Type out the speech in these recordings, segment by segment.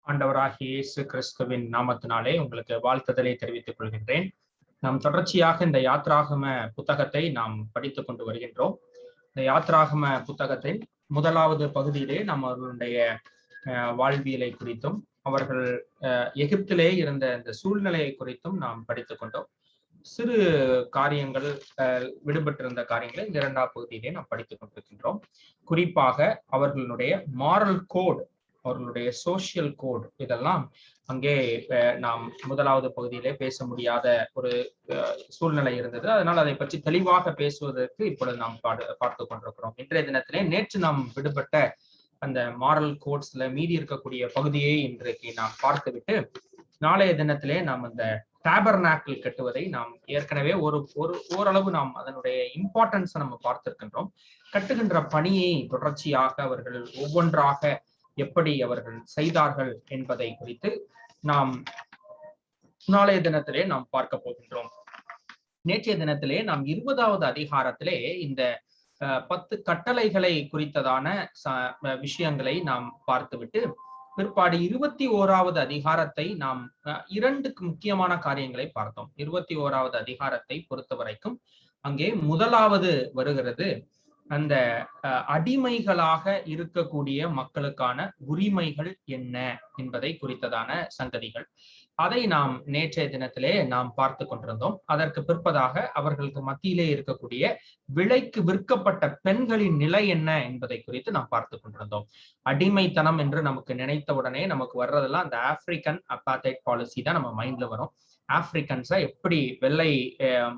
ஆண்டவராகிய இயேசு கிறிஸ்துவின் நாமத்தினாலே உங்களுக்கு வாழ்த்துதலை தெரிவித்துக் கொள்கின்றேன். நாம் தொடர்ச்சியாக இந்த யாத்ராகம புத்தகத்தை நாம் படித்துக் கொண்டு வருகின்றோம். இந்த யாத்ராகம புத்தகத்தின் முதலாவது பகுதியிலே நாம் அவர்களுடைய வாழ்வியலை குறித்தும் அவர்கள் எகிப்திலே இருந்த இந்த சூழ்நிலையை குறித்தும் நாம் படித்துக் கொண்டோம். சிறு காரியங்கள் விடுபட்டிருந்த காரியங்களை இந்த இரண்டாவது பகுதியிலே நாம் படித்துக் கொண்டிருக்கின்றோம். குறிப்பாக அவர்களுடைய மாரல் கோட், அவர்களுடைய சோசியல் கோட், இதெல்லாம் அங்கே நாம் முதலாவது பகுதியிலே பேச முடியாத ஒரு சூழ்நிலை இருந்தது. அதனால் அதை பற்றி தெளிவாக பேசுவதற்கு இப்பொழுது நாம் பார்த்து கொண்டிருக்கிறோம். இன்றைய தினத்திலே நேற்று நாம் விடுபட்ட அந்த மாரல் கோட்ஸ்ல மீதி இருக்கக்கூடிய பகுதியை இன்றைக்கு நாம் பார்த்துவிட்டு நாளைய தினத்திலே நாம் அந்த டேபர்நாக்கிள் கட்டுவதை நாம் ஏற்கனவே ஓரளவு நாம் அதனுடைய இம்பார்ட்டன்ஸை நம்ம பார்த்திருக்கின்றோம். கட்டுகின்ற பணியை தொடர்ச்சியாக அவர்கள் ஒவ்வொன்றாக எப்படி அவர்கள் செய்தார்கள் என்பதை குறித்து நாம் நாளைய தினத்திலே நாம் பார்க்க போகின்றோம். நேற்றைய தினத்திலே நாம் 20வது அதிகாரத்திலே இந்த 10 கட்டளைகளை குறித்ததான விஷயங்களை நாம் பார்த்துவிட்டு பிற்பாடு 21வது அதிகாரத்தை நாம் 2 முக்கியமான காரியங்களை பார்த்தோம். 21வது அதிகாரத்தை பொறுத்த வரைக்கும் அங்கே முதலாவது வருகிறது அந்த அடிமைகளாக இருக்கக்கூடிய மக்களுக்கான உரிமைகள் என்ன என்பதை குறித்ததான சங்கதிகள். அதை நாம் நேற்றைய தினத்திலே நாம் பார்த்து கொண்டிருந்தோம். அதற்கு பிற்பதாக அவர்களுக்கு மத்தியிலே இருக்கக்கூடிய விலைக்கு விற்கப்பட்ட பெண்களின் நிலை என்ன என்பதை குறித்து நாம் பார்த்து கொண்டிருந்தோம். அடிமைத்தனம் என்று நமக்கு நினைத்த உடனே நமக்கு வர்றதெல்லாம் அந்த ஆப்பிரிக்கன் அபார்த்தைட் பாலிசி தான் நம்ம மைண்ட்ல வரும். ஆப்பிரிக்கன்ஸை எப்படி வெள்ளை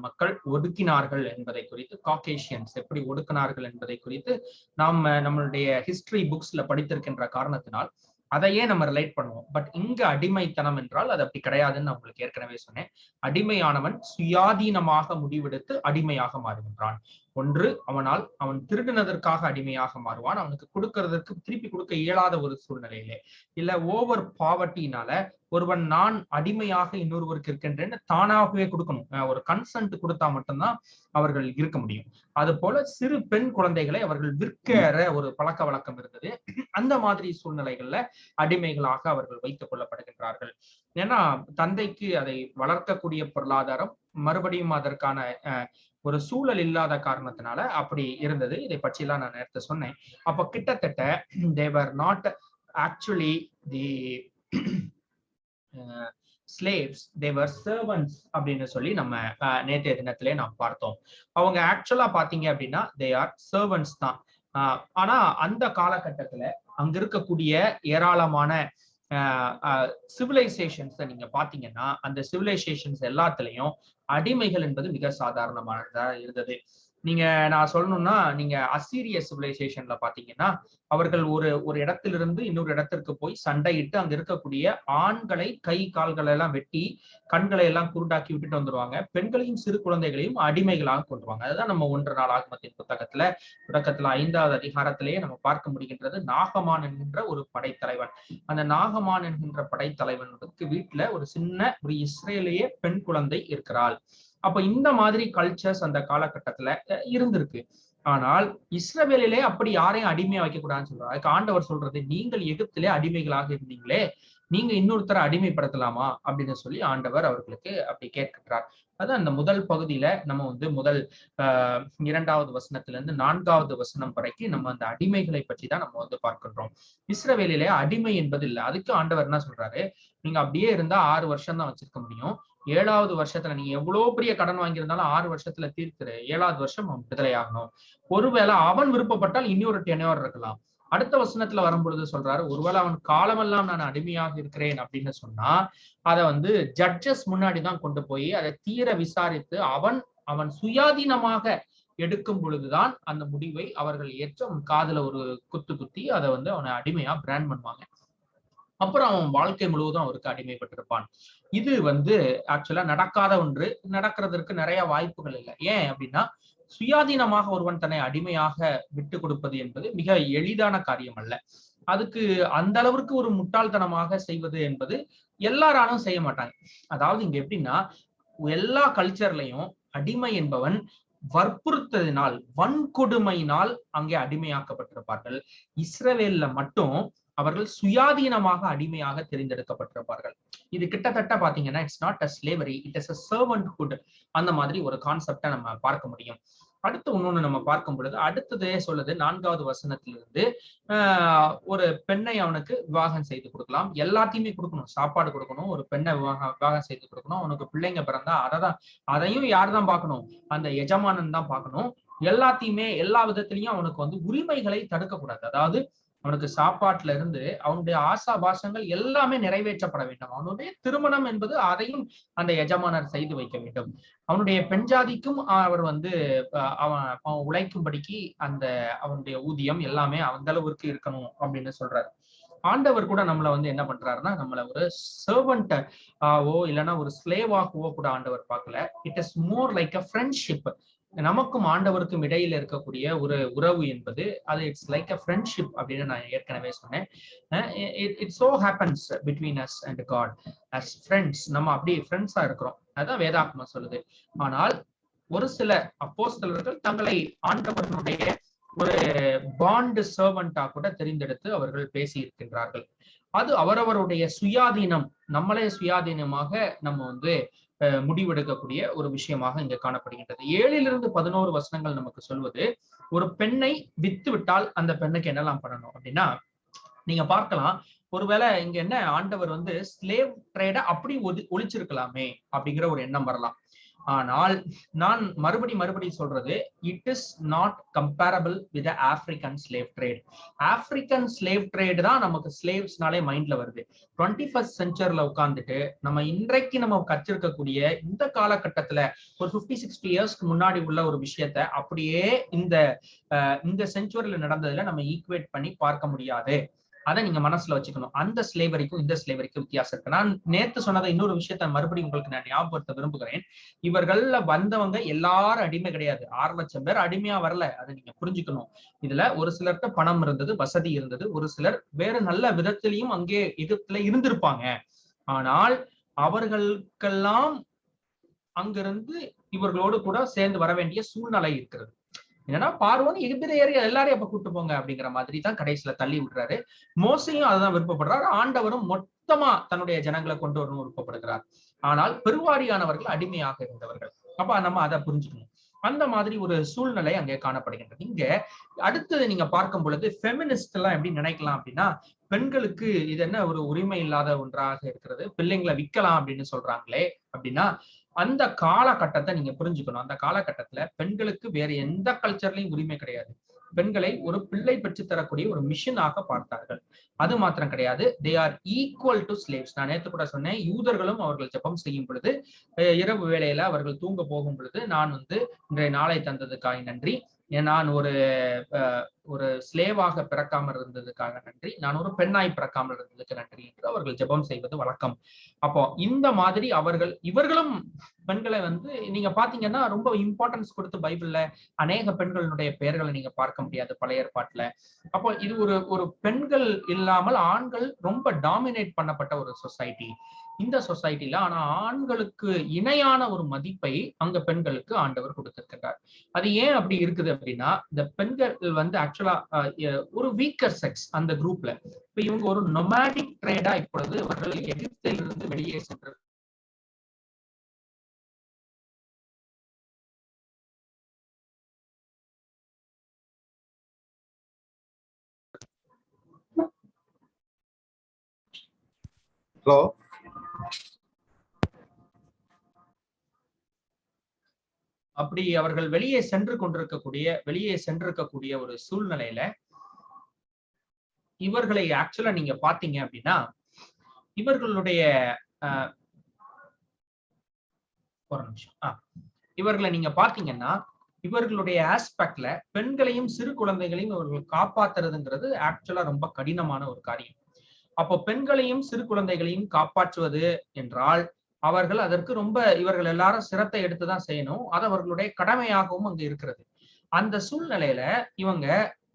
மக்கள் ஒடுக்கினார்கள் என்பதை குறித்து, காக்கேஷியன்ஸ் எப்படி ஒடுக்கினார்கள் என்பதை குறித்து நாம் நம்மளுடைய ஹிஸ்டரி புக்ஸ்ல படித்திருக்கின்ற காரணத்தினால் அதையே நம்ம ரிலேட் பண்ணுவோம். பட் இங்க அடிமைத்தனம் என்றால் அது அப்படி கிடையாதுன்னு நான் உங்களுக்கு ஏற்கனவே சொன்னேன். அடிமையானவன் சுயாதீனமாக முடிவெடுத்து அடிமையாக மாறுகின்றான். ஒன்று, அவன் திருடினதற்காக அடிமையாக மாறுவான், அவனுக்கு கொடுக்கறதற்கு திருப்பி கொடுக்க இயலாத ஒரு சூழ்நிலையிலே, இல்ல ஓவர் பாவர்ட்டினால ஒருவன் நான் அடிமையாக இன்னொருவருக்கு இருக்கின்றேன்னு தானாகவே கொடுக்கணும். ஒரு கன்சென்ட் கொடுத்தா மட்டும்தான் அவர்கள் இருக்க முடியும். அது போல சிறு பெண் குழந்தைகளை அவர்கள் விற்கிற ஒரு பழக்க வழக்கம் இருந்தது. அந்த மாதிரி சூழ்நிலைகள்ல அடிமைகளாக அவர்கள் வைத்துக் கொள்ளப்படுகின்றார்கள். ஏன்னா தந்தைக்கு அதை வளர்க்கக்கூடிய பொருளாதாரம், மறுபடியும் அதற்கான ஒரு சூழல் இல்லாத காரணத்தினால அப்படி இருந்தது. இதை பற்றியெல்லாம் நான் நேரத்தை சொன்னேன். அப்ப கிட்டத்தட்ட they were not actually the slaves, they were servants அப்படின்னு சொல்லி நம்ம நேற்றைய தினத்திலே நாம் பார்த்தோம். அவங்க ஆக்சுவலா பாத்தீங்க அப்படின்னா they are servants தான். ஆனா அந்த காலகட்டத்துல அங்க இருக்கக்கூடிய ஏராளமான சிவிலைசேஷன்ஸ் நீங்க பாத்தீங்கன்னா அந்த சிவிலைசேஷன்ஸ் எல்லாத்துலயும் அடிமைகள் என்பது மிக சாதாரணமானதா இருந்தது. நான் சொல்லணும்னா, நீங்க அசீரிய சிவிலைசேஷன்ல பாத்தீங்கன்னா அவர்கள் ஒரு இடத்திலிருந்து இன்னொரு இடத்திற்கு போய் சண்டையிட்டு அங்க இருக்கக்கூடிய ஆண்களை கை கால்களை எல்லாம் வெட்டி கண்களை எல்லாம் குருடாக்கி விட்டுட்டு வந்துருவாங்க. பெண்களையும் சிறு குழந்தைகளையும் அடிமைகளாக கொண்டுருவாங்க. அதுதான் நம்ம 1 நாளாகமத்தின் புத்தகத்துல தொடக்கத்துல 5வது அதிகாரத்திலேயே நம்ம பார்க்க முடிகின்றது. நாகமான் என்கின்ற ஒரு படைத்தலைவன், அந்த நாகமான் என்கின்ற படைத்தலைவனுக்கு வீட்டுல ஒரு சின்ன ஒரு இஸ்ரேலிய பெண் குழந்தை இருக்கிறாள். அப்ப இந்த மாதிரி கல்ச்சர்ஸ் அந்த காலகட்டத்துல இருந்திருக்கு. ஆனால் இஸ்ரவேலிலே அப்படி யாரையும் அடிமையா வைக்க கூடாதுன்னு சொல்றாரு. அதுக்கு ஆண்டவர் சொல்றது, நீங்கள் எகிப்திலே அடிமைகளாக இருந்தீங்களே, நீங்க இன்னொருத்தரை அடிமைப்படுத்தலாமா அப்படின்னு சொல்லி ஆண்டவர் அவர்களுக்கு அப்படி கேட்கிறார். அது அந்த முதல் பகுதியில நம்ம முதல் 2வது வசனத்துல இருந்து 4வது வசனம் வரைக்கும் நம்ம அந்த அடிமைகளை பற்றி தான் நம்ம பார்க்கின்றோம். இஸ்ரவேலிலே அடிமை என்பது இல்லை. அதுக்கு ஆண்டவர் என்ன சொல்றாரு, நீங்க அப்படியே இருந்தா 6 வருஷம் தான் வச்சிருக்க முடியும். 7வது வருஷத்துல நீங்க எவ்வளவு பெரிய கடன் வாங்கியிருந்தாலும் 6 வருஷத்துல தீர்த்துரு. 7வது வருஷம் அவன் விடுதலை ஆகணும். ஒருவேளை அவன் விருப்பப்பட்டால் இன்னொரு டென்யூர் இருக்கலாம். அடுத்த வசனத்துல வரும்பொழுது சொல்றாரு, ஒருவேளை அவன் காலமெல்லாம் நான் அடிமையாக இருக்கிறேன் அப்படின்னு சொன்னா அதை ஜட்ஜஸ் முன்னாடிதான் கொண்டு போய் அதை தீர விசாரித்து அவன் சுயாதீனமாக எடுக்கும் பொழுதுதான் அந்த முடிவை அவர்கள் ஏற்று அவன் காதுல ஒரு குத்தி அதை அவனை அடிமையா பிராண்ட் பண்ணுவாங்க. அப்புறம் அவன் வாழ்க்கை முழுவதும் அவருக்கு அடிமைப்பட்டிருப்பான். இது ஆக்சுவலா நடக்காத ஒன்று. நடக்கிறதுக்கு நிறைய வாய்ப்புகள் இல்லை. ஏன் அப்படின்னா, சுயாதீனமாக ஒருவன் தன்னை அடிமையாக விட்டு கொடுப்பது என்பது மிக எளிதான காரியம் அல்ல. அதுக்கு அந்த அளவிற்கு ஒரு முட்டாள்தனமாக செய்வது என்பது எல்லாராலும் செய்ய மாட்டாங்க. அதாவது இங்க எப்படின்னா, எல்லா கல்ச்சர்லயும் அடிமை என்பவன் வற்புறுத்ததினால், வன்கொடுமையினால் அங்கே அடிமையாக்கப்பட்டிருப்பார்கள். இஸ்ரவேல்ல மட்டும் அவர்கள் சுயாதீனமாக அடிமையாக தெரிந்தெடுக்கப்பட்டிருப்பார்கள். இது கிட்டத்தட்ட பாத்தீங்கன்னா it's not a slavery, it is a servanthood. அந்த மாதிரி ஒரு கான்செப்டை நம்ம பார்க்க முடியும். அடுத்து இன்னொன்னு நம்ம பார்க்கும் பொழுது அடுத்ததே சொல்லுது 4வது வசனத்திலிருந்து ஒரு பெண்ணை அவனுக்கு விவாகம் செய்து கொடுக்கலாம். எல்லாத்தையுமே கொடுக்கணும், சாப்பாடு கொடுக்கணும், ஒரு பெண்ணை விவாகம் செய்து கொடுக்கணும், அவனுக்கு பிள்ளைங்க பிறந்தா அதையும் யார் தான் பார்க்கணும்? அந்த எஜமானன் தான் பார்க்கணும். எல்லாத்தையுமே எல்லா விதத்திலையும் அவனுக்கு உரிமைகளை தடுக்க கூடாது. அதாவது அவனுக்கு சாப்பாட்டுல இருந்து அவனுடைய ஆசா பாசங்கள் எல்லாமே நிறைவேற்றப்பட வேண்டும். அவனுடைய திருமணம் என்பது அதையும் அந்த எஜமானர் செய்து வைக்க வேண்டும். அவனுடைய பெண்ஜாதிக்கும் அவர் அவன் உழைக்கும்படிக்கு அவனுடைய ஊதியம் எல்லாமே அந்த அளவுக்கு இருக்கணும் அப்படின்னு சொல்றாரு. ஆண்டவர் கூட நம்மள என்ன பண்றாருன்னா, நம்மள ஒரு சர்வன்ட் இல்லைன்னா ஒரு ஸ்லேவாகவோ கூட ஆண்டவர் பார்க்கல. It is more like a friendship. நமக்கும் ஆண்டவருக்கும் இடையில இருக்கக்கூடிய ஒரு உறவு என்பது அது இட்ஸ் லைக் அ ஃப்ரெண்ட்ஷிப் அப்படின்னு நான் ஏற்கனவே சொன்னேன். It so happens between us and God as friends. நம்ம அப்படி ஃப்ரெண்ட்ஸா இருக்கிறோம், அதான் வேதாகமம் சொல்லுது. ஆனால் ஒரு சில அப்போஸ்தலர்கள் தங்களை ஆண்டவர்களுடைய ஒரு பாண்ட் சர்வெண்டா கூட தெரிந்தெடுத்து அவர்கள் பேசி இருக்கின்றார்கள். அது அவரவருடைய சுயாதீனம், நம்மளே சுயாதீனமாக நம்ம முடிவெடுக்கக்கூடிய ஒரு விஷயமாக இங்க காணப்படுகின்றது. 7லிருந்து 11 வசனங்கள் நமக்கு சொல்வது, ஒரு பெண்ணை வித்து விட்டால் அந்த பெண்ணுக்கு என்னெல்லாம் பண்ணணும் அப்படின்னா, நீங்க பார்க்கலாம். ஒருவேளை இங்க என்ன ஆண்டவர் ஸ்லேவ் ட்ரேட அப்படி ஒழிச்சிருக்கலாமே அப்படிங்கிற ஒரு எண்ணம் வரலாம். ஆனால் நான் மறுபடி சொல்றது, it is not comparable with African slave trade. African slave trade தான் நமக்கு ஸ்லேவ்ஸ்னாலே மைண்ட்ல வருது. 21st செஞ்சுரியில உட்கார்ந்துட்டு நம்ம இன்றைக்கு நம்ம கற்றிருக்கக்கூடிய இந்த காலகட்டத்துல ஒரு 50-60 இயர்ஸ்க்கு முன்னாடி உள்ள ஒரு விஷயத்த அப்படியே இந்த செஞ்சுரியில நடந்ததுல நம்ம ஈக்குவேட் பண்ணி பார்க்க முடியாது. அதை நீங்க மனசுல வச்சுக்கணும். அந்த ஸ்லேவரிக்கும் இந்த ஸ்லேவரிக்கும் வித்தியாசம் இருக்கு. நான் நேத்து சொன்னதை இன்னொரு விஷயத்த மறுபடியும் உங்களுக்கு நான் ஞாபகப்படுத்த விரும்புகிறேன். இவர்கள்ல வந்தவங்க எல்லாரும் அடிமை கிடையாது. 6 லட்சம் பேர் அடிமையா வரல, அதை நீங்க புரிஞ்சுக்கணும். இதுல ஒரு சிலர்கிட்ட பணம் இருந்தது, வசதி இருந்தது, ஒரு சிலர் வேறு நல்ல விதத்திலையும் அங்கே எகிப்துல இருந்திருப்பாங்க. ஆனால் அவர்களுக்கெல்லாம் அங்கிருந்து இவர்களோடு கூட சேர்ந்து வர வேண்டிய சூழ்நிலை இருக்கிறது. என்னன்னா பார்வோன் எகிப்தியர் எல்லாரையும் அப்ப கூட்டு போங்க அப்படிங்கிற மாதிரி தான் கடைசியில தள்ளி விடுறாரு. மோசையும் அதுதான் விருப்பப்படுறாரு. ஆண்டவரும் மொத்தமா தன்னுடைய ஜனங்களை கொண்டு வரணும் விருப்பப்படுகிறார். ஆனால் பெருவாரியானவர்கள் அடிமையாக இருந்தவர்கள். அப்ப நம்ம அதை புரிஞ்சுக்கணும். அந்த மாதிரி ஒரு சூழ்நிலை அங்கே காணப்படுகின்றது. இங்க அடுத்தது நீங்க பார்க்கும் பொழுது ஃபெமினிஸ்ட் எல்லாம் எப்படி நினைக்கலாம் அப்படின்னா, பெண்களுக்கு இது என்ன ஒரு உரிமை இல்லாத ஒன்றாக இருக்கிறது, பிள்ளைங்களை விற்கலாம் அப்படின்னு சொல்றாங்களே அப்படின்னா, அந்த காலகட்டத்தை நீங்க புரிஞ்சுக்கணும். அந்த காலகட்டத்துல பெண்களுக்கு வேற எந்த கல்ச்சர்லயும் உரிமை கிடையாது. பெண்களை ஒரு பிள்ளை பெற்று தரக்கூடிய ஒரு மிஷினாக பார்த்தார்கள். அது மாத்திரம் கிடையாது, they are equal to slaves. நான் நேற்று கூட சொன்னேன், யூதர்களும் அவர்கள் ஜெபம் செய்யும் பொழுது, இரவு வேளையில அவர்கள் தூங்க போகும் பொழுது, நான் இன்றைய நாளை தந்ததுக்காக நன்றி, நான் ஒரு ஸ்லேவாக பிறக்காமல் இருந்ததுக்காக நன்றி, நான் ஒரு பெண்ணாய் பிறக்காமல் இருந்ததுக்கு நன்றி என்று அவர்கள் ஜெபம் செய்வது வழக்கம். அப்போ இந்த மாதிரி இவர்களும் பெண்களை நீங்க பாத்தீங்கன்னா ரொம்ப இம்பார்ட்டன்ஸ் கொடுத்து பைபிள்ல அநேக பெண்களுடைய பெயர்களை நீங்க பார்க்க முடியாது பழைய ஏற்பாட்டுல. அப்போ இது ஒரு பெண்கள் இல்லாமல் ஆண்கள் ரொம்ப டாமினேட் பண்ணப்பட்ட ஒரு சொசைட்டி இந்த சொசைட்டில. ஆனா ஆண்களுக்கு இணையான ஒரு மதிப்பை அங்க பெண்களுக்கு ஆண்டவர் கொடுத்திருக்கிறார். அது ஏன் அப்படி இருக்குது அப்படின்னா, இந்த பெண்கள் ஆக்சுவலா ஒரு வீக்கர் செக்ஸ் அந்த குரூப்ல. இப்ப இவங்க ஒரு நொமாடிக் ட்ரேடா இப்பொழுது அவர்கள் எகிப்திலிருந்து வெளியே சென்று அப்படி அவர்கள் வெளியே சென்றிருக்கக்கூடிய ஒரு சூழ்நிலையில இவர்களை ஆக்சுவலா நீங்க பாத்தீங்க அப்படின்னா, இவர்களுடைய ஒரு நிமிஷம் இவர்களை நீங்க பாத்தீங்கன்னா, இவர்களுடைய ஆஸ்பெக்ட்ல பெண்களையும் சிறு குழந்தைகளையும் இவர்கள் காப்பாத்துறதுங்கிறது ஆக்சுவலா ரொம்ப கடினமான ஒரு காரியம். அப்போ பெண்களையும் சிறு குழந்தைகளையும் காப்பாற்றுவது என்றால் அவர்கள் அதற்கு இவர்கள் எல்லாரும் சிரத்தை எடுத்துதான் செய்யணும். அது அவர்களுடைய கடமையாகவும் அங்க இருக்கிறது. அந்த சூழ்நிலையில இவங்க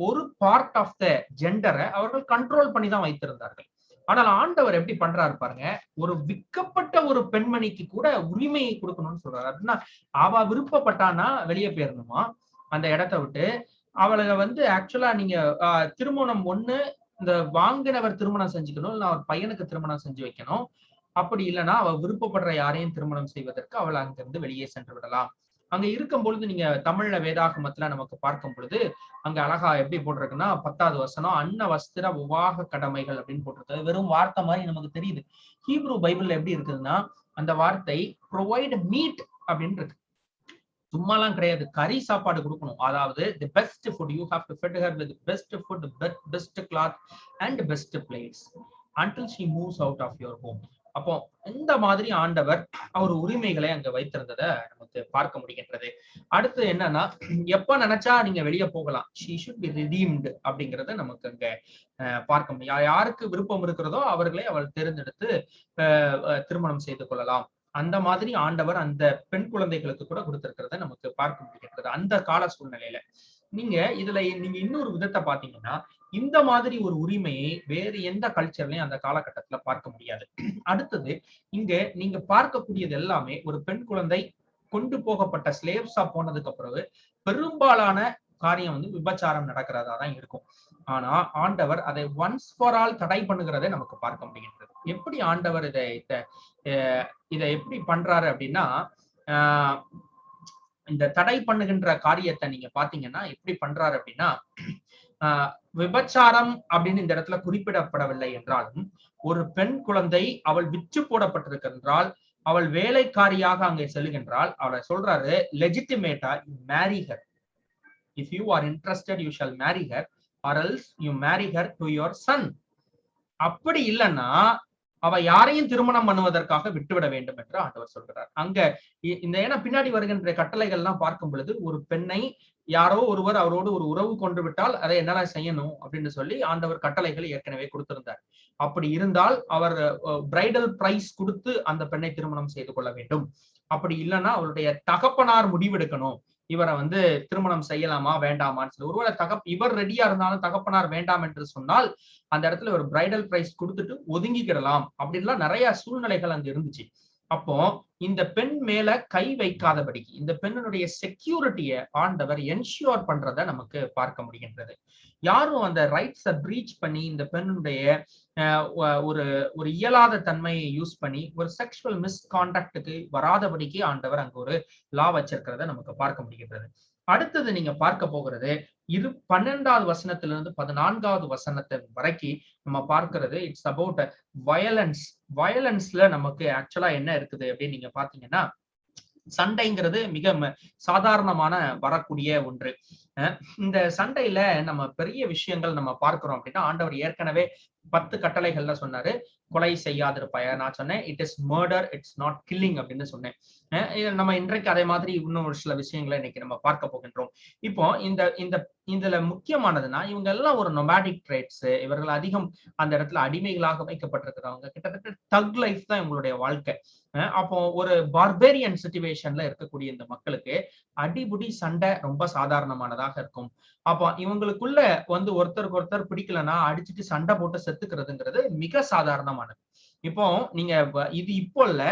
ஒரு பார்ட் ஆஃப் த ஜெண்டரை அவர்கள் கண்ட்ரோல் பண்ணி தான் வைத்திருந்தார்கள். ஆனால் ஆண்டவர் எப்படி பண்றாரு பாருங்க, ஒரு விற்கப்பட்ட ஒரு பெண்மணிக்கு கூட உரிமையை கொடுக்கணும்னு சொல்றாரு. அப்படின்னா அவ விருப்பப்பட்டானா வெளியே போயிடணுமா அந்த இடத்த விட்டு. அவளை ஆக்சுவலா நீங்க திருமணம் 1 இந்த வாங்கினவர் திருமணம் செஞ்சுக்கணும், இல்ல அவர் பையனுக்கு திருமணம் செஞ்சு வைக்கணும். அப்படி இல்லைன்னா அவ விருப்பப்படுற யாரையும் திருமணம் செய்வதற்கு அவள் அங்கிருந்து வெளியே சென்று விடலாம். அங்க இருக்கும் பொழுது நீங்க தமிழ்ல வேதாகமத்துல நமக்கு பார்க்கும் பொழுது அங்க அழகா எப்படி போட்டிருக்குன்னா 10வது வசனம், அன்ன வஸ்திர உவாக கடமைகள் அப்படின்னு போட்டிருக்கு. வெறும் வார்த்தை மாதிரி நமக்கு தெரியுது. ஹீப்ரு பைபிள்ல எப்படி இருக்குதுன்னா அந்த வார்த்தை ப்ரொவைட் மீட் அப்படின்னு இருக்கு. சும்மாலாம் கிடையாது, கறி சாப்பாடு கொடுக்கணும். அதாவது the best food, you have to fed her with best food, best cloth and best place until she moves out of your home. அப்போ இந்த மாதிரி ஆண்டவர் அவர் உரிமைகளை அங்க வைத்திருந்ததை நமக்கு பார்க்க முடிகின்றது. அடுத்து என்னன்னா, எப்ப நினைச்சா நீங்க வெளியே போகலாம், she should be redeemed அப்படிங்கறத நமக்கு அங்க பார்க்க முடியும். யாருக்கு விருப்பம் இருக்கிறதோ அவர்களை அவள் தேர்ந்தெடுத்து திருமணம் செய்து கொள்ளலாம். அந்த மாதிரி ஆண்டவர் அந்த பெண் குழந்தைகளுக்கு கூட கொடுத்திருக்கிறத நமக்கு பார்க்க முடிகின்றது அந்த கால சூழ்நிலையில. நீங்க இன்னொரு விதத்தை பாத்தீங்கன்னா, இந்த மாதிரி ஒரு உரிமையை வேறு எந்த கல்ச்சர்லயும் அந்த காலகட்டத்துல பார்க்க முடியாது. அடுத்தது இங்க நீங்க பார்க்கக்கூடியது எல்லாமே ஒரு பெண் குழந்தை கொண்டு போகப்பட்ட ஸ்லேவ்ஸா போனதுக்கு பிறகு பெரும்பாலான காரியம் விபச்சாரம் நடக்கிறதா தான் இருக்கும். ஆனா ஆண்டவர் அதை ஒன்ஸ் ஃபார் ஆல் தடை பண்ணுகிறதை நமக்கு பார்க்க முடிகின்றது. எப்படி ஆண்டவர் இதை எப்படி பண்றாரு அப்படின்னா, இந்த தடை பண்ணுகின்ற காரியத்தை நீங்க பாத்தீங்கன்னா எப்படி பண்றாரு அப்படின்னா, விபச்சாரம் அப்படின்னு இந்த இடத்துல குறிப்பிடப்படவில்லை என்றாலும் ஒரு பெண் குழந்தை அவள் விற்று போடப்பட்டிருக்கின்றால், அவள் வேலைக்காரியாக அங்கே செல்லுகின்றால், அவளை சொல்றாரு லெஜிட்டிமேட்டா marry her. If you are interested you shall marry her or else you marry her to your son. அப்படி இல்லைன்னா அவ யாரையும் திருமணம் பண்ணுவதற்காக விட்டுவிட வேண்டும் என்று ஆண்டவர் சொல்கிறார். அங்க இந்த ஏன்னா பின்னாடி வருகின்ற கட்டளைகள் எல்லாம் பார்க்கும் பொழுது ஒரு பெண்ணை யாரோ ஒருவர் அவரோடு ஒரு உறவு கொண்டு விட்டால் அதை என்னென்ன செய்யணும் அப்படின்னு சொல்லி ஆண்டவர் கட்டளைகள் ஏற்கனவே கொடுத்திருந்தார். அப்படி இருந்தால் அவர் பிரைடல் பிரைஸ் கொடுத்து அந்த பெண்ணை திருமணம் செய்து கொள்ள வேண்டும். அப்படி இல்லைன்னா அவருடைய தகப்பனார் முடிவெடுக்கணும், இவரை திருமணம் செய்யலாமா வேண்டாமான்னு சொல்லி. ஒருவேளை இவர் ரெடியா இருந்தாலும் தகப்பனார் வேண்டாம் என்று சொன்னால் அந்த இடத்துல ஒரு பிரைடல் பிரைஸ் கொடுத்துட்டு ஒதுங்கிக்கிடலாம். அப்படின்லாம் நிறைய சூழ்நிலைகள் அங்க இருந்துச்சு. அப்போ இந்த பெண் மேல கை வைக்காதபடிக்கு இந்த பெண்ணுடைய செக்யூரிட்டியை ஆண்டவர் என்ஷூர் பண்றதை நமக்கு பார்க்க முடிகின்றது. யாரும் அந்த ரைட்ஸை பிரீச் பண்ணி இந்த பெண்ணுடைய ஒரு இயலாத தன்மையை யூஸ் பண்ணி ஒரு செக்ஷுவல் மிஸ்கான்டக்டுக்கு வராதபடிக்கு ஆண்டவர் அங்க ஒரு லா வச்சிருக்கிறத நமக்கு பார்க்க முடிகின்றது. அடுத்தது நீங்க பார்க்க போகிறது 12வது வசனத்திலிருந்து 14வது வசனத்தின் வரைக்கும் நம்ம பார்க்கிறது இட்ஸ் அபவுட் வயலன்ஸ். வயலன்ஸ்ல நமக்கு ஆக்சுவலா என்ன இருக்குது அப்படின்னு நீங்க பாத்தீங்கன்னா, சண்டைங்கிறது மிக சாதாரணமான வரக்கூடிய ஒன்று. இந்த சண்டையில நம்ம பெரிய விஷயங்கள் நம்ம பார்க்கிறோம் அப்படின்னா, ஆண்டவர் ஏற்கனவே 10 கட்டளைகள்ல சொன்னாரு, கொலை செய்யாதிருப்பாய. நான் சொன்னேன் it is murder, it's not killing அப்படின்னு சொன்னேன். நம்ம இன்றைக்கு அதே மாதிரி இன்னும் ஒரு சில விஷயங்களை இன்னைக்கு நம்ம பார்க்க போகின்றோம். இப்போ இதுல முக்கியமானதுன்னா, இவங்க எல்லாம் ஒரு நொமாடிக் ட்ரேட்ஸ். இவர்கள் அதிகம் அந்த இடத்துல அடிமைகளாக வைக்கப்பட்டிருக்கிறவங்க. கிட்டத்தட்ட தக் லைஃப் தான் இவங்களுடைய வாழ்க்கை. அப்போ ஒரு பார்பேரியன் சிச்சுவேஷன்ல இருக்கக்கூடிய இந்த மக்களுக்கு அடிபுடி சண்டை ரொம்ப சாதாரணமானதாக இருக்கும். அப்போ இவங்களுக்குள்ள ஒருத்தருக்கு ஒருத்தர் பிடிக்கலன்னா அடிச்சுட்டு சண்டை போட்டு செத்துக்கிறதுங்கிறது மிக சாதாரணமானது. இப்போ நீங்க இது இப்போ இல்ல,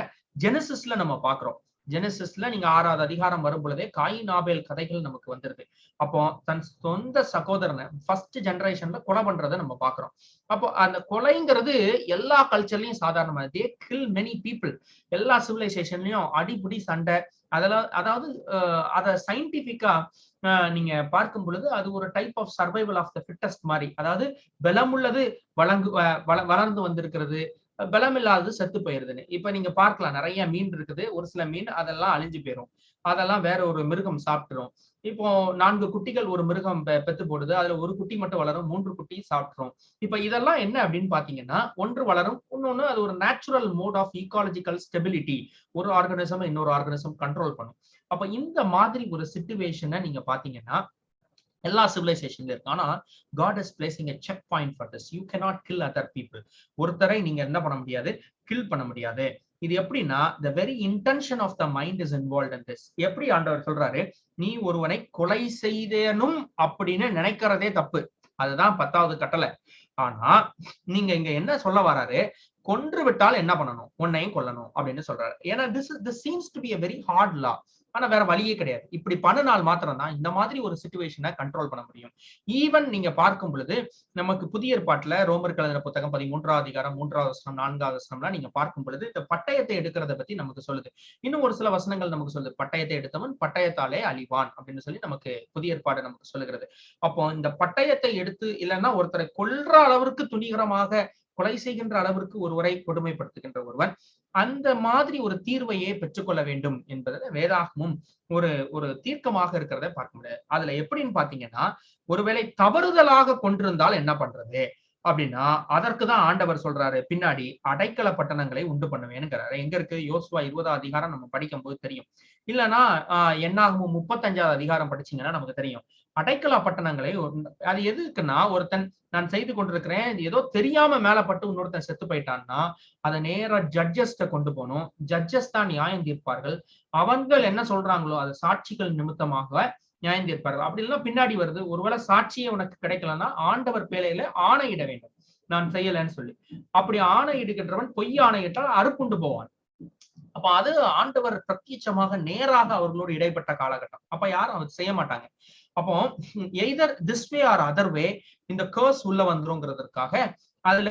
ஜெனசிஸ்ல நம்ம பாக்குறோம். ஜெனசிஸ்ல நீங்க 6வது அதிகாரம் வரும் பொழுதே காயின் ஆபேல் கதைகள் நமக்கு வந்துருது. அப்போ தன் சொந்த சகோதரனை ஃபர்ஸ்ட் ஜெனரேஷன்ல கொலை பண்றதை நம்ம பாக்குறோம். அப்போ அந்த கொலைங்கிறது எல்லா கல்ச்சர்லயும் சாதாரணமா, தே கில் மெனி பீப்புள். எல்லா சிவிலைசேஷன்லயும் அடிபுடி சண்டை. அதெல்லாம் அதாவது அதை சயின்டிபிக்கா நீங்க பார்க்கும் பொழுது அது ஒரு type of survival of the fittest மாதிரி. அதாவது பலமுள்ளது வளர்ந்து வந்திருக்கிறது, பலம் இல்லாதது செத்து போயிருதுன்னு. இப்ப நீங்க பார்க்கலாம், நிறைய மீன் இருக்குது, ஒரு சில மீன் அதெல்லாம் அழிஞ்சு போயிரும், அதெல்லாம் வேற ஒரு மிருகம் சாப்பிட்டுரும். இப்போ 4 குட்டிகள் ஒரு மிருகம் பெத்து போடுது, அதுல ஒரு குட்டி மட்டும் வளரும், 3 குட்டி சாப்பிட்டுரும். இப்ப இதெல்லாம் என்ன அப்படின்னு பாத்தீங்கன்னா, ஒன்று வளரும், இன்னொன்னு அது ஒரு natural mode of ecological stability. ஒரு ஆர்கனிசம் இன்னொரு ஆர்கனிசம் கண்ட்ரோல் பண்ணும். அப்ப இந்த மாதிரி ஒரு சிச்சுவேஷனை நீங்க பாத்தீங்கன்னா எல்லா சிவிலைசேஷன்ல இருக்கு. ஆனா God is placing a check point for this. You cannot kill other people. ஒருத்தரை நீங்க என்ன பண்ண முடியாது, கில் பண்ண முடியாது. இது எப்படின்னா, the very intention of the mind is involved in this. எப்படி ஆண்டவர் சொல்றாரு, நீ ஒருவனை கொலை செய்தேனும் அப்படின்னு நினைக்கிறதே தப்பு. அதுதான் 10வது கட்டளை. ஆனா நீங்க இங்க என்ன சொல்ல வராரு, கொன்று விட்டால் என்ன பண்ணணும், உன்னையும் கொல்லணும் அப்படின்னு சொல்றாரு. ஏன்னா this seems to be a very hard law. ஆனா வேற வழியே கிடையாது. இப்படி பண்ணினால் மாத்திரம் தான் இந்த மாதிரி ஒரு சிச்சுவேஷனை கண்ட்ரோல் பண்ண முடியும். ஈவன் நீங்க பார்க்கும் பொழுது நமக்கு புதிய ஏற்பாட்டுல ரோமர் எழுதின புத்தகம் 13ஆம் அதிகாரம் 3வது வசனம் 4வது வசனம்லாம் நீங்க பார்க்கும் பொழுது இந்த பட்டயத்தை எடுக்கிறத பத்தி நமக்கு சொல்லுது. இன்னும் ஒரு சில வசனங்கள் நமக்கு சொல்லுது, பட்டயத்தை எடுத்தவன் பட்டயத்தாலே அழிவான் அப்படின்னு சொல்லி நமக்கு புதிய ஏற்பாடு நமக்கு சொல்லுகிறது. அப்போ இந்த பட்டயத்தை எடுத்து இல்லைன்னா ஒருத்தரை கொல்ற அளவிற்கு துணிகரமாக கொலை செய்கின்ற அளவிற்கு ஒருவரை கொடுமைப்படுத்துகின்ற ஒருவன் அந்த மாதிரி ஒரு தீர்வையே பெற்றுக்கொள்ள வேண்டும் என்பதுல வேதாகமும் ஒரு தீர்க்கமாக இருக்கிறத பார்க்க முடியாது. அதுல எப்படின்னு பாத்தீங்கன்னா, ஒருவேளை தவறுதலாக கொண்டிருந்தால் என்ன பண்றது அப்படின்னா, அதற்குதான் ஆண்டவர் சொல்றாரு, பின்னாடி அடைக்கல பட்டணங்களை உண்டு பண்ணுவேன்னுங்கிறாரு. எங்க இருக்கு? யோசுவா 20ஆம் அதிகாரம் நம்ம படிக்கும் போது தெரியும். இல்லைன்னா என்னாகும் 35ஆவது அதிகாரம் படிச்சீங்கன்னா நமக்கு தெரியும். அடைக்கல பட்டணங்களை அது எதுக்குன்னா, ஒருத்தன் நான் செய்து கொண்டிருக்கிறேன், இது ஏதோ தெரியாம மேலப்பட்டு இன்னொருத்தன் செத்து போயிட்டான்னா அதை நேரா ஜட்ஜஸ்ட கொண்டு போகணும். ஜட்ஜஸ் தான் நியாயம் தீர்ப்பார்கள். அவங்கள் என்ன சொல்றாங்களோ அது சாட்சிகள் நிமித்தமாக நியாயம் தீர்ப்பார்கள். அப்படி இல்லைன்னா பின்னாடி வருது, ஒருவேளை சாட்சியே உனக்கு கிடைக்கலன்னா ஆண்டவர் பேலையில ஆணையிட வேண்டும், நான் செய்யலைன்னு சொல்லி. அப்படி ஆணையிடுகின்றவன் பொய் ஆணையிட்டால் அறுப்புண்டு போவான். அப்ப அது ஆண்டவர் பிரத்யட்சமாக நேராக அவர்களோடு இடைப்பட்ட காலகட்டம். அப்ப யாரும் அதை செய்ய மாட்டாங்க. அப்போ either this way or other way இந்த கர்ஸ் உள்ள வந்துருங்கிறதுக்காக அதுல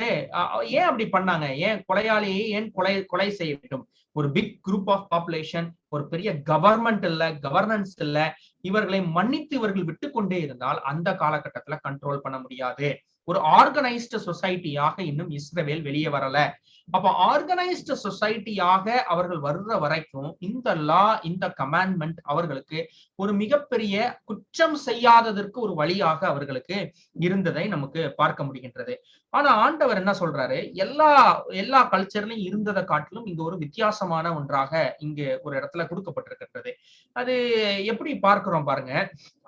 ஏன் அப்படி பண்ணாங்க? ஏன் கொலையாளியை ஏன் கொலை செய்ய வேண்டும்? ஒரு பிக் குரூப் ஆஃப் பாப்புலேஷன், ஒரு பெரிய கவர்மெண்ட் இல்ல, கவர்னன்ஸ் இல்ல, இவர்களை மன்னித்து இவர்கள் விட்டு கொண்டே இருந்தால் அந்த காலகட்டத்துல கண்ட்ரோல் பண்ண முடியாது. ஒரு ஆர்கனைஸ்டு சொசைட்டியாக இன்னும் இஸ்ரவேல் வெளியே வரல. அப்ப ஆர்கனைஸ்டு சொசைட்டியாக அவர்கள் வர்ற வரைக்கும் இந்த லா, இந்த கமாண்ட்மெண்ட் அவர்களுக்கு ஒரு மிகப்பெரிய குற்றம் செய்யாததற்கு ஒரு வழியாக அவர்களுக்கு இருந்ததை நமக்கு பார்க்க முடிகின்றது. ஆனா ஆண்டவர் என்ன சொல்றாரு? எல்லா கல்ச்சர்லயும் இருந்ததை காட்டிலும் இங்க ஒரு வித்தியாசமான ஒன்றாக இங்க ஒரு இடத்துல கொடுக்கப்பட்டிருக்கின்றது. அது எப்படி பார்க்கிறோம் பாருங்க.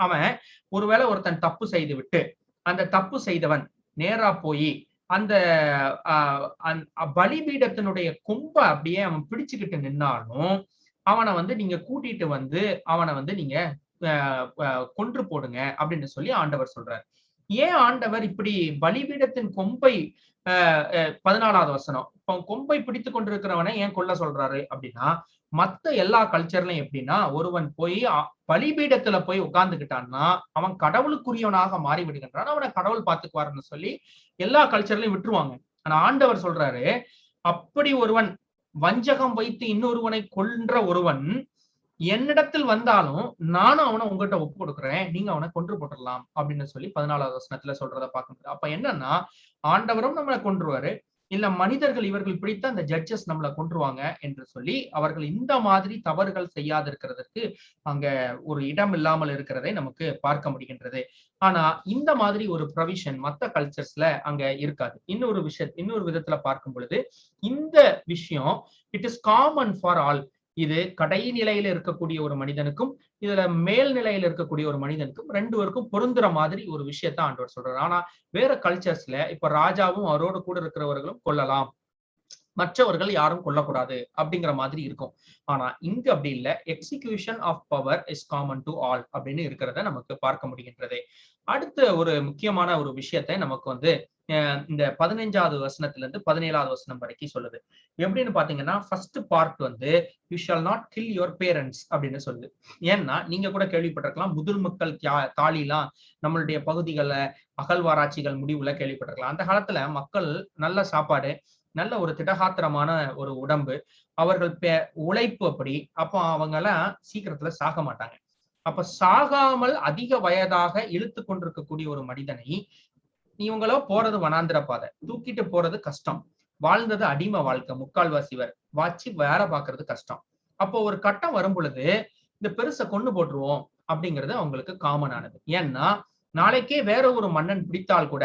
அவன் ஒருவேளை ஒருத்தன் தப்பு செய்து விட்டு அந்த தப்பு செய்தவன் நேரா போய் அந்த பலிபீடத்தினுடைய கொம்ப அப்படியே அவன் பிடிச்சுக்கிட்டு நின்னாலும் அவனை நீங்க கூட்டிட்டு அவனை நீங்க கொன்று போடுங்க அப்படின்னு சொல்லி ஆண்டவர் சொல்றாரு. ஏன் ஆண்டவர் இப்படி பலிபீடத்தின் கொம்பை 14வது வசனம் கொம்பை பிடித்து கொண்டிருக்கிறவனை ஏன் கொல்ல சொல்றாரு அப்படின்னா, மத்த எல்லா கல்ச்சர்லயும் எப்படின்னா, ஒருவன் போய் பலிபீடத்துல போய் உட்கார்ந்துக்கிட்டான்னா அவன் கடவுளுக்குரியவனாக மாறி விடுகின்றான், அவனை கடவுள் பார்த்துக்குவாருன்னு சொல்லி எல்லா கல்ச்சர்லயும் விட்டுருவாங்க. ஆனா ஆண்டவர் சொல்றாரு, அப்படி ஒருவன் வஞ்சகம் வைத்து இன்னொருவனை கொன்ற ஒருவன் என்னிடத்தில் வந்தாலும் நானும் அவனை உங்ககிட்ட ஒப்பு கொடுக்குறேன், நீங்க அவனை கொன்று போட்டுடலாம் அப்படின்னு சொல்லி 14வது வசனத்துல சொல்றதை பார்க்க முடியும். அப்ப என்னன்னா, ஆண்டவரும் நம்மளை கொன்றுவாரு, இல்ல மனிதர்கள் இவர்கள் பிடித்த அந்த ஜட்ஜஸ் நம்மளை கொன்றுவாங்க என்று சொல்லி அவர்கள் இந்த மாதிரி தவறுகள் செய்யாது இருக்கிறதுக்கு அங்க ஒரு இடம் இல்லாமல் இருக்கிறதை நமக்கு பார்க்க முடிகின்றது. ஆனா இந்த மாதிரி ஒரு ப்ரொவிஷன் மத்த கல்ச்சர்ஸ்ல அங்க இருக்காது. இன்னொரு விதத்துல பார்க்கும் பொழுது இந்த விஷயம் it is common for all. இது கடைநிலையில இருக்கக்கூடிய ஒரு மனிதனுக்கும் இதுல மேல் நிலையில இருக்கக்கூடிய ஒரு மனிதனுக்கும் ரெண்டு பேருக்கும் பொருந்துற மாதிரி ஒரு விஷயத்த ஆண்டவர் சொல்றாரு. ஆனா வேற கல்ச்சர்ஸ்ல இப்ப ராஜாவும் அவரோடு கூட இருக்கிறவர்களும் கொல்லலாம், மற்றவர்கள் யாரும் கொல்லக்கூடாது அப்படிங்கிற மாதிரி இருக்கும். ஆனா இங்க அப்படி இல்ல, execution of power is common to all அப்படின்னு இருக்கிறத நமக்கு பார்க்க முடிகின்றது. அடுத்த ஒரு முக்கியமான ஒரு விஷயத்தை நமக்கு இந்த 15வது வசனத்துல இருந்து 17வது வசனம் வரைக்கும் சொல்லுது. எப்படின்னு பாத்தீங்கன்னா, first part you shall not kill your parents அப்படின்னு சொல்லுது. ஏன்னா நீங்க கூட கேள்விப்பட்டிருக்கலாம், முதல் மக்கள் தாலிலாம் நம்மளுடைய பகுதிகள அகழ்வாராய்ச்சிகள் முடிவுல கேள்விப்பட்டிருக்கலாம். அந்த காலத்துல மக்கள் நல்ல சாப்பாடு, நல்ல ஒரு திடகாத்திரமான ஒரு உடம்பு, அவர்கள் உழைப்பு அப்படி, அப்போ அவங்க எல்லாம் சீக்கிரத்துல சாக மாட்டாங்க. அப்ப சாகாமல் அதிக வயதாக இழுத்து கொண்டிருக்கக்கூடிய ஒரு மனிதனை இவங்களோ போறது வனாந்திர பாதை, தூக்கிட்டு போறது கஷ்டம், வாழ்ந்தது அடிமை வாழ்க்கை, முக்கால்வாசிவர் வாச்சு வேலை பார்க்கறது கஷ்டம். அப்போ ஒரு கட்டம் வரும் பொழுது இந்த பெருசை கொண்டு போட்டுருவோம் அப்படிங்கிறது அவங்களுக்கு காமன் ஆனது. ஏன்னா நாளைக்கே வேற ஒரு மன்னன் பிடித்தால் கூட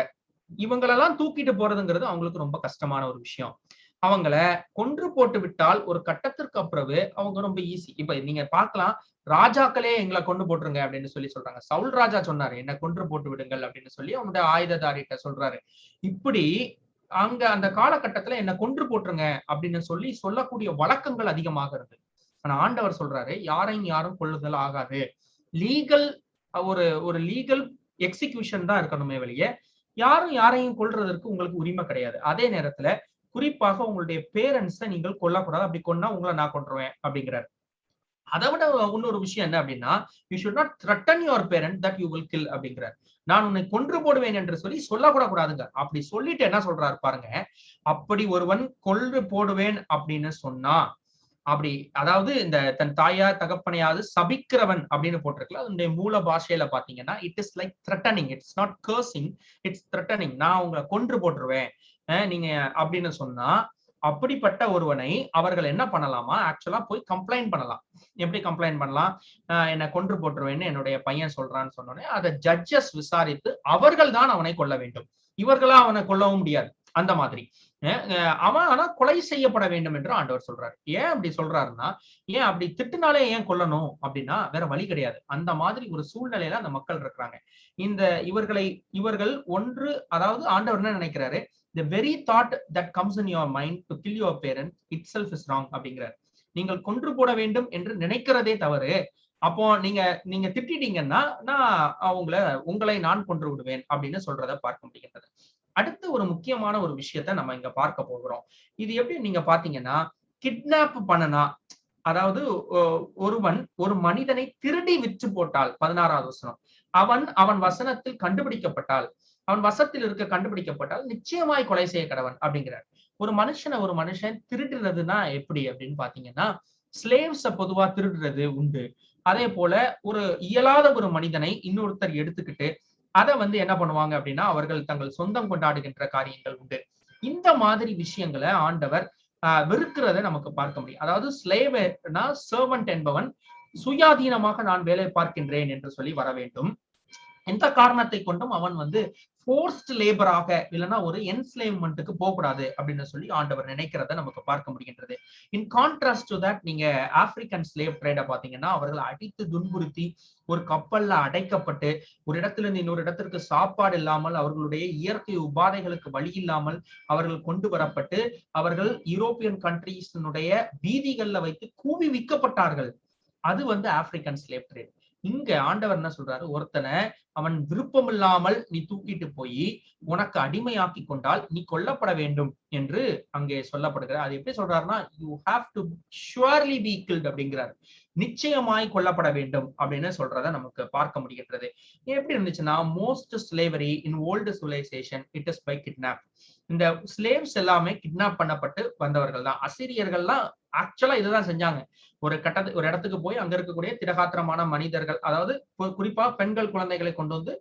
இவங்களெல்லாம் தூக்கிட்டு போறதுங்கிறது அவங்களுக்கு ரொம்ப கஷ்டமான ஒரு விஷயம். அவங்கள கொன்று போட்டு விட்டால் ஒரு கட்டத்திற்கு அப்புறவு அவங்க ரொம்ப ஈஸி. இப்ப நீங்க பார்க்கலாம், ராஜாக்களே எங்களை கொண்டு போட்டுருங்க அப்படின்னு சொல்றாங்க. சவுல் ராஜா சொன்னாரு, என்ன கொன்று போட்டு விடுங்கள் அப்படின்னு சொல்லி அவனுடைய ஆயுததாரிட்ட சொல்றாரு. இப்படி அங்க அந்த காலகட்டத்துல என்ன கொன்று போட்டுருங்க அப்படின்னு சொல்லக்கூடிய வழக்கங்கள் அதிகமாக இருக்கு. ஆனா ஆண்டவர் சொல்றாரு, யாரையும் யாரும் கொள்ளுதல் ஆகாது. லீகல் ஒரு லீகல் எக்ஸிகியூஷன் தான் இருக்கணுமே வெளியே யாரும் யாரையும் கொல்றதற்கு உங்களுக்கு உரிமை கிடையாது. அதே நேரத்துல குறிப்பாக உங்களுடைய பேரண்ட்ஸை நீங்கள் கொல்லக்கூடாது, அப்படி கொன்னா உங்களை நான் கொன்றுவேன் அப்படிங்கிறாரு. அதை விட இன்னொரு விஷயம் என்ன அப்படின்னா, you should not threaten your parent that you will kill அப்படிங்கிறார். நான் உன்னை கொன்று போடுவேன் என்று சொல்லி சொல்லக்கூட கூடாதுங்க. அப்படி சொல்லிட்டு என்ன சொல்றாரு பாருங்க, அப்படி ஒருவன் கொன்று போடுவேன் அப்படின்னு சொன்னா, அப்படி அதாவது இந்த தன் தாயார் தகப்பனையாவது சபிக்கிறவன் அப்படின்னு போட்டிருக்கல, அதனுடைய மூல பாஷையில பாத்தீங்கன்னா it is like threatening, it's not cursing, it's threatening. நான் உங்களை கொன்று போட்டுருவேன் நீங்க அப்படின்னு சொன்னா, அப்படிப்பட்ட ஒருவனை அவர்கள் என்ன பண்ணலாமா, ஆக்சுவலா போய் கம்ப்ளைண்ட் பண்ணலாம். எப்படி கம்ப்ளைண்ட் பண்ணலாம், என்னை கொன்று போட்டுருவேன்னு என்னுடைய பையன் சொல்றான்னு சொன்னோடனே அதை ஜட்ஜஸ் விசாரித்து அவர்கள் தான் அவனை கொல்ல வேண்டும். இவர்களா அவனை கொல்லவும் முடியாது. அந்த மாதிரி அவன் ஆனா கொலை செய்யப்பட வேண்டும் என்று ஆண்டவர் சொல்றாரு. ஏன் அப்படி சொல்றாருன்னா, ஏன் அப்படி திட்டுனாலே ஏன் கொல்லணும் அப்படின்னா வேற வழி கிடையாது. அந்த மாதிரி ஒரு சூழ்நிலையில அந்த மக்கள் இருக்கிறாங்க. இந்த இவர்கள் ஒன்று, அதாவது ஆண்டவர் என்ன நினைக்கிறாரு, the very thought that comes in your mind to kill your parent itself is wrong அப்படிங்கிறார். நீங்கள் கொன்று போட வேண்டும் என்று நினைக்கிறதே தவறு. அப்போ நீங்க திட்டிட்டீங்கன்னா நான் உங்களை நான் கொன்று விடுவேன் அப்படின்னு சொல்றதை பார்க்க முடிகின்றது. அடுத்து ஒரு முக்கியமான ஒரு விஷயத்த நம்ம இங்க பார்க்க போகிறோம். இது எப்படி நீங்க பாத்தீங்கன்னா, கிட்னாப் பண்ணனா, அதாவது ஒருவன் ஒரு மனிதனை திருடி விற்று போட்டால் 16வது வசனம், அவன் வசனத்தில் கண்டுபிடிக்கப்பட்டால், அவன் வசத்தில் இருக்க கண்டுபிடிக்கப்பட்டால் நிச்சயமாய் கொலை செய்ய கடவன் அப்படிங்கிறார். ஒரு மனுஷன் திருடுறதுன்னா எப்படி அப்படின்னு பாத்தீங்கன்னா, ஸ்லேவ்ஸ பொதுவா திருடுறது உண்டு. அதே போல ஒரு இயலாத ஒரு மனிதனை இன்னொருத்தர் எடுத்துக்கிட்டு அதை என்ன பண்ணுவாங்க அப்படின்னா, அவர்கள் தங்கள் சொந்தம் கொண்டாடுகின்ற காரியங்கள் உண்டு. இந்த மாதிரி விஷயங்களை ஆண்டவர் வெறுக்கிறத நமக்கு பார்க்க முடியும். அதாவது ஸ்லேவ்னா சர்வன்ட் என்பவன் சுயாதீனமாக நான் வேலை பார்க்கின்றேன் என்று சொல்லி வர வேண்டும். எந்த காரணத்தை கொண்டும் அவன் போர்ஸ்ட் லேபராக இல்லைன்னா ஒரு என்ஸ்லேவ்மெண்ட்டுக்கு போகக்கூடாது அப்படின்னு சொல்லி ஆண்டவர் நினைக்கிறத நமக்கு பார்க்க முடிகின்றது. இன் கான்ட்ராஸ்ட் டு தட், நீங்க ஆப்பிரிக்கன் ஸ்லேவ் ட்ரேட பாத்தீங்கன்னா, அவர்கள் அடித்து துன்புறுத்தி ஒரு கப்பல்ல அடைக்கப்பட்டு ஒரு இடத்துல இருந்து இன்னொரு இடத்திற்கு சாப்பாடு இல்லாமல், அவர்களுடைய இயற்கை உபாதைகளுக்கு வழி இல்லாமல் அவர்கள் கொண்டு வரப்பட்டு அவர்கள் யூரோப்பியன் கண்ட்ரீஸினுடைய வீதிகள்ல வைத்து கூவி விற்கப்பட்டார்கள். அது ஆப்பிரிக்கன் ஸ்லேவ் ட்ரேட். இங்க ஆண்டவர் என்ன சொல்றாரு, ஒருத்தனை அவன் விருப்பம் இல்லாமல் நீ தூக்கிட்டு போய் உனக்கு அடிமையாக்கி கொண்டால் நீ கொல்லப்பட வேண்டும் என்று அங்கே சொல்லப்படுகிறார். அது எப்படி சொல்றாருன்னா, you have to surely B guilt அப்படிங்கிறார். நிச்சயமாய் கொல்லப்பட வேண்டும் அப்படின்னு சொல்றத நமக்கு பார்க்க முடிகின்றது. எப்படி இருந்துச்சுன்னா, most slavery in old civilisation it is by kidnap. இந்த ஸ்லேவ்ஸ் எல்லாமே கிட்னாப் பண்ணப்பட்டு வந்தவர்கள் தான். அசிரியர்கள்லாம் ஆக்சுவலா இதுதான் செஞ்சாங்க. ஒரு இடத்துக்கு போய் அங்க இருக்கக்கூடிய திரகாத்திரமான மனிதர்கள், அதாவது குறிப்பா பெண்கள் குழந்தைகளை கொண்டு வந்து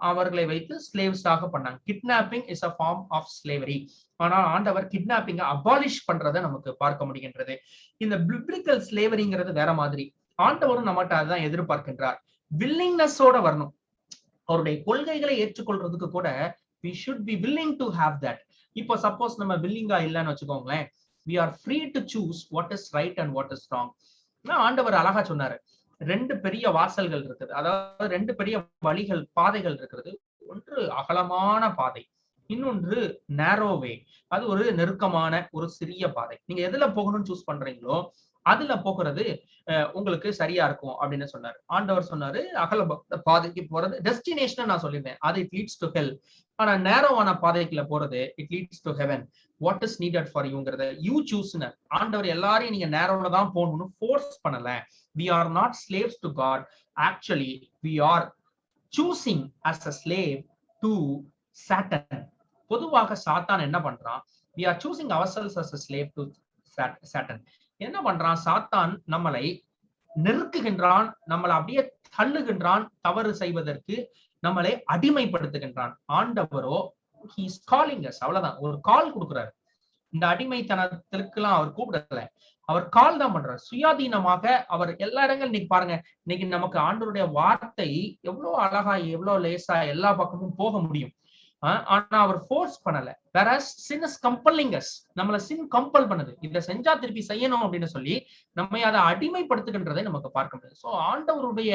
அவர்களை வைத்து ஸ்லேவ்ஸாக பண்ணாங்க. Kidnapping is a form of slavery. ஆனால் ஆண்டவர் கிட்னாப்பிங்க அபாலிஷ் பண்றதை நமக்கு பார்க்க முடிகின்றது. இந்த பிப்ளிக்கல் ஸ்லேவரிங்கிறது வேற மாதிரி. ஆண்டவரும் நம்மகிட்ட அதுதான் எதிர்பார்க்கின்றார். வில்லிங்னஸோட வரணும். அவருடைய கொள்கைகளை ஏற்றுக்கொள்றதுக்கு கூட we should be willing to have that. இப்போ சப்போஸ் நம்ம வில்லிங்கா இல்லைன்னு வச்சுக்கோங்களேன், we are free to choose what is right and what is wrong. ஆண்டவர் அழகா சொன்னாரு, 2 பெரிய வாசல்கள் இருக்குது, அதாவது 2 பெரிய வழிகள், பாதைகள் இருக்கிறது. ஒன்று அகலமான பாதை, இன்னொன்று நேரோவே, அது ஒரு நெருக்கமான ஒரு சிறிய பாதை. நீங்க எதுல போகணும்னு சூஸ் பண்றீங்களோ அதுல போகிறது உங்களுக்கு சரியா இருக்கும் அப்படின்னு சொன்னாரு. ஆண்டவர் சொன்னாரு, அகல பாதைக்கு போறது டெஸ்டினேஷன் நான் சொல்லியிருந்தேன், அது இட் லீட்ஸ் டு ஹெல். ஆனா நேரோவான பாதைக்குள்ள போறது it leads to heaven. What is needed for யூங்கிறத யூ சூஸ்னு ஆண்டவர் எல்லாரையும் நீங்க நேரோல தான் போகணும்னு ஃபோர்ஸ் பண்ணல. we are not slaves to God. Actually we are choosing as a slave to Satan. பொதுவாக சாத்தான் என்ன பண்றான், we are choosing ourselves as a slave to Satan. என்ன பண்றான், சாத்தான் நம்மளை நெருக்குகின்றான், நம்மளை அப்படியே தள்ளுகின்றான், தவறு செய்வதற்கு நம்மளை அடிமைப்படுத்துகின்றான். ஆண்டவரோ he is calling us, அவ்வளவுதான், ஒரு கால் கொடுக்குறாரு. இந்த அடிமைத்தனத்திற்கெல்லாம் அவர் கூப்பிடல, அவர் கால் தான் பண்றார். சுயாதீனமாக அவர் எல்லா இடங்களும் இன்னைக்கு பாருங்க, இன்னைக்கு நமக்கு ஆண்டவருடைய வார்த்தை எவ்வளவு அழகா எவ்வளவு லேசா எல்லா பக்கமும் போக முடியும். ஆனா அவர் ஃபோர்ஸ் பண்ணல. whereas sin is compelling us, நம்மள sin கம்பல் பண்ணுது, இதை செஞ்சா திருப்பி செய்யணும் அப்படின்னு சொல்லி நம்மை அதை அடிமைப்படுத்துகின்றதை நமக்கு பார்க்க முடியாது. சோ ஆண்டவருடைய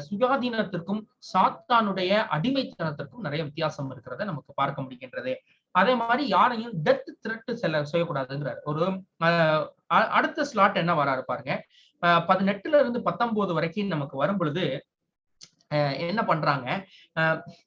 சுயாதீனத்திற்கும் சாத்தானுடைய அடிமைத்தனத்திற்கும் நிறைய வித்தியாசம் இருக்கிறத நமக்கு பார்க்க முடிகின்றது. அதே மாதிரி யாரையும் டெத் த்ரெட் செய்யக்கூடாதுங்கிறார். ஒரு அடுத்த ஸ்லாட் என்ன வராரு பாருங்க, 18 இருந்து 19 வரைக்கும் நமக்கு வரும் பொழுது என்ன பண்றாங்க,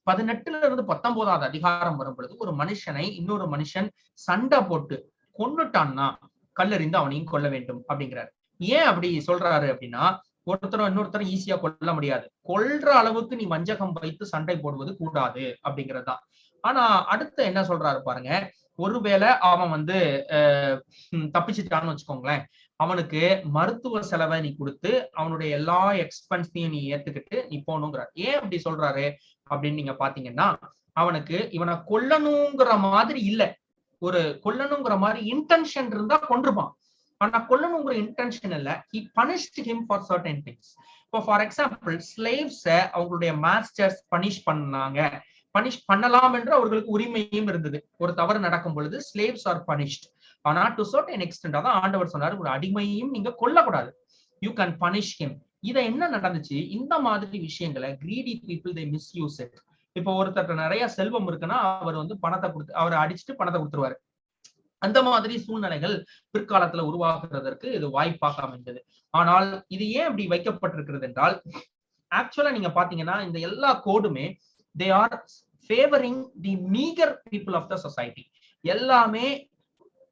18 இருந்து 19வது அதிகாரம் வரும் பொழுது ஒரு மனுஷனை இன்னொரு மனுஷன் சண்டை போட்டு கொன்னுட்டான்னா கல்லறிந்து அவனையும் கொல்ல வேண்டும் அப்படிங்கிறார். ஏன் அப்படி சொல்றாரு அப்படின்னா, ஒருத்தரும் இன்னொருத்தரும் ஈஸியா கொல்ல முடியாது. கொல்ற அளவுக்கு நீ வஞ்சகம் வைத்து சண்டை போடுவது கூடாது அப்படிங்கறதுதான். ஆனா அடுத்து என்ன சொல்றாரு பாருங்க, ஒருவேளை அவன் வந்து தப்பிச்சுட்டான்னு வச்சுக்கோங்களேன், அவனுக்கு மருத்துவ செலவை நீ கொடுத்து அவனுடைய எல்லா எக்ஸ்பென்ஸையும் நீ ஏத்துக்கிட்டு நீ போகணுங்கிறார். ஏன் அப்படி சொல்றாரு அப்படின்னு நீங்க பாத்தீங்கன்னா, அவனுக்கு இவனை கொல்லணுங்கிற மாதிரி இல்ல, ஒரு கொல்லணுங்கிற மாதிரி இன்டென்ஷன் இருந்தா கொன்றுப்பான். ஆனா கொல்லணுங்கிற இன்டென்ஷன் இல்ல. he punished him for certain things. இப்போ ஃபார் எக்ஸாம்பிள் ஸ்லேவ்ஸ அவங்களுடைய மாஸ்டர்ஸ் பனிஷ் பண்ணாங்க, பனிஷ் பண்ணலாம் என்று அவர்களுக்கு உரிமையும் இருந்தது. ஒரு தவறு நடக்கும் பொழுது ஸ்லேவ்ஸ் ஆர் பனிஷ்ட். ஆனா டு சர்டன் எக்ஸ்டென்ட் அதான் ஆண்டவர் சொன்னாரு, ஒரு அடிமையையும் நீங்க கொல்லக்கூடாது, யூ கேன் பனிஷ் ஹிம். இத என்ன நடந்துச்சு, இந்த மாதிரி விஷயங்களை greedy people they misuse it. இப்போ ஒருத்தர் நிறைய செல்வம் இருக்குன்னா அவர் வந்து பணத்தை கொடுத்து அவரை அடிச்சுட்டு பணத்தை கொடுத்துருவாரு. அந்த மாதிரி சூழ்நிலைகள் பிற்காலத்துல உருவாக்குறதற்கு இது வாய்ப்பாக அமைந்தது. ஆனால் இது ஏன் இப்படி வைக்கப்பட்டிருக்கிறது என்றால், ஆக்சுவலா நீங்க பாத்தீங்கன்னா இந்த எல்லா கோடுமே they are favoring the meager people of the society. எல்லாமே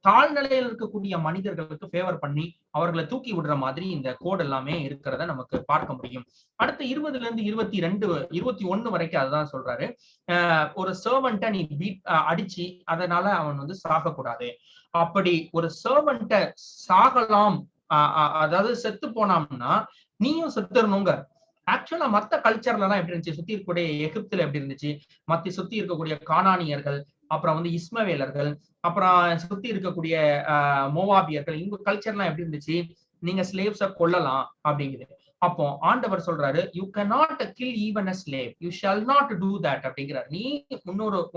தாழ்நிலையில் இருக்கக்கூடிய மனிதர்களுக்கு ஃபேவர் பண்ணி அவர்களை தூக்கி விடுற மாதிரி இந்த கோடு எல்லாமே இருக்கிறத நமக்கு பார்க்க முடியும். அடுத்து 20ல இருந்து 21 வரைக்கும் அதுதான் சொல்றாரு. ஒரு சர்வெண்ட்டை நீ அடிச்சு அதனால அவன் வந்து சாகக்கூடாது. அப்படி ஒரு சர்வெண்ட்டை சாகலாம், அதாவது செத்து போனாம்னா நீயும் செத்துறணுங்க. ஆக்சுவலா மத்த கல்ச்சர்ல எல்லாம் எப்படி இருந்துச்சு, சுத்தி இருக்கக்கூடிய எகிப்துல எப்படி இருந்துச்சு, சுத்தி இருக்கக்கூடிய கானானியர்கள், அப்புறம் வந்து இஸ்மவேலர்கள், அப்புறம் சுத்தி இருக்கக்கூடிய மோவாபியர்கள், இவங்க கல்ச்சர்லாம் எப்படி இருந்துச்சு, நீங்க ஸ்லேவ்ஸ கொல்லலாம் அப்படிங்குது. அப்போ ஆண்டவர் சொல்றாரு, you cannot kill even a slave, you shall not do that அப்படிங்கிறார். நீ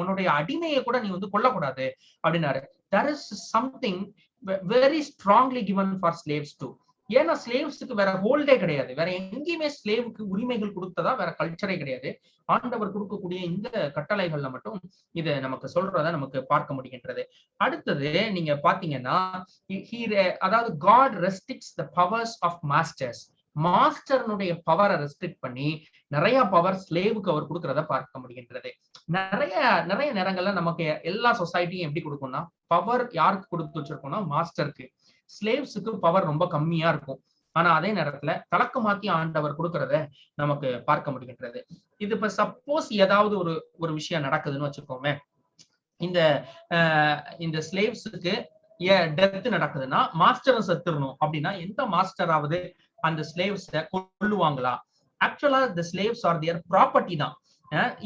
உன்னுடைய அடிமையை கூட நீ வந்து கொல்லக்கூடாது அப்படின்னாரு. there is something very strongly given for slaves too. ஏன்னா ஸ்லேவ்ஸுக்கு வேற ஹோல்டே கிடையாது, வேற எங்கேயுமே ஸ்லேவுக்கு உரிமைகள் கொடுத்ததா வேற கல்ச்சரே கிடையாது. ஆண்டவர் கொடுக்கக்கூடிய இந்த கட்டளைகள்ல மட்டும் இதை நமக்கு சொல்றத நமக்கு பார்க்க முடிகின்றது. அடுத்தது நீங்க பாத்தீங்கன்னா, அதாவது God restricts the powers of masters. மாஸ்டர்னுடைய பவரை ரெஸ்ட்ரிக்ட் பண்ணி நிறைய பவர் ஸ்லேவுக்கு அவர் கொடுக்கறத பார்க்க முடிகின்றது. நிறைய நேரங்கள்ல நமக்கு எல்லா சொசைட்டியும் எப்படி கொடுக்கும்னா, பவர் யாருக்கு கொடுத்து வச்சிருக்கோம்னா மாஸ்டருக்கு. ஸ்லேவ்ஸுக்கு பவர் ரொம்ப கம்மியா இருக்கும். ஆனா அதே நேரத்துல தலக்கு மாத்தி ஆண்டவர் கொடுக்கறத நமக்கு பார்க்க முடிகின்றது. இது இப்ப சப்போஸ் ஏதாவது ஒரு விஷயம் நடக்குதுன்னு வச்சுக்கோமே, இந்த ஸ்லேவ்ஸுக்கு டெத் நடக்குதுன்னா மாஸ்டரும் செத்துடணும் அப்படின்னா எந்த மாஸ்டராவது அந்த ஸ்லேவ்ஸ கொல்லுவாங்களா? ஆக்சுவலா இந்த ஸ்லேவ்ஸ் ஆர் தியர் ப்ராப்பர்ட்டி தான்.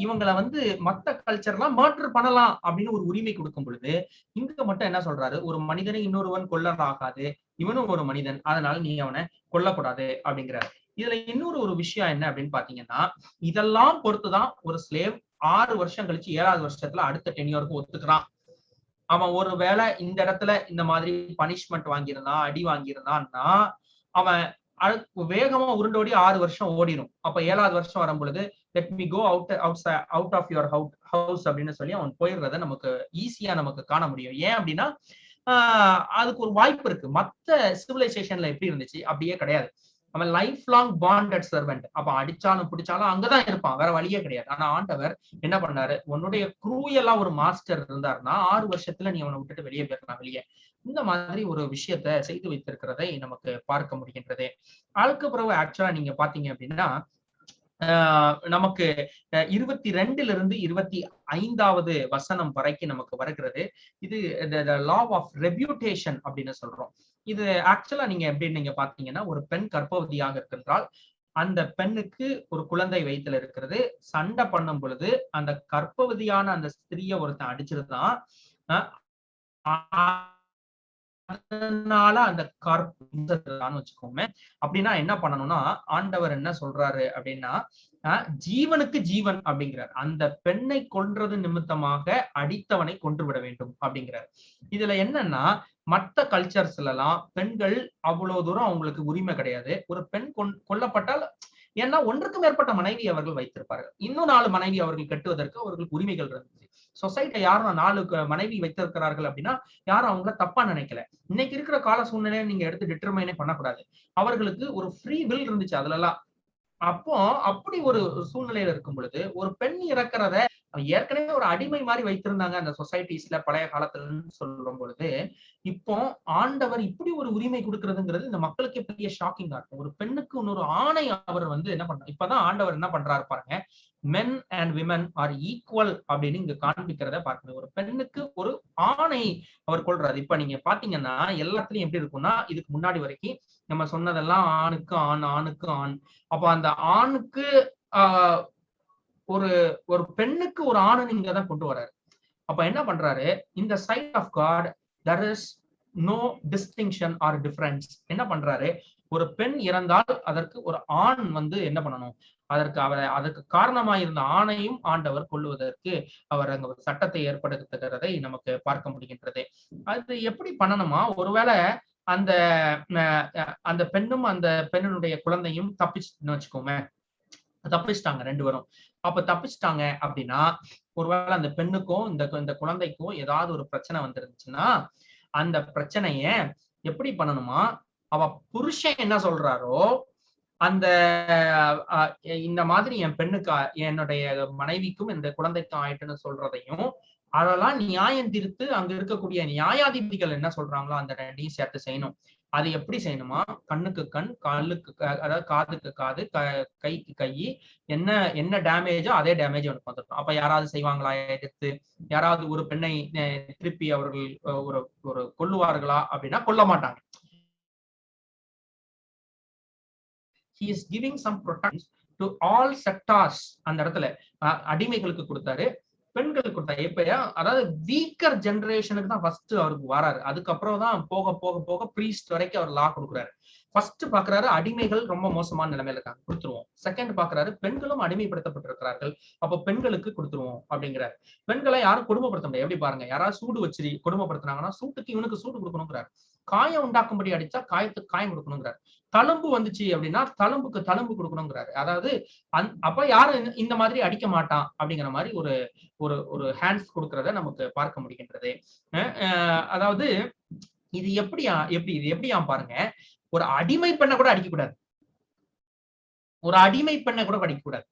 இவங்களை வந்து மத்த கல்ச்சர்லாம் மர்டர் பண்ணலாம் அப்படின்னு ஒரு உரிமை கொடுக்கும் பொழுது, இங்க மட்டும் என்ன சொல்றாரு, ஒரு மனிதனை இன்னொருவன் கொல்லலாகாது, இவனும் ஒரு மனிதன், அதனால நீ அவனை கொல்லக்கூடாது அப்படிங்கிறாரு. இதுல இன்னொரு விஷயம் என்ன அப்படின்னு பாத்தீங்கன்னா, இதெல்லாம் பொறுத்துதான் ஒரு ஸ்லேவ் 6 வருஷம் கழிச்சு 7வது வருஷத்துல அடுத்த டென்யூருக்கு ஒத்துக்கிறான். அவன் ஒரு வேளை இந்த இடத்துல இந்த மாதிரி பனிஷ்மெண்ட் வாங்கியிருந்தான், அடி வாங்கியிருந்தான்னா அவன் வேகமா உருண்டோடி 6 வருஷம் ஓடிடும். அப்ப 7வது வருஷம் வரும் பொழுது let me go out of your house அப்படின்னு சொல்லி அவன் போயிடுறத நமக்கு ஈஸியா நமக்கு காண முடியும். ஏன் அப்படின்னா அதுக்கு ஒரு வாய்ப்பு இருக்கு. மத்த சிவிலைசேஷன்ல எப்படி இருந்துச்சு அப்படியே கிடையாது. அவன் லைஃப் லாங் பாண்டட் சர்வெண்ட். அப்ப அடிச்சாலும் பிடிச்சாலும் அங்கதான் இருப்பான், வேற வழியே கிடையாது. ஆனா ஆண்டவர் என்ன பண்ணாரு, உன்னுடைய குரூயலா ஒரு மாஸ்டர் இருந்தாருன்னா 6 வருஷத்துல நீ அவனை விட்டுட்டு வெளியே போயிடலாம் வெளியே. இந்த மாதிரி ஒரு விஷயத்த செய்து வைத்திருக்கிறதை நமக்கு பார்க்க முடிகின்றது. அதுக்கு பிறகு ஆக்சுவலா நீங்க பாத்தீங்க அப்படின்னா நமக்கு 22ல இருந்து 25வது வசனம் வரைக்கும் நமக்கு வருகிறது. இது லா ஆஃப் ரெபியூட்டேஷன் அப்படின்னு சொல்றோம். இது ஆக்சுவலா நீங்க எப்படி நீங்க பாத்தீங்கன்னா, ஒரு பெண் கர்ப்பவதியாக இருக்கின்றால் அந்த பெண்ணுக்கு ஒரு குழந்தை வயித்துல இருக்கிறது, சண்டை பண்ணும் பொழுது அந்த கர்ப்பவதியான அந்த ஸ்திரீய ஒருத்தன் அடிச்சிருந்தான். அதனால அந்த கற்பு வச்சுக்கோமே. அப்படின்னா என்ன பண்ணணும்னா, ஆண்டவர் என்ன சொல்றாரு அப்படின்னா, ஜீவனுக்கு ஜீவன் அப்படிங்கிறார். அந்த பெண்ணை கொன்றது நிமித்தமாக அடித்தவனை கொன்று விட வேண்டும் அப்படிங்கிறார். இதுல என்னன்னா, மற்ற கல்ச்சர்ஸ்ல எல்லாம் பெண்கள் அவ்வளவு தூரம் அவங்களுக்கு உரிமை கிடையாது. ஒரு பெண் கொல்லப்பட்டால், ஏன்னா 1க்கு மேற்பட்ட மனைவி அவர்கள் வைத்திருப்பார்கள், இன்னும் 4 மனைவி அவர்கள் கட்டுவதற்கு அவர்களுக்கு உரிமைகள் இருந்துச்சு. சொசைட்டி யாரும் 4 மனைவி வைத்திருக்கிறார்கள் அப்படின்னா யாரும் அவங்கள தப்பா நினைக்கல. இன்னைக்கு இருக்கிற கால சூழ்நிலையை நீங்க எடுத்து டிட்டர்மைனே பண்ணக்கூடாது. அவர்களுக்கு ஒரு ஃப்ரீ வில் இருந்துச்சு அதுல எல்லாம். அப்போ அப்படி ஒரு சூழ்நிலையில இருக்கும் பொழுது ஒரு பெண் இறக்கிறத ஏற்கனவே ஒரு அடிமை மாதிரி வைத்திருந்தாங்க அந்த சொசைட்டிஸ்ல பழைய காலத்துலன்னு சொல்லும் பொழுது, இப்போ ஆண்டவர் இப்படி ஒரு உரிமை கொடுக்கறதுங்கிறது இந்த மக்களுக்கே பெரிய ஷாக்கிங்கா இருக்கும். ஒரு பெண்ணுக்கு இன்னொரு ஆணை அவர் என்ன பண்றாரு, இப்பதான் ஆண்டவர் என்ன பண்றாரு பாருங்க, men and women R equal அப்படின்னு இங்க காண்பிக்கிறத பார்க்கணும். ஒரு பெண்ணுக்கு ஒரு ஆணை அவர் கொள்றாரு. இப்ப நீங்க பாத்தீங்கன்னா எல்லாத்துலயும் எப்படி இருக்கும்னா, இதுக்கு முன்னாடி வரைக்கும் நம்ம சொன்னதெல்லாம் ஆணுக்கு ஆண், ஆணுக்கு ஆண். அப்ப அந்த ஆணுக்கு ஆஹ் ஒரு ஒரு பெண்ணுக்கு ஒரு ஆணுன்னு இங்கதான் கொண்டு வர்றாரு. அப்ப என்ன பண்றாரு, இந்த side of God there is no distinction or difference. என்ன பண்றாரு, ஒரு பெண் இறந்தால் அதற்கு ஒரு ஆண் என்ன பண்ணணும், அதற்கு காரணமாயிருந்த ஆணையும் ஆண்டவர் கொள்ளுவதற்கு அவர் அங்க ஒரு சட்டத்தை ஏற்படுத்துகிறதை நமக்கு பார்க்க முடிகின்றது. அது எப்படி பண்ணணுமா, ஒருவேளை அந்த அந்த பெண்ணும் அந்த பெண்ணினுடைய குழந்தையும் தப்பிச்சுன்னு வச்சுக்கோமே, தப்பிச்சிட்டாங்க 2 பேரும். அப்ப தப்பிச்சிட்டாங்க அப்படின்னா, ஒருவேளை அந்த பெண்ணுக்கும் இந்த குழந்தைக்கும் ஏதாவது ஒரு பிரச்சனை வந்துருந்துச்சுன்னா, அந்த பிரச்சனைய எப்படி பண்ணணுமா, அவ புருஷன் என்ன சொல்றாரோ அந்த இந்த மாதிரி என் பெண்ணுக்கு என்னுடைய மனைவிக்கும் இந்த குழந்தைக்கும் ஆயிட்டுன்னு சொல்றதையும், அதெல்லாம் நியாயம் தீர்த்து அங்க இருக்கக்கூடிய நியாயாதிபதிகள் என்ன சொல்றாங்களோ அந்த 2ஐயும் சேர்த்து செய்யணும். அது எப்படி செய்யணுமா, கண்ணுக்கு கண், காலுக்கு அதாவது காதுக்கு காது, கைக்கு கை, என்ன என்ன டேமேஜோ அதே டேமேஜ் அவனுக்கு வந்துடும். அப்ப யாராவது செய்வாங்களா எதிர்த்து, யாராவது ஒரு பெண்ணை திருப்பி அவர்கள் ஒரு ஒரு கொல்லுவார்களா அப்படின்னா கொல்ல மாட்டாங்க. He is giving some protection to all sectors. அந்த இடத்துல அடிமைகளுக்கு கொடுத்தாரு, பெண்களுக்கு கொடுத்தாரு. இப்ப அதாவது வீக்கர் ஜெனரேஷனுக்கு தான் ஃபர்ஸ்ட் அவருக்கு வராரு. அதுக்கப்புறம் தான் போக போக போக பிரீஸ்ட் வரைக்கும் அவர் லா கொடுக்குறாரு. ஃபர்ஸ்ட் பாக்குறாரு அடிமைகள் ரொம்ப மோசமான நிலைமையில இருக்காங்க, கொடுத்துருவோம். செகண்ட் பாக்குறாரு பெண்களும் அடிமைப்படுத்தப்பட்டிருக்கிறார்கள், அப்ப பெண்களுக்கு கொடுத்துருவோம் அப்படிங்கிறாரு. பெண்களை யாரும் கொடுமைப்படுத்த முடியாது. எப்படி பாருங்க, யாராவது சூடு வச்சு கொடுமைப்படுத்தினாங்கன்னா சூட்டுக்கு இவனுக்கு சூடு கொடுக்கணுங்கிறாரு. காயம் உண்டாக்கும்படி அடிச்சா காயத்துக்கு காயம் கொடுக்கணுங்கிறாரு. தழும்பு வந்துச்சு அப்படின்னா தழும்புக்கு தழும்பு கொடுக்கணுங்கிறாரு. அதாவது அப்ப யாரும் இந்த மாதிரி அடிக்க மாட்டான் அப்படிங்கிற மாதிரி ஒரு ஒரு ஒரு ஹேண்ட்ஸ் கொடுக்கறத நமக்கு பார்க்க முடிகின்றது. அதாவது இது எப்படியா பாருங்க, ஒரு அடிமை பெண்ணை கூட அடிக்கக்கூடாது, ஒரு அடிமை பெண்ணை கூட அடிக்கக்கூடாது.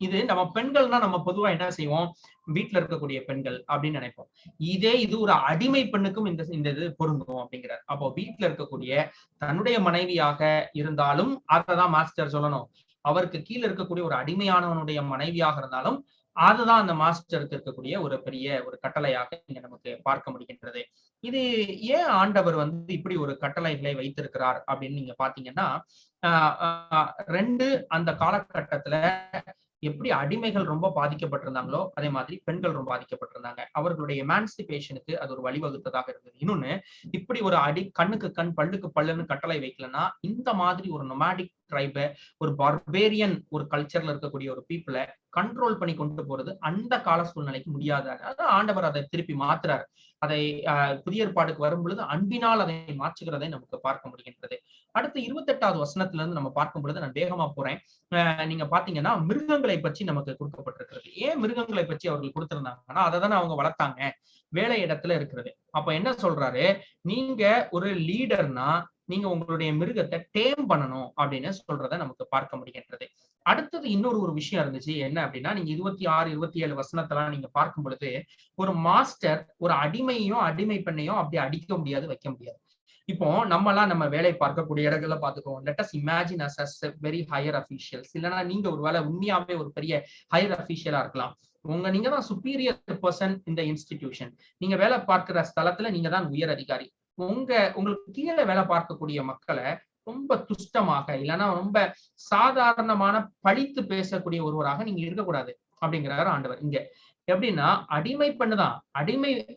இது நம்ம பெண்கள்னா நம்ம பொதுவா என்ன செய்வோம், வீட்டுல இருக்கக்கூடிய பெண்கள் அப்படின்னு நினைப்போம். இது ஒரு அடிமை பெண்ணுக்கும் இந்த இது பொருந்தும் அப்படிங்கிறார். அப்போ வீட்டுல இருக்கக்கூடிய தன்னுடைய மனைவியாக இருந்தாலும் அததான் மாஸ்டர் சொல்லணும். அவருக்கு கீழே இருக்கக்கூடிய ஒரு அடிமையானவனுடைய மனைவியாக இருந்தாலும் அதுதான் அந்த மாஸ்டருக்கு இருக்கக்கூடிய ஒரு பெரிய ஒரு கட்டளையாக இங்க நமக்கு பார்க்க முடிகின்றது. இது ஏன் ஆண்டவர் இப்படி ஒரு கட்டளைகளை வைத்திருக்கிறார் அப்படின்னு நீங்க பாத்தீங்கன்னா, அந்த காலகட்டத்துல எப்படி அடிமைகள் ரொம்ப பாதிக்கப்பட்டிருந்தாங்களோ அதே மாதிரி பெண்கள் ரொம்ப பாதிக்கப்பட்டிருந்தாங்க. அவர்களுடைய எமான்சிபேஷனுக்கு அது ஒரு வழிவகுத்ததாக இருந்தது. இன்னொன்னு, இப்படி ஒரு கண்ணுக்கு கண் பல்லுக்கு பல்லுன்னு கட்டளை வைக்கலன்னா இந்த மாதிரி ஒரு நொமாடிக் ட்ரைப, ஒரு பார்பேரியன் ஒரு கல்ச்சர்ல இருக்கக்கூடிய ஒரு பீப்புளை கண்ட்ரோல் பண்ணி கொண்டு போறது அந்த கால சூழ்நிலைக்கு முடியாது. அதான் ஆண்டவர் அதை திருப்பி மாத்துறாரு. அதை புதிய ஏற்பாடுக்கு வரும் பொழுது அன்பினால் அதை மாற்றுகிறதை நமக்கு பார்க்க முடிகின்றது. அடுத்து 28வது வசனத்துல இருந்து நம்ம பார்க்கும் பொழுது, நான் வேகமா போறேன். நீங்க பாத்தீங்கன்னா மிருகங்களை பற்றி நமக்கு கொடுக்கப்பட்டிருக்கிறது. ஏன் மிருகங்களை பற்றி அவர்கள் கொடுத்திருந்தாங்கன்னா, அதை தானே அவங்க வளர்த்தாங்க, வேலை இடத்துல இருக்கிறது. அப்ப என்ன சொல்றாரு, நீங்க ஒரு லீடர்னா நீங்க உங்களுடைய மிருகத்தை டேம் பண்ணணும் அப்படின்னு சொல்றதை நமக்கு பார்க்க முடிகின்றது. அடுத்தது இன்னொரு ஒரு விஷயம் இருந்துச்சு. என்ன அப்படின்னா, நீங்க 26, 27 வசனத்தெல்லாம் நீங்க பார்க்கும் பொழுது, ஒரு மாஸ்டர் ஒரு அடிமையும் அடிமை பெண்ணையும் அப்படி அடிக்க முடியாது, வைக்க முடியாது. இப்போ நம்ம வேலை பார்க்கக்கூடிய இடங்கள்ல பாத்துக்கோம். Let us imagine us very higher officials. இல்லைன்னா நீங்க ஒரு வேலை உண்மையாவே ஒரு பெரிய ஹையர் அபிஷியலா இருக்கலாம். நீங்க தான் சுப்பீரியர் பர்சன் இந்த இன்ஸ்டிடியூஷன். நீங்க வேலை பார்க்கிற ஸ்தலத்துல நீங்க தான் உயர் அதிகாரி. உங்களுக்கு கீழே வேலை பார்க்கக்கூடிய மக்களை ரொம்ப துஷ்டமாக இல்லைன்னா ரொம்ப சாதாரணமான பழித்து பேசக்கூடிய ஒருவராக நீங்க இருக்கக்கூடாது அப்படிங்கிறாரு ஆண்டவர். இங்க எப்படின்னா, அடிமை பெண்ணுதான்,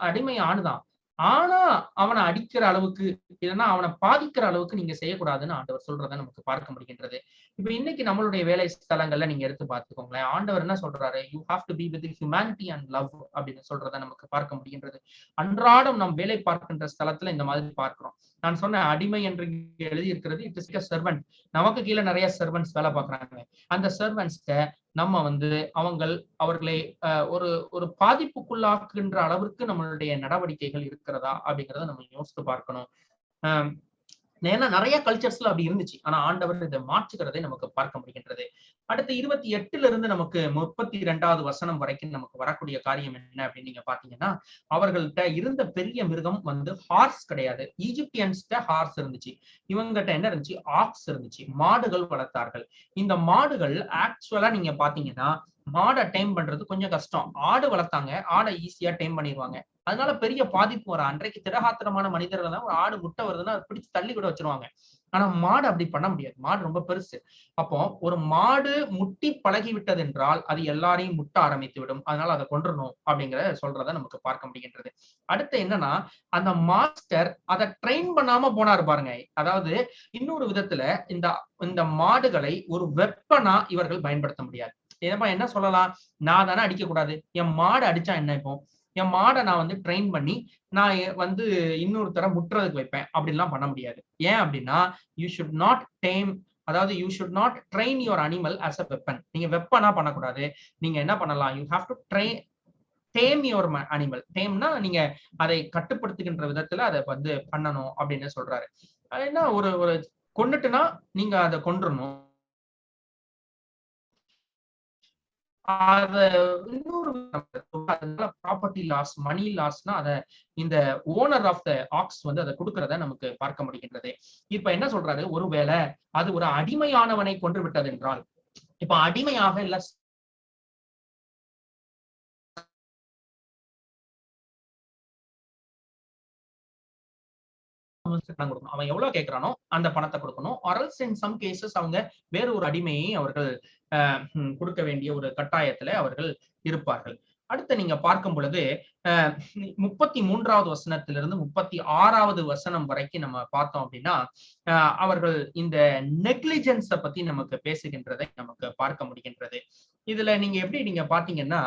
அடிமை ஆணுதான், ஆனா அவனை அடிக்கிற அளவுக்கு இல்லைன்னா அவனை பாதிக்கிற அளவுக்கு நீங்க செய்யக்கூடாதுன்னு ஆண்டவர் சொல்றதை நமக்கு பார்க்க முடிகின்றது. இப்ப இன்னைக்கு நம்மளுடைய வேலை ஸ்தலங்கள்ல நீங்க எடுத்து பார்த்துக்கோங்களேன், ஆண்டவர் என்ன சொல்றாரு, you have to be with humanity and love அப்படின்னு சொல்றதை நமக்கு பார்க்க முடிகின்றது. அன்றாடம் நாம் வேலை பார்க்கின்ற ஸ்தலத்துல இந்த மாதிரி பார்க்கிறோம். நான் சொன்ன அடிமை என்று எழுதி இருக்கிறது, இட் இஸ் எ சர்வெண்ட். நமக்கு கீழே நிறைய சர்வெண்ட்ஸ் வேலை பார்க்கறாங்க. அந்த சர்வெண்ட்ஸ்ட நம்ம அவர்களை ஒரு ஒரு பாதிப்புக்குள்ளாக்குகின்ற அளவிற்கு நம்மளுடைய நடவடிக்கைகள் இருக்கிறதா அப்படிங்கிறத நம்ம யோசித்து பார்க்கணும். ஏன்னா நிறைய கல்ச்சர்ஸ்ல அப்படி இருந்துச்சு. ஆனா ஆண்டவர் இதை மாற்றுகிறதை நமக்கு பார்க்க முடிகின்றது. அடுத்து 28 இருந்து நமக்கு 32வது வசனம் வரைக்கும் நமக்கு வரக்கூடிய காரியம் என்ன அப்படின்னு நீங்க பாத்தீங்கன்னா, அவர்கள்ட்ட இருந்த பெரிய மிருகம் வந்து ஹார்ஸ் கிடையாது. ஈஜிப்தியன்ஸ்ட ஹார்ஸ் இருந்துச்சு. இவங்ககிட்ட என்ன இருந்துச்சு? ஆக்ஸ் இருந்துச்சு. மாடுகள் வளர்த்தார்கள். இந்த மாடுகள் ஆக்சுவலா நீங்க பாத்தீங்கன்னா, மாடை டைம் பண்றது கொஞ்சம் கஷ்டம். ஆடு வளர்த்தாங்க, ஆடை ஈஸியா டைம் பண்ணிடுவாங்க. அதனால பெரிய பாதிப்பு வரும். அன்றைக்கு திடகாத்திரமான மனிதர்கள் தான் ஒரு ஆடு முட்டை வருதுன்னா அதை பிடிச்சு தள்ளி கூட வச்சிருவாங்க. ஆனா மாடு அப்படி பண்ண முடியாது. மாடு ரொம்ப பெருசு. அப்போ ஒரு மாடு முட்டி பழகி விட்டது என்றால் அது எல்லாரையும் முட்ட ஆரம்பித்து விடும். அதனால அதை கொன்றணும் அப்படிங்கிற சொல்றதை நமக்கு பார்க்க முடிகின்றது. அடுத்து என்னன்னா, அந்த மாஸ்டர் அதை ட்ரெயின் பண்ணாம போனாரு பாருங்க. அதாவது இன்னொரு விதத்துல இந்த இந்த மாடுகளை ஒரு வெப்பனா இவர்கள் பயன்படுத்த முடியாது. என்ன சொல்லலாம்? நான் தானே அடிக்க கூடாது, என் மாடு அடிச்சா என்ன? இப்போ என் மாடை நான் வந்து ட்ரெயின் பண்ணி நான் வந்து இன்னொருத்தர முட்டுறதுக்கு வைப்பேன் அப்படின்லாம் பண்ண முடியாது. ஏன் அப்படின்னா, யூ ஷுட் நாட் டேம், அதாவது you should not train your animal as a weapon. நீங்க வெப்பனா பண்ணக்கூடாது. நீங்க என்ன பண்ணலாம்? You have to tame your animal. டேம்னா நீங்க அதை கட்டுப்படுத்துகின்ற விதத்துல அதை வந்து பண்ணணும் அப்படின்னு சொல்றாரு. என்ன ஒரு ஒரு கொன்னுட்டுனா நீங்க அதை கொன்றணும். அத இன்னொரு ப்ராப்பர்ட்டி லாஸ், மணி லாஸ்னா அத இந்த ஓனர் ஆஃப் த ஆக்ஸ் வந்து அதை கொடுக்கறத நமக்கு பார்க்க முடிகின்றது. இப்ப என்ன சொல்றாரு? ஒருவேளை அது ஒரு அடிமையானவனை கொன்று விட்டது என்றால், இப்ப அடிமையாக இல்ல கொடுக்கணும். அவன் எவ்வளவு கேட்கிறானோ அந்த பணத்தை கொடுக்கணும். ஆர்எல்ஸ் இன் சம் கேசஸ் அவங்க வேற ஒரு அடிமையை அவர்கள் கொடுக்க வேண்டிய ஒரு கட்டாயத்துல அவர்கள் இருப்பார்கள். அடுத்து நீங்க பார்க்கும் பொழுது 33வது வசனத்திலிருந்து 36வது வசனம் வரைக்கும் நம்ம பார்த்தோம் அப்படின்னா, அவர்கள் இந்த நெக்லிஜென்ஸ பத்தி நமக்கு பேசுகின்றதை நமக்கு பார்க்க முடிகின்றது. இதுல நீங்க எப்படி நீங்க பாத்தீங்கன்னா,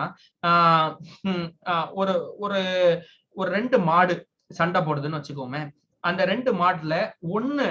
ஒரு ஒரு ஒரு 2 மாடு சண்டை போடுதுன்னு வச்சுக்கோமே. அந்த 2 மாடுல ஒண்ணு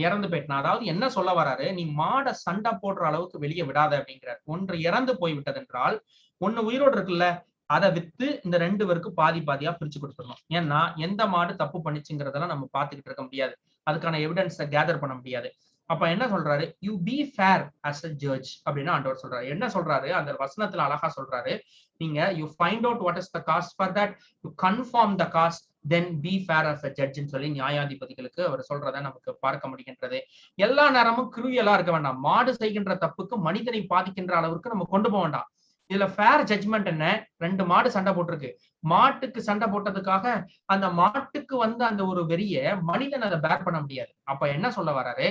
இறந்து போயிட்டான். அதாவது என்ன சொல்ல வராரு? நீ மாடை சண்டை போடுற அளவுக்கு வெளியே விடாத அப்படிங்கிறார். ஒன்று இறந்து போய் விட்டது என்றால், ஒண்ணு உயிரோடு இருக்குல்ல, அதை வித்து இந்த 2 பேருக்கு பாதி பாதியா பிரிச்சு கொடுத்துடணும். ஏன்னா எந்த மாடு தப்பு பண்ணிச்சுங்கிறதெல்லாம் நம்ம பார்த்துக்கிட்டு இருக்க முடியாது. அதுக்கான எவிடன்ஸை கேதர் பண்ண முடியாது. அப்ப என்ன சொல்றாரு? You be fair as a judge அப்படின்னு ஆண்டவர் சொல்றாரு. என்ன சொல்றாரு? அந்த வசனத்துல அழகா சொல்றாரு, நீங்க you find out what is the caste, for that you confirm the caste, then be fair as a ஜட்ஜ்னு சொல்லி நியாயாதிபதிகளுக்கு அவர் சொல்றதை நமக்கு பார்க்க முடிகின்றது. எல்லா நேரமும் கிருவியலா இருக்க வேண்டாம். மாடு செய்கின்ற தப்புக்கு மனிதனை பாதிக்கின்ற அளவுக்கு நம்ம கொண்டு போக வேண்டாம். இதுல ஃபேர் ஜட்ஜ்மெண்ட் என்ன? 2 மாடு சண்டை போட்டிருக்கு. மாட்டுக்கு சண்டை போட்டதுக்காக அந்த மாட்டுக்கு வந்து அந்த ஒரு வெறிய மனிதன் அதை பேர் பண்ண முடியாது. அப்ப என்ன சொல்ல வராரு?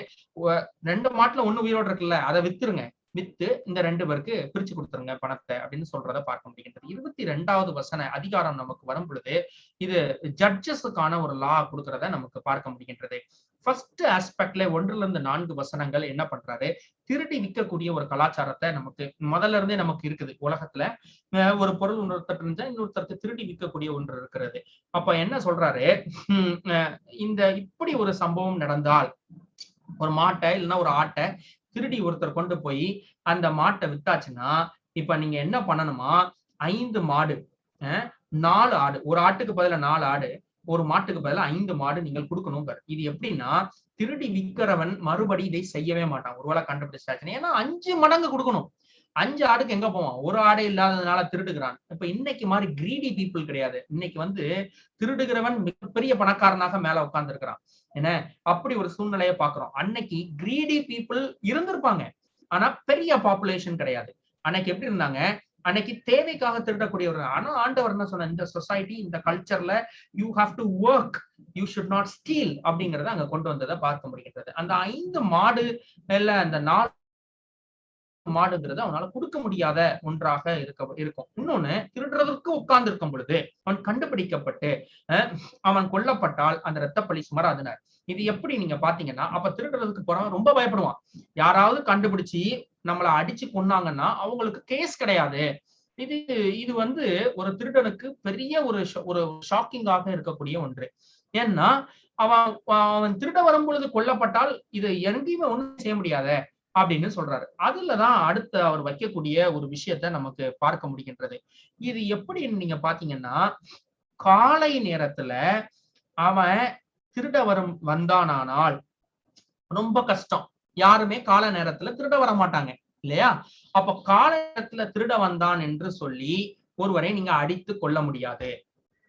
2 மாட்டுல ஒண்ணு உயிரோடு இருக்குல்ல, அதை வித்துருங்க. வித்து இந்த 2 பேருக்கு பிரிச்சு கொடுத்துருங்க பணத்தை அப்படின்னு சொல்றதை பார்க்க முடிகின்றது. 22வது வசன அதிகாரம் நமக்கு வரும் பொழுது இது ஜட்ஜஸுக்கான ஒரு லா கொடுக்கறத நமக்கு பார்க்க முடிகின்றது. ஃபர்ஸ்ட் ஆஸ்பெக்ட்ல 1-4 வசனங்கள் என்ன பண்றாரு? திருடி விற்கக்கூடிய ஒரு கலாச்சாரத்தை நமக்கு முதல்ல இருந்தே நமக்கு இருக்குது உலகத்துல. ஒரு பொருள் இன்னொருத்தர் இருந்தா இன்னொருத்தருக்கு திருடி விற்கக்கூடிய ஒன்று இருக்கிறது. அப்ப என்ன சொல்றாரு? இந்த இப்படி ஒரு சம்பவம் நடந்தால், ஒரு மாட்டை இல்லைன்னா ஒரு ஆட்டை திருடி ஒருத்தர் கொண்டு போய் அந்த மாட்டை வித்தாச்சுன்னா, இப்ப நீங்க என்ன பண்ணணுமா? 5 மாடு, 4 ஆடு, ஒரு ஆட்டுக்கு பதிலா 4 ஆடு, ஒரு மாட்டுக்கு பதிலா 5 மாடு நீங்கள் கொடுக்கணும். இது எப்படின்னா, திருடி விற்கிறவன் மறுபடி இதை செய்யவே மாட்டான் ஒருவேளை கண்டுபிடிச்சாச்சுன்னு. ஏன்னா 5 மடங்கு கொடுக்கணும். 5 ஆடுக்கு எங்க போவான்? ஒரு ஆடே இல்லாததுனால திருடுகிறான். இப்ப இன்னைக்கு மாதிரி கிரீடி பீப்புள் கிடையாது. இன்னைக்கு வந்து திருடுகிறவன் மிகப்பெரிய பணக்காரனாக மேல உட்கார்ந்து இருக்கிறான். என்ன அப்படி ஒரு சூழ்நிலையை பாக்குறோம். அன்னைக்கு கிரீடி பீப்புள் இருந்திருப்பாங்க, ஆனா பெரிய பாப்புலேஷன் கிடையாது. அன்னைக்கு எப்படி இருந்தாங்க? அன்னைக்கு தேவைக்காக திருடக்கூடியவர்கள். ஆனா ஆண்டவர் என்ன சொன்ன? இந்த சொசைட்டி, இந்த கல்ச்சர்ல you have to work, you should not steal அப்படிங்கறத அங்க கொண்டு வந்ததை பார்க்க முடிகிறது. அந்த 5 மாடு இல்ல அந்த 4 மாடுங்கிறது அவனால கொடுக்க முடியாத ஒன்றாக இருக்கும். இன்னொன்னு, திருடுறதற்கு உட்கார்ந்து இருக்கும் பொழுது அவன் கண்டுபிடிக்கப்பட்டு அவன் கொல்லப்பட்டால் அந்த இரத்தப்பழி சுமராதுனார். இது எப்படி நீங்க பாத்தீங்கன்னா, அப்ப திருடுறதுக்கு போறவன் ரொம்ப பயப்படுவான். யாராவது கண்டுபிடிச்சு நம்மளை அடிச்சு கொன்னாங்கன்னா அவங்களுக்கு கேஸ் கிடையாது. இது இது வந்து ஒரு திருடனுக்கு பெரிய ஒரு ஷாக்கிங்காக இருக்கக்கூடிய ஒன்று. ஏன்னா அவன் திருட வரும் பொழுது கொல்லப்பட்டால் இது எங்கேயுமே ஒண்ணும் செய்ய முடியாத அப்படின்னு சொல்றாரு. அதுலதான் அடுத்த அவர் வைக்கக்கூடிய ஒரு விஷயத்த நமக்கு பார்க்க முடிகின்றது. இது எப்படி நீங்க பாத்தீங்கன்னா, காலை நேரத்துல அவன் திருட வந்தானால் ரொம்ப கஷ்டம். யாருமே கால நேரத்துல திருட வர மாட்டாங்க இல்லையா? அப்ப கால நேரத்துல திருட வந்தான் என்று சொல்லி ஒருவரை நீங்க அடித்து கொள்ள முடியாது.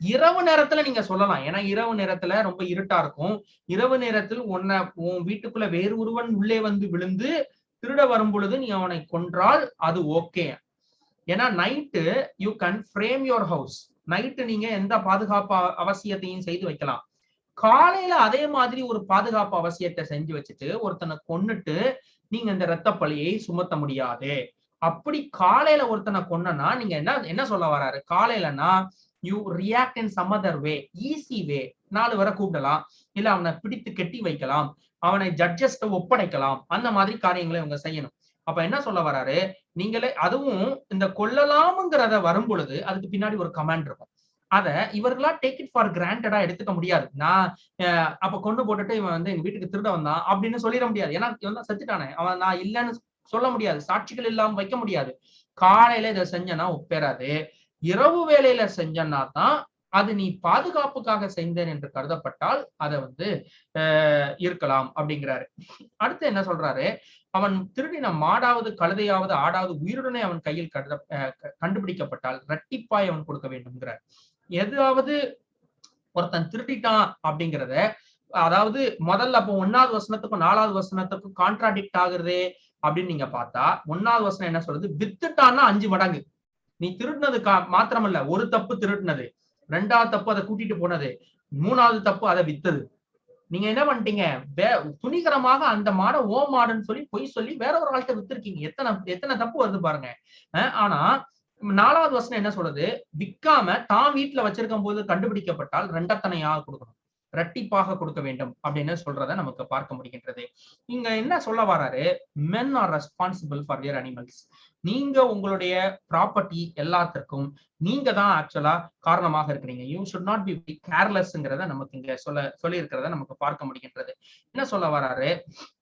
இரவு நேரத்துல நீங்க சொல்லலாம். ஏன்னா இரவு நேரத்துல ரொம்ப இருட்டா இருக்கும். இரவு நேரத்தில் உன் வீட்டுக்குள்ள வேறு ஒருவன் உள்ளே வந்து விழுந்து திருட வரும் பொழுது நீ அவனை கொன்றால் அது ஓகே. ஏன்னா night you can frame your house. Night நீங்க எந்த பாதுகாப்பு அவசியத்தையும் செய்து வைக்கலாம். காலையில அதே மாதிரி ஒரு பாதுகாப்பு அவசியத்தை செஞ்சு வச்சுட்டு ஒருத்தனை கொன்னுட்டு நீங்க இந்த இரத்த பழியை சுமத்த முடியாது. அப்படி காலையில ஒருத்தனை கொன்னா நீங்க என்ன சொல்ல வராரு? காலையிலனா you react in some other way, easy way. 4 வரை கூப்பிடலாம், இல்ல அவனை பிடித்து கெட்டி வைக்கலாம், அவனை ஜட்ஜஸ்ட ஒப்படைக்கலாம். அந்த மாதிரி காரியங்களை இவங்க செய்யணும். அப்ப என்ன சொல்ல வராரு? நீங்களே அதுவும் இந்த கொல்லலாம்ங்கிறத வரும் பொழுது அதுக்கு பின்னாடி ஒரு கமாண்ட் இருக்கும். அத இவர்களா டேக் இட் ஃபார் கிராண்டடா எடுத்துக்க முடியாது. நான் அப்ப கொண்டு போட்டுட்டு இவன் வந்து எங்க வீட்டுக்கு திருட வந்தான் அப்படின்னு சொல்லிட முடியாது. ஏன்னா இவன் தான் செத்துட்டானே, அவன் நான் இல்லைன்னு சொல்ல முடியாது, சாட்சிகள் இல்லாம வைக்க முடியாது. காலையில இதை செஞ்சனா ஒப்பேறாது, இரவு வேளையில செஞ்சனா தான் அது நீ பாதுகாப்புக்காக செய்தேன் என்று கருதப்பட்டால் அதை வந்து இருக்கலாம் அப்படிங்கிறாரு. அடுத்து என்ன சொல்றாரு? அவன் திருடின மாடாவது கழுதையாவது ஆடாவது உயிருடனே அவன் கையில் கண்டுபிடிக்கப்பட்டால் இரட்டிப்பாய் அவன் கொடுக்க வேண்டும்ங்கிறார். எதாவது ஒருத்தன் திருடிட்டான் அப்படிங்கிறத, அதாவது முதல்ல அப்போ 1வது வசனத்துக்கும் 4வது வசனத்துக்கும் கான்ட்ராடிக்ட் ஆகுறதே அப்படின்னு நீங்க பார்த்தா, 1வது வசனம் என்ன சொல்றது? வித்துட்டான்னா 5 மடங்கு. நீ திருடினது மாத்திரமல்ல, ஒரு தப்பு திருடினது, 2வது தப்பு அதை கூட்டிட்டு போனது, 3வது தப்பு அதை வித்தது. நீங்க என்ன பண்ணிட்டீங்க? துணிகரமாக அந்த மாடை ஓ மாடுன்னு சொல்லி பொய் சொல்லி வேற ஒரு ஆள்கிட்ட வித்துருக்கீங்க. எத்தனை தப்பு வருது பாருங்க. ஆனா 4வது வசனம் என்ன சொல்றது? விற்காம தான் வீட்டுல வச்சிருக்கும் போது கண்டுபிடிக்கப்பட்டால் 2 கொடுக்கணும், இரட்டிப்பாக கொடுக்க வேண்டும் அப்படின்னு சொல்றத நமக்கு பார்க்க முடிகின்றது. இங்க என்ன சொல்ல வராரு? men are responsible for their animals. நீங்க உங்களுடைய ப்ராப்பர்ட்டி எல்லாத்திற்கும் நீங்க தான் ஆக்சுவலா காரணமாக இருக்கிறீங்க. யூ ஷுட் நாட் பி கேர்லெஸ்ங்கிறத நமக்கு இங்க சொல்லி இருக்கிறத நமக்கு பார்க்க முடிகின்றது. என்ன சொல்ல வராரு?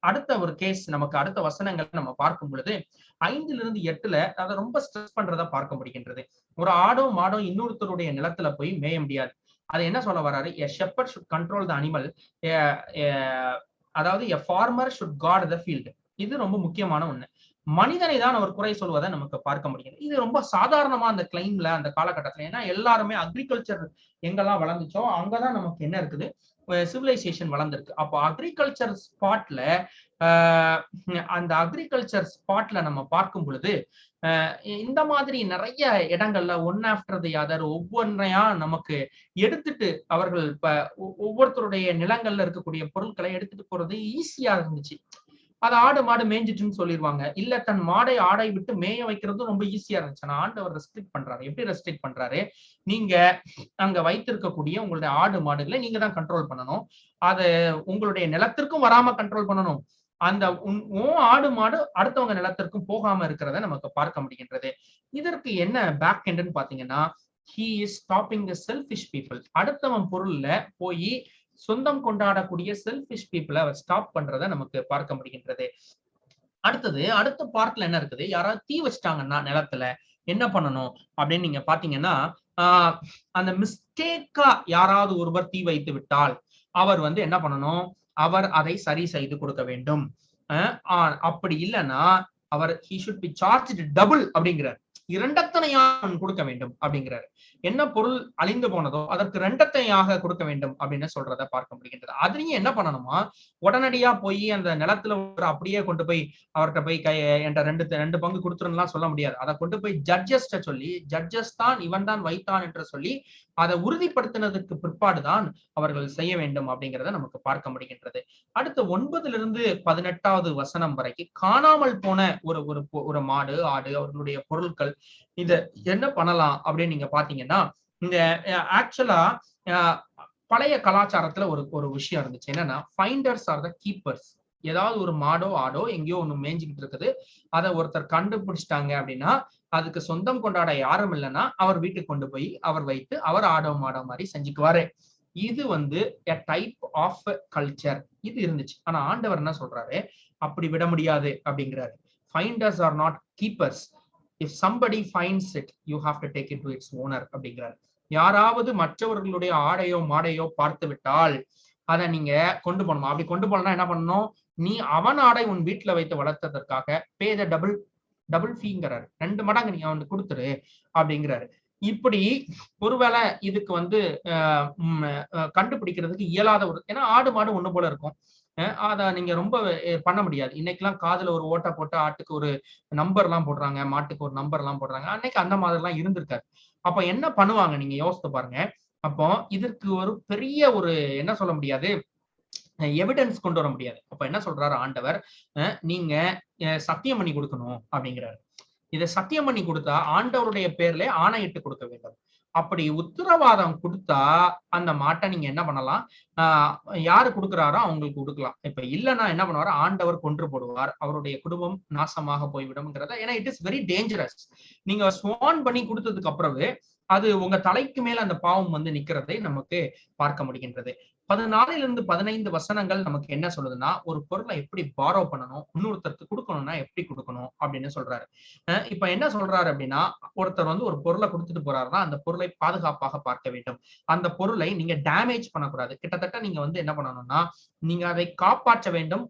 அடுத்த ஒரு கேஸ் நமக்கு அடுத்த வசனங்களை நம்ம பார்க்கும் பொழுது 5-8 அதை ரொம்ப ஸ்ட்ரெஸ் பண்றத பார்க்க முடிகின்றது. ஒரு ஆடோ மாடோ இன்னொருத்தருடைய நிலத்துல போய் மேய முடியாது. அது என்ன சொல்ல வராரு? a shepherd should control the animal, அதாவது a farmer should guard the field. இது ரொம்ப முக்கியமான ஒண்ணு. மனிதனை தான் அவர் குறை சொல்வதை நமக்கு பார்க்க முடியும். இது ரொம்ப சாதாரணமா அந்த கிளைம்ல அந்த காலகட்டத்துல, ஏன்னா எல்லாருமே அக்ரிகல்ச்சர் எங்கெல்லாம் வளர்ந்துச்சோ அங்கதான் நமக்கு என்ன இருக்குது? சிவிலைசேஷன் வளர்ந்துருக்கு. அப்போ அக்ரிகல்ச்சர் ஸ்பாட்ல அந்த அக்ரிகல்ச்சர் ஸ்பாட்ல நம்ம பார்க்கும் பொழுது இந்த மாதிரி நிறைய இடங்கள்ல ஒன் ஆஃப்டர் தி அதர் ஒவ்வொன்றையா நமக்கு எடுத்துட்டு அவர்கள் ஒவ்வொருத்தருடைய நிலங்கள்ல இருக்கக்கூடிய பொருட்களை எடுத்துட்டு போறது ஈஸியா இருந்துச்சு. அது ஆடு மாடு மேய்ஞ்சிட்டுன்னு சொல்லிடுவாங்க. இல்ல தன் மாடை ஆடை விட்டு மேய வைக்கிறதும் ரொம்ப ஈஸியா இருந்துச்சு. ஆனா ஆண்டவர் ரெஸ்ட்ரிக்ட் பண்றாரு. எப்படி ரெஸ்ட்ரிக்ட் பண்றாரு? நீங்க அங்க வைத்திருக்கக்கூடிய உங்களுடைய ஆடு மாடுகளை நீங்க தான் கண்ட்ரோல் பண்ணணும். அதை உங்களுடைய நிலத்திற்கும் வராம கண்ட்ரோல் பண்ணணும். அந்த ஆடு மாடு அடுத்தவங்க நிலத்திற்கும் போகாம இருக்கிறத நமக்கு பார்க்க முடிகின்றது. இதற்கு என்ன பேக் எண்டுன்னு பாத்தீங்கன்னா, he is stopping the selfish people. அடுத்தவன் பொருள்ல போய் சொந்தம் கொண்டாடக்கூடிய செல்ஃபிஷ் பீப்புளை அவர் ஸ்டாப் பண்றதை நமக்கு பார்க்க முடிகின்றது. அடுத்த பார்ட்ல என்ன இருக்குது? யாராவது தீ வச்சிட்டாங்கன்னா நிலத்துல என்ன பண்ணணும் அப்படின்னு நீங்க பாத்தீங்கன்னா, அந்த மிஸ்டேக்கா யாராவது ஒருவர் தீ வைத்து விட்டால் அவர் வந்து என்ன பண்ணணும்? அவர் அதை சரி செய்து கொடுக்க வேண்டும். அப்படி இல்லைன்னா அவர் he should be charged double அப்படிங்கிறார். 2 கொடுக்க வேண்டும் அப்படிங்கிறாரு. என்ன பொருள் அழிந்து போனதோ அதற்கு 2 கொடுக்க வேண்டும் அப்படின்னு சொல்றத பார்க்க முடிகின்றது. அதுலயும் என்ன பண்ணணுமா? உடனடியா போய் அந்த நிலத்துல அப்படியே கொண்டு போய் அவர்கிட்ட போய் என்ற 2 பங்கு கொடுத்துருலாம் சொல்ல முடியாது. அதை கொண்டு போய் ஜட்ஜஸ்ட சொல்லி, ஜட்ஜஸ் தான் இவன் தான் வைத்தான் என்று சொல்லி அதை உறுதிப்படுத்தினதுக்கு பிற்பாடுதான் அவர்கள் செய்ய வேண்டும் அப்படிங்கிறத நமக்கு பார்க்க முடிகின்றது. அடுத்து 9-18 வசனம் வரைக்கும் காணாமல் போன ஒரு மாடு ஆடு அவர்களுடைய பொருட்கள் இத என்ன பண்ணலாம் அப்படின்னு நீங்க பாத்தீங்கன்னா, இந்த ஆக்சுவலா பழைய கலாச்சாரத்துல ஒரு விஷயம் இருந்துச்சு. என்னன்னா, ஃபைண்டர்ஸ் ஆர் த கீப்பர்ஸ். ஏதாவது ஒரு மாடோ ஆடோ எங்கேயோ ஒண்ணு மேய்ஞ்சிக்கிட்டு இருக்குது, அதை ஒருத்தர் கண்டுபிடிச்சிட்டாங்க அப்படின்னா அதுக்கு சொந்தம் கொண்டாட யாரும் இல்லைன்னா அவர் வீட்டுக்கு கொண்டு போய் அவர் வைத்து அவர் ஆடோ மாடோ மாதிரி செஞ்சுக்குவாரு. இது வந்து a type of culture. இது இருந்துச்சு. ஆனா ஆண்டவர் என்ன சொல்றாரு? அப்படி விட முடியாது அப்படிங்கிறாரு. Finders are not keepers. If somebody finds it, you have to take it to its owner அப்படிங்கிறாரு. யாராவது மற்றவர்களுடைய ஆடையோ மாடையோ பார்த்து விட்டால் அதை நீங்க கொண்டு போகணும். அப்படி கொண்டு போனா என்ன பண்ணணும்? நீ அவன் ஆடை உன் வீட்டுல வைத்து வளர்த்ததற்காக பே த டபுள் ஃபீங்கிறாரு, 2 மடங்கு நீ அவனுக்கு கொடுத்துரு அப்படிங்கிறாரு. இப்படி ஒருவேளை இதுக்கு வந்து கண்டுபிடிக்கிறதுக்கு இயலாத ஒரு, ஏன்னா ஆடு மாடு ஒண்ணு போல இருக்கும், அத நீங்க ரொம்ப பண்ண முடியாது. இன்னைக்கெல்லாம் காதுல ஒரு ஓட்டை போட்டு ஆட்டுக்கு ஒரு நம்பர் எல்லாம் போடுறாங்க, மாட்டுக்கு ஒரு நம்பர் எல்லாம் போடுறாங்க. அன்னைக்கு அந்த மாதிரி எல்லாம் இருந்திருக்காரு. அப்ப என்ன பண்ணுவாங்க நீங்க யோசித்து பாருங்க. அப்போ இதற்கு ஒரு பெரிய ஒரு என்ன சொல்ல முடியாது, எவிடன்ஸ் கொண்டு வர முடியாது. அப்ப என்ன சொல்றாரு ஆண்டவர், நீங்க சத்தியம் பண்ணி கொடுக்கணும் அப்படிங்கிறாரு. இதை சத்தியம் பண்ணி கொடுத்தா ஆண்டவருடைய பேர்ல ஆணையிட்டு கொடுக்க வேண்டும். அப்படி உத்தரவாதம் கொடுத்தா அந்த மாட்டை நீங்க என்ன பண்ணலாம், யாரு கொடுக்குறாரோ அவங்களுக்கு கொடுக்கலாம். இப்ப இல்லைன்னா என்ன பண்ணுவாரு, ஆண்டவர் கொன்று போடுவார், அவருடைய குடும்பம் நாசமாக போய்விடும்ங்கிறத. ஏன்னா இட் இஸ் வெரி டேஞ்சரஸ். நீங்க ஸ்வான் பண்ணி கொடுத்ததுக்கு அப்புறமே அது உங்க தலைக்கு மேல அந்த பாவம் வந்து நிக்கிறதை நமக்கு பார்க்க முடிகின்றது. 14 15 வசனங்கள் நமக்கு என்ன சொல்லுதுன்னா, ஒரு பொருளை எப்படி பாரோ பண்ணணும், இன்னொருத்தருக்கு கொடுக்கணும்னா எப்படி கொடுக்கணும் அப்படின்னு சொல்றாரு. இப்ப என்ன சொல்றாரு அப்படின்னா, ஒருத்தர் வந்து ஒரு பொருளை கொடுத்துட்டு போறாருன்னா அந்த பொருளை பாதுகாப்பாக பார்க்க வேண்டும். அந்த பொருளை நீங்க டேமேஜ் பண்ணக்கூடாது. கிட்டத்தட்ட நீங்க வந்து என்ன பண்ணணும்னா, நீங்க அதை காப்பாற்ற வேண்டும்.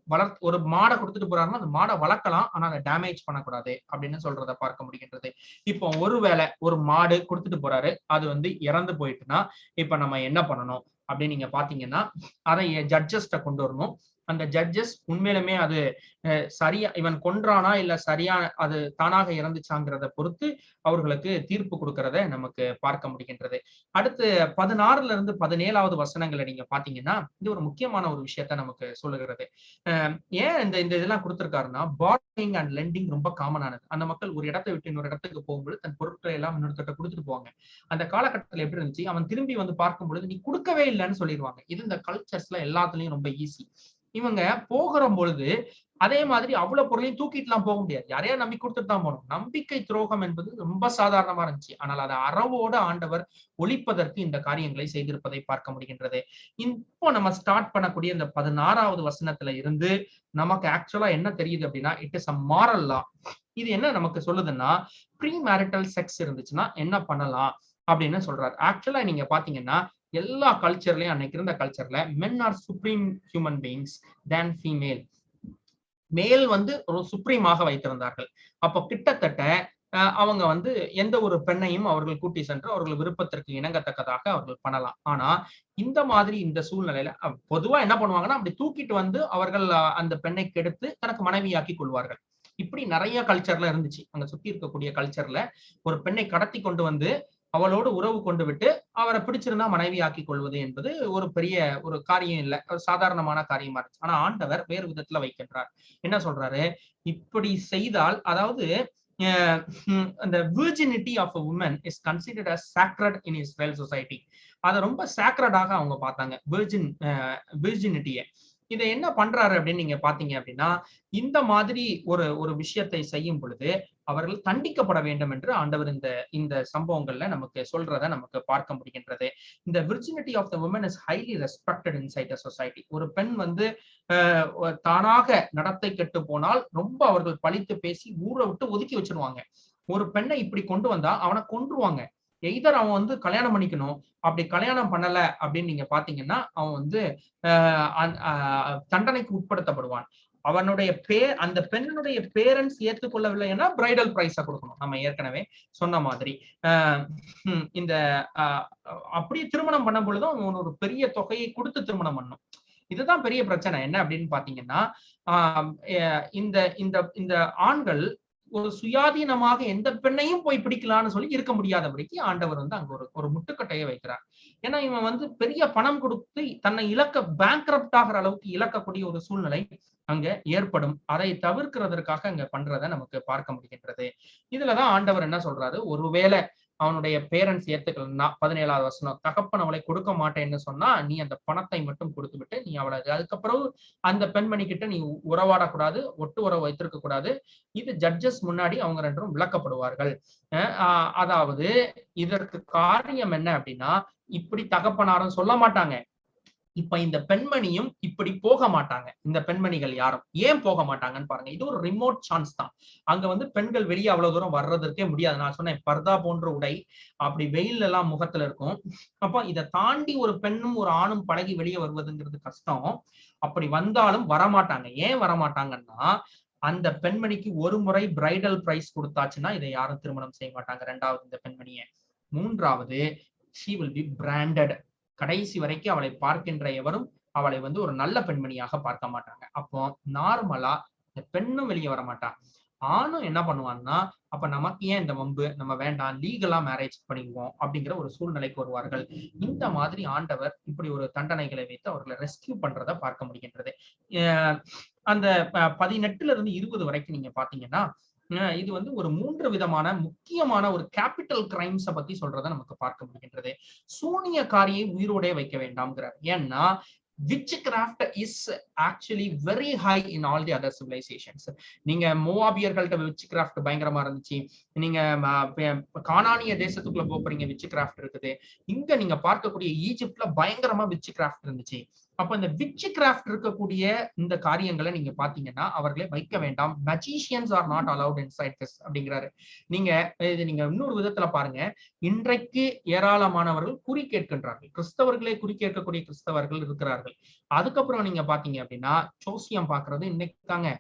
ஒரு மாடை கொடுத்துட்டு போறாருன்னா அந்த மாடை வளர்க்கலாம், ஆனா அதை டேமேஜ் பண்ணக்கூடாது அப்படின்னு சொல்றத பார்க்க முடிகின்றது. இப்போ ஒருவேளை ஒரு மாடு கொடுத்துட்டு போறாரு, அது வந்து இறந்து போயிட்டுன்னா இப்ப நம்ம என்ன பண்ணணும் அப்படின்னு நீங்க பாத்தீங்கன்னா, அதை ஜட்ஜஸ்ட கொண்டு வரணும். அந்த ஜட்ஜஸ் உண்மையிலுமே அது சரியா இவன் கொன்றானா இல்ல சரியா அது தானாக இறந்துச்சாங்கிறத பொறுத்து அவர்களுக்கு தீர்ப்பு கொடுக்கறத நமக்கு பார்க்க முடிகின்றது. அடுத்து 16 17 வசனங்களை நீங்க பாத்தீங்கன்னா, இது ஒரு முக்கியமான ஒரு விஷயத்த நமக்கு சொல்லுகிறது. ஏன் இந்த இதெல்லாம் கொடுத்திருக்காருன்னா, பார்ரோயிங் அண்ட் லெண்டிங் ரொம்ப காமனானது. அந்த மக்கள் ஒரு இடத்தை விட்டு இன்னொரு இடத்துக்கு போகும்போது தன் பொருட்களை எல்லாம் இன்னொருத்தட்ட கொடுத்துட்டு போவாங்க. அந்த காலகட்டத்தில் எப்படி இருந்துச்சு, அவன் திரும்பி வந்து பார்க்கும் பொழுது நீ கொடுக்கவே இல்லைன்னு சொல்லிடுவாங்க. இது இந்த கல்ச்சர்ஸ்ல எல்லாத்துலயும் ரொம்ப ஈஸி. இவங்க போகிற பொழுது அதே மாதிரி அவ்வளவு பொருளையும் தூக்கிட்டு எல்லாம் போக முடியாது. யாரையா நம்பி கொடுத்துட்டு தான் போகணும். நம்பிக்கை துரோகம் என்பது ரொம்ப சாதாரணமா இருந்துச்சு. ஆனால் அதை அறவோடு ஆண்டவர் ஒழிப்பதற்கு இந்த காரியங்களை செய்திருப்பதை பார்க்க முடிகின்றது. இப்போ நம்ம ஸ்டார்ட் பண்ணக்கூடிய இந்த 16 வசனத்துல இருந்து நமக்கு ஆக்சுவலா என்ன தெரியுது அப்படின்னா, இட் இஸ் அ மாரல் லா. இது என்ன நமக்கு சொல்லுதுன்னா, ப்ரீ மேரிட்டல் செக்ஸ் இருந்துச்சுன்னா என்ன பண்ணலாம் அப்படின்னு சொல்றாரு. ஆக்சுவலா நீங்க பாத்தீங்கன்னா எல்லா கல்ச்சர்லயும், அன்னைக்கு இருந்த கல்ச்சர்ல men are supreme human beings than female. மேல் வந்து ஒரு சுப்ரீமாக வைத்திருந்தார்கள். அப்போ கிட்டத்தட்ட அவங்க வந்து எந்த ஒரு பெண்ணையும் அவர்கள் கூட்டி சென்று அவர்கள் விருப்பத்திற்கு இணங்கத்தக்கதாக அவர்கள் பண்ணலாம். ஆனா இந்த மாதிரி இந்த சூழ்நிலையில பொதுவா என்ன பண்ணுவாங்கன்னா, அப்படி தூக்கிட்டு வந்து அவர்கள் அந்த பெண்ணை கெடுத்து தனக்கு மனைவியாக்கி கொள்வார்கள். இப்படி நிறைய கல்ச்சர்ல இருந்துச்சு. அங்க சுத்தி இருக்கக்கூடிய கல்ச்சர்ல ஒரு பெண்ணை கடத்தி கொண்டு வந்து அவளோடு உறவு கொண்டு விட்டு அவரை பிடிச்சிருந்தா மனைவி ஆக்கி கொள்வது என்பது ஒரு பெரிய ஒரு காரியம் இல்லை, ஒரு சாதாரணமான காரியமா இருந்துச்சு. ஆனா ஆண்டவர் வேறு விதத்துல வைக்கின்றார். என்ன சொல்றாரு, இப்படி செய்தால், அதாவது the virginity of a woman is considered as sacred in Israel society. அதை ரொம்ப சாக்ரடாக அவங்க பார்த்தாங்க விர்ஜினிட்டியை. இதை என்ன பண்றாரு அப்படின்னு நீங்க பாத்தீங்க அப்படின்னா, இந்த மாதிரி ஒரு விஷயத்தை செய்யும் பொழுது அவர்கள் தண்டிக்கப்பட வேண்டும் என்று ஆண்டவர் இந்த சம்பவங்கள்ல நமக்கு சொல்றத நமக்கு பார்க்க முடிகின்றது. இந்த virginity of the woman is highly respected inside the society. ஒரு பெண் வந்து தானாக நடத்தை கெட்டு போனால் ரொம்ப அவர்கள் பழித்து பேசி ஊரை விட்டு ஒதுக்கி வச்சிருவாங்க. ஒரு பெண்ணை இப்படி கொண்டு வந்தா அவனை கொன்றுவாங்க. எய்தர் அவன் வந்து கல்யாணம் பண்ணிக்கணும், அப்படி கல்யாணம் பண்ணல அப்படின்னு நீங்க பாத்தீங்கன்னா அவன் வந்து தண்டனைக்கு உட்படுத்தப்படுவான். அவனுடைய அந்த பெண்ணுடைய பேரண்ட்ஸ் ஏற்றுக்கொள்ளவில்லைன்னா பிரைடல் பிரைஸா கொடுக்கணும். நம்ம ஏற்கனவே சொன்ன மாதிரி இந்த அப்படியே திருமணம் பண்ணும் பொழுதும் அவன் ஒரு பெரிய தொகையை கொடுத்து திருமணம் பண்ணணும். இதுதான் பெரிய பிரச்சனை. என்ன அப்படின்னு பாத்தீங்கன்னா, இந்த ஆண்கள் ஒரு சுயாதீனமாக எந்த பெண்ணையும் போய் பிடிக்கலாம்னு சொல்லி இருக்க முடியாதபடிக்கு ஆண்டவர் வந்து அங்க ஒரு முட்டுக்கட்டையை வைக்கிறார். ஏன்னா இவன் வந்து பெரிய பணம் கொடுத்து தன்னை பேங்க்ரப்ட் ஆகிற அளவுக்கு இழக்கக்கூடிய ஒரு சூழ்நிலை அங்க ஏற்படும். அதை தவிர்க்கிறதற்காக அங்க பண்றதை நமக்கு பார்க்க முடிகின்றது. இதுலதான் ஆண்டவர் என்ன சொல்றாரு, ஒருவேளை அவனுடைய பேரண்ட்ஸ் ஏத்துக்கலன்னா 17 வசனம், தகப்பன் அவளை கொடுக்க மாட்டேன்னு சொன்னா நீ அந்த பணத்தை மட்டும் கொடுத்து விட்டு நீ அவளை அதுக்கப்புறம் அந்த பெண்மணி கிட்ட நீ உறவாடக்கூடாது, ஒட்டு உறவு வைத்திருக்க கூடாது. இது ஜட்ஜஸ் முன்னாடி அவங்க 2 பேரும் விளக்கப்படுவார்கள். அதாவது இதற்கு காரியம் என்ன அப்படின்னா, இப்படி தகப்பனாரும் சொல்ல மாட்டாங்க, இப்ப இந்த பெண்மணியும் இப்படி போக மாட்டாங்க. இந்த பெண்மணிகள் யாரும் ஏன் போக மாட்டாங்கன்னு பாருங்க. இது ஒரு ரிமோட் சான்ஸ் தான். அங்க வந்து பெண்கள் வெளியே அவ்வளவு தூரம் வர்றதற்கே முடியாது. நான் சொன்னேன் பர்தா போன்ற உடை அப்படி வெயில் எல்லாம் முகத்துல இருக்கும். அப்ப இதை தாண்டி ஒரு பெண்ணும் ஒரு ஆணும் பழகி வெளியே வருவதுங்கிறது கஷ்டம். அப்படி வந்தாலும் வரமாட்டாங்க. ஏன் வரமாட்டாங்கன்னா அந்த பெண்மணிக்கு ஒரு முறை பிரைடல் பிரைஸ் கொடுத்தாச்சுன்னா இதை யாரும் திருமணம் செய்ய மாட்டாங்க. ரெண்டாவது இந்த பெண்மணியை. மூன்றாவது she will be branded. கடைசி வரைக்கும் அவளை பார்க்கின்ற எவரும் அவளை வந்து ஒரு நல்ல பெண்மணியாக பார்க்க மாட்டாங்க. அப்போ நார்மலா இந்த பெண்ணும் வெளியே வர மாட்டான். ஆணும் என்ன பண்ணுவான்னா அப்ப நமக்கு ஏன் இந்த வம்பு, நம்ம வேண்டாம், லீகலா மேரேஜ் பண்ணிக்குவோம் அப்படிங்கிற ஒரு சூழ்நிலைக்கு வருவார்கள். இந்த மாதிரி ஆண்டவர் இப்படி ஒரு தண்டனைகளை வைத்து அவர்களை ரெஸ்கியூ பண்றதை பார்க்க முடிகின்றது. அந்த 18 to 20 வரைக்கும் நீங்க பாத்தீங்கன்னா இது வந்து ஒரு 3 விதமான முக்கியமான ஒரு கேபிட்டல் கிரைம்ஸை பத்தி சொல்றதை நமக்கு பார்க்க முடிகின்றது. சூனியக்காரியை உயிரோடே வைக்க வேண்டாம்ங்கிறார். ஏன்னா witchcraft is actually very high in all the other civilizations. நீங்க மோவாபியர்கள்ட்ட witchcraft பயங்கரமா இருந்துச்சு. நீங்க கானானிய தேசத்துக்குள்ள போறீங்க witchcraft இருக்குது. இங்க நீங்க பார்க்கக்கூடிய ஈஜிப்ட்ல பயங்கரமா witchcraft இருந்துச்சு. அப்ப இந்த witchcraft இருக்கக்கூடிய இந்த காரியங்களை நீங்க பாத்தீங்கன்னா அவர்களை வைக்க வேண்டாம். magicians are not allowed inside this அப்படிங்கிறாரு. நீங்க இன்னொரு விதத்துல பாருங்க, இன்றைக்கு ஏராளமானவர்கள் குறி கேட்கின்றார்கள். கிறிஸ்தவர்களே குறி கேட்கக்கூடிய கிறிஸ்தவர்கள் இருக்கிறார்கள். அதுக்கப்புறம் நீங்க பாத்தீங்க அப்படின்னா ஜோசியம் பாக்குறது இன்னைக்காங்க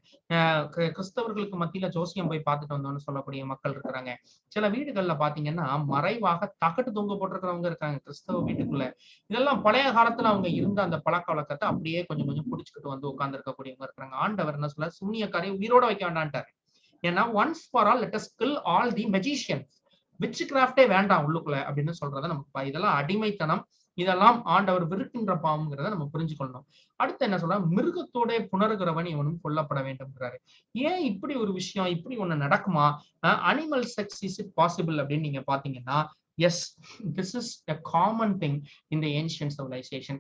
கிறிஸ்தவர்களுக்கு மத்தியில ஜோசியம் போய் பார்த்துட்டு வந்தோம்னு சொல்லக்கூடிய மக்கள் இருக்கிறாங்க. சில வீடுகள்ல பாத்தீங்கன்னா மறைவாக தகட்டு தொங்க போட்டிருக்கிறவங்க இருக்காங்க கிறிஸ்தவ வீட்டுக்குள்ள. இதெல்லாம் பழைய காலத்துல அவங்க இருந்த அந்த பழக்க வழக்கத்தை அப்படியே கொஞ்சம் கொஞ்சம் புடிச்சுக்கிட்டு வந்து உட்கார்ந்து இருக்கக்கூடியவங்க இருக்கிறாங்க. ஆண்டவர் என்ன சொல்ல, சூனியக்காரை உயிரோட வைக்க வேண்டான்ட்டாரு. ஏன்னா once for all let us kill all the magicians. விட்ச்கிராஃப்டே வேண்டாம் உள்ளுக்குள்ள அப்படின்னு சொல்றதை நமக்கு இதெல்லாம் அடிமைத்தனம், இதெல்லாம் ஆண்டவர் விருக்கின்ற பாவம்ங்கிறத நம்ம புரிஞ்சுக்கொள்ளணும். அடுத்து என்ன சொல்ற, மிருகத்தோட புணர்கிறவன் இவனும் கொல்லப்பட வேண்டும்ங்கிறாரு. ஏன் இப்படி ஒரு விஷயம், இப்படி ஒண்ணு நடக்குமா? Animal sex is it possible அப்படின்னு நீங்க பாத்தீங்கன்னா yes, this is a common thing in the ancient civilization.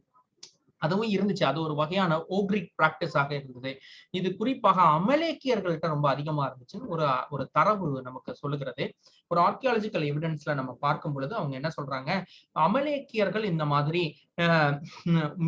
அதுவும் இருந்துச்சு. அது ஒரு வகையான ஓக்ரிக் பிராக்டிஸாக இருந்தது. இது குறிப்பாக அமலேக்கியர்கள்ட்ட ரொம்ப அதிகமா இருந்துச்சுன்னு ஒரு தரவு நமக்கு சொல்லுகிறது. ஒரு ஆர்கியாலஜிக்கல் எவிடன்ஸ்ல நம்ம பார்க்கும் பொழுது அவங்க என்ன சொல்றாங்க, அமலேக்கியர்கள் இந்த மாதிரி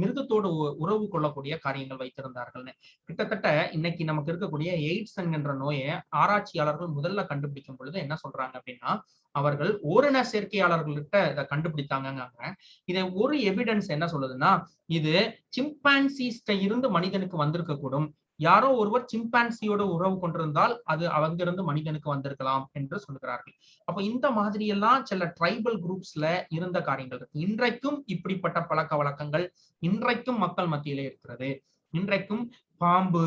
மிருகத்தோடு உறவு கொள்ளக்கூடிய காரியங்கள் வைத்திருந்தார்கள்னு. கிட்டத்தட்ட இன்னைக்கு நமக்கு இருக்கக்கூடிய எய்ட்ஸ் என்கின்ற நோயை ஆராய்ச்சியாளர்கள் முதல்ல கண்டுபிடிக்கும் பொழுது என்ன சொல்றாங்க அப்படின்னா, அவர்கள் ஓரின சேர்க்கையாளர்கள்கிட்ட இதை கண்டுபிடித்தாங்க. இதை ஒரு எவிடன்ஸ் என்ன சொல்லுதுன்னா, இது சிம்பான்சிஸ்ட இருந்து மனிதனுக்கு வந்திருக்க கூடும். யாரோ ஒருவர் சிம்பான்சியோட உறவு கொண்டிருந்தால் அது அங்கிருந்து மனிதனுக்கு வந்திருக்கலாம் என்று சொல்கிறார்கள். அப்ப இந்த மாதிரி எல்லாம் சில ட்ரைபல் குரூப்ஸ்ல இருந்த காரியங்கள் இருக்கு. இன்றைக்கும் இப்படிப்பட்ட பழக்க வழக்கங்கள் இன்றைக்கும் மக்கள் மத்தியிலே இருக்கிறது. இன்றைக்கும் பாம்பு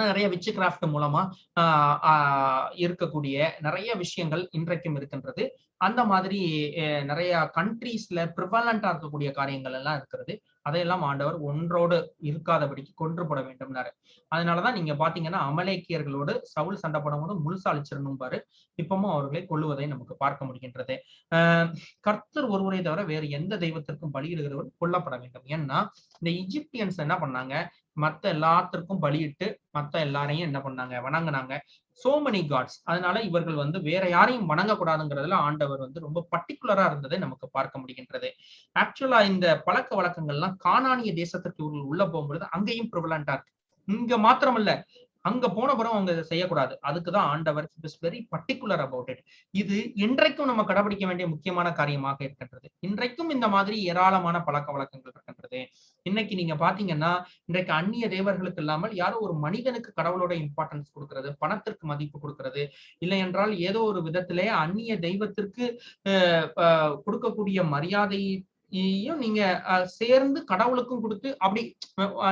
நிறைய விட்ச்கிராஃப்ட் மூலமா இருக்கக்கூடிய நிறைய விஷயங்கள் இன்றைக்கும் இருக்கின்றது. அந்த மாதிரி நிறைய கண்ட்ரீஸ்ல ப்ரிவலண்டா இருக்கக்கூடிய காரியங்கள் எல்லாம் இருக்கிறது. அதையெல்லாம் ஆண்டவர் ஒன்றோடு இருக்காதபடிக்கு கொன்றுபட வேண்டும்னாரு. அதனாலதான் நீங்க பாத்தீங்கன்னா அமலேக்கியர்களோடு சவுல் சண்டை போடும் போது முழுசா அழிச்சிடணும் பாரு, இப்பவும் அவர்களை கொல்லுவதை நமக்கு பார்க்க முடிகின்றது. கர்த்தர் ஒருவரை தவிர வேறு எந்த தெய்வத்திற்கும் பலியிடுகிறவர் கொல்லப்பட வேண்டும். ஏன்னா இந்த இஜிப்தியன்ஸ் என்ன பண்ணாங்க, மத்த எல்லாத்திற்கும் பலியிட்டு மத்த எல்லாரையும் என்ன பண்ணாங்க, வணங்கினாங்க. So many God's. அதனால இவர்கள் வந்து வேற யாரையும் வணங்கக்கூடாதுங்கிறதுல ஆண்டவர் வந்து ரொம்ப பர்டிகுலரா இருந்ததை நமக்கு பார்க்க முடிகின்றது. ஆக்சுவலா இந்த பழக்க வழக்கங்கள்லாம் கானானிய தேசத்திற்கு உள்ள போகும்பொழுது அங்கேயும் ப்ரிவலண்டா இருக்கு. இங்க மாத்திரமல்ல, அங்க போன பிறகு அவங்க இதை செய்யக்கூடாது. அதுக்குதான் ஆண்டவர் is very particular about it. இது இன்றைக்கும் நம்ம கடைபிடிக்க வேண்டிய முக்கியமான காரியமாக இருக்கின்றது. இன்றைக்கும் இந்த மாதிரி ஏராளமான பழக்க வழக்கங்கள் இருக்கின்றது. இன்னைக்கு நீங்க பாத்தீங்கன்னா இன்றைக்கு அந்நிய தேவர்களுக்கு இல்லாமல் யாரோ ஒரு மனிதனுக்கு கடவுளோட இம்பார்ட்டன்ஸ் கொடுக்கிறது, பணத்திற்கு மதிப்பு கொடுக்கிறது, இல்லை என்றால் ஏதோ ஒரு விதத்திலே அந்நிய தெய்வத்திற்கு கொடுக்கக்கூடிய மரியாதை நீங்க சேர்ந்து கடவுளுக்கும் கொடுத்து அப்படி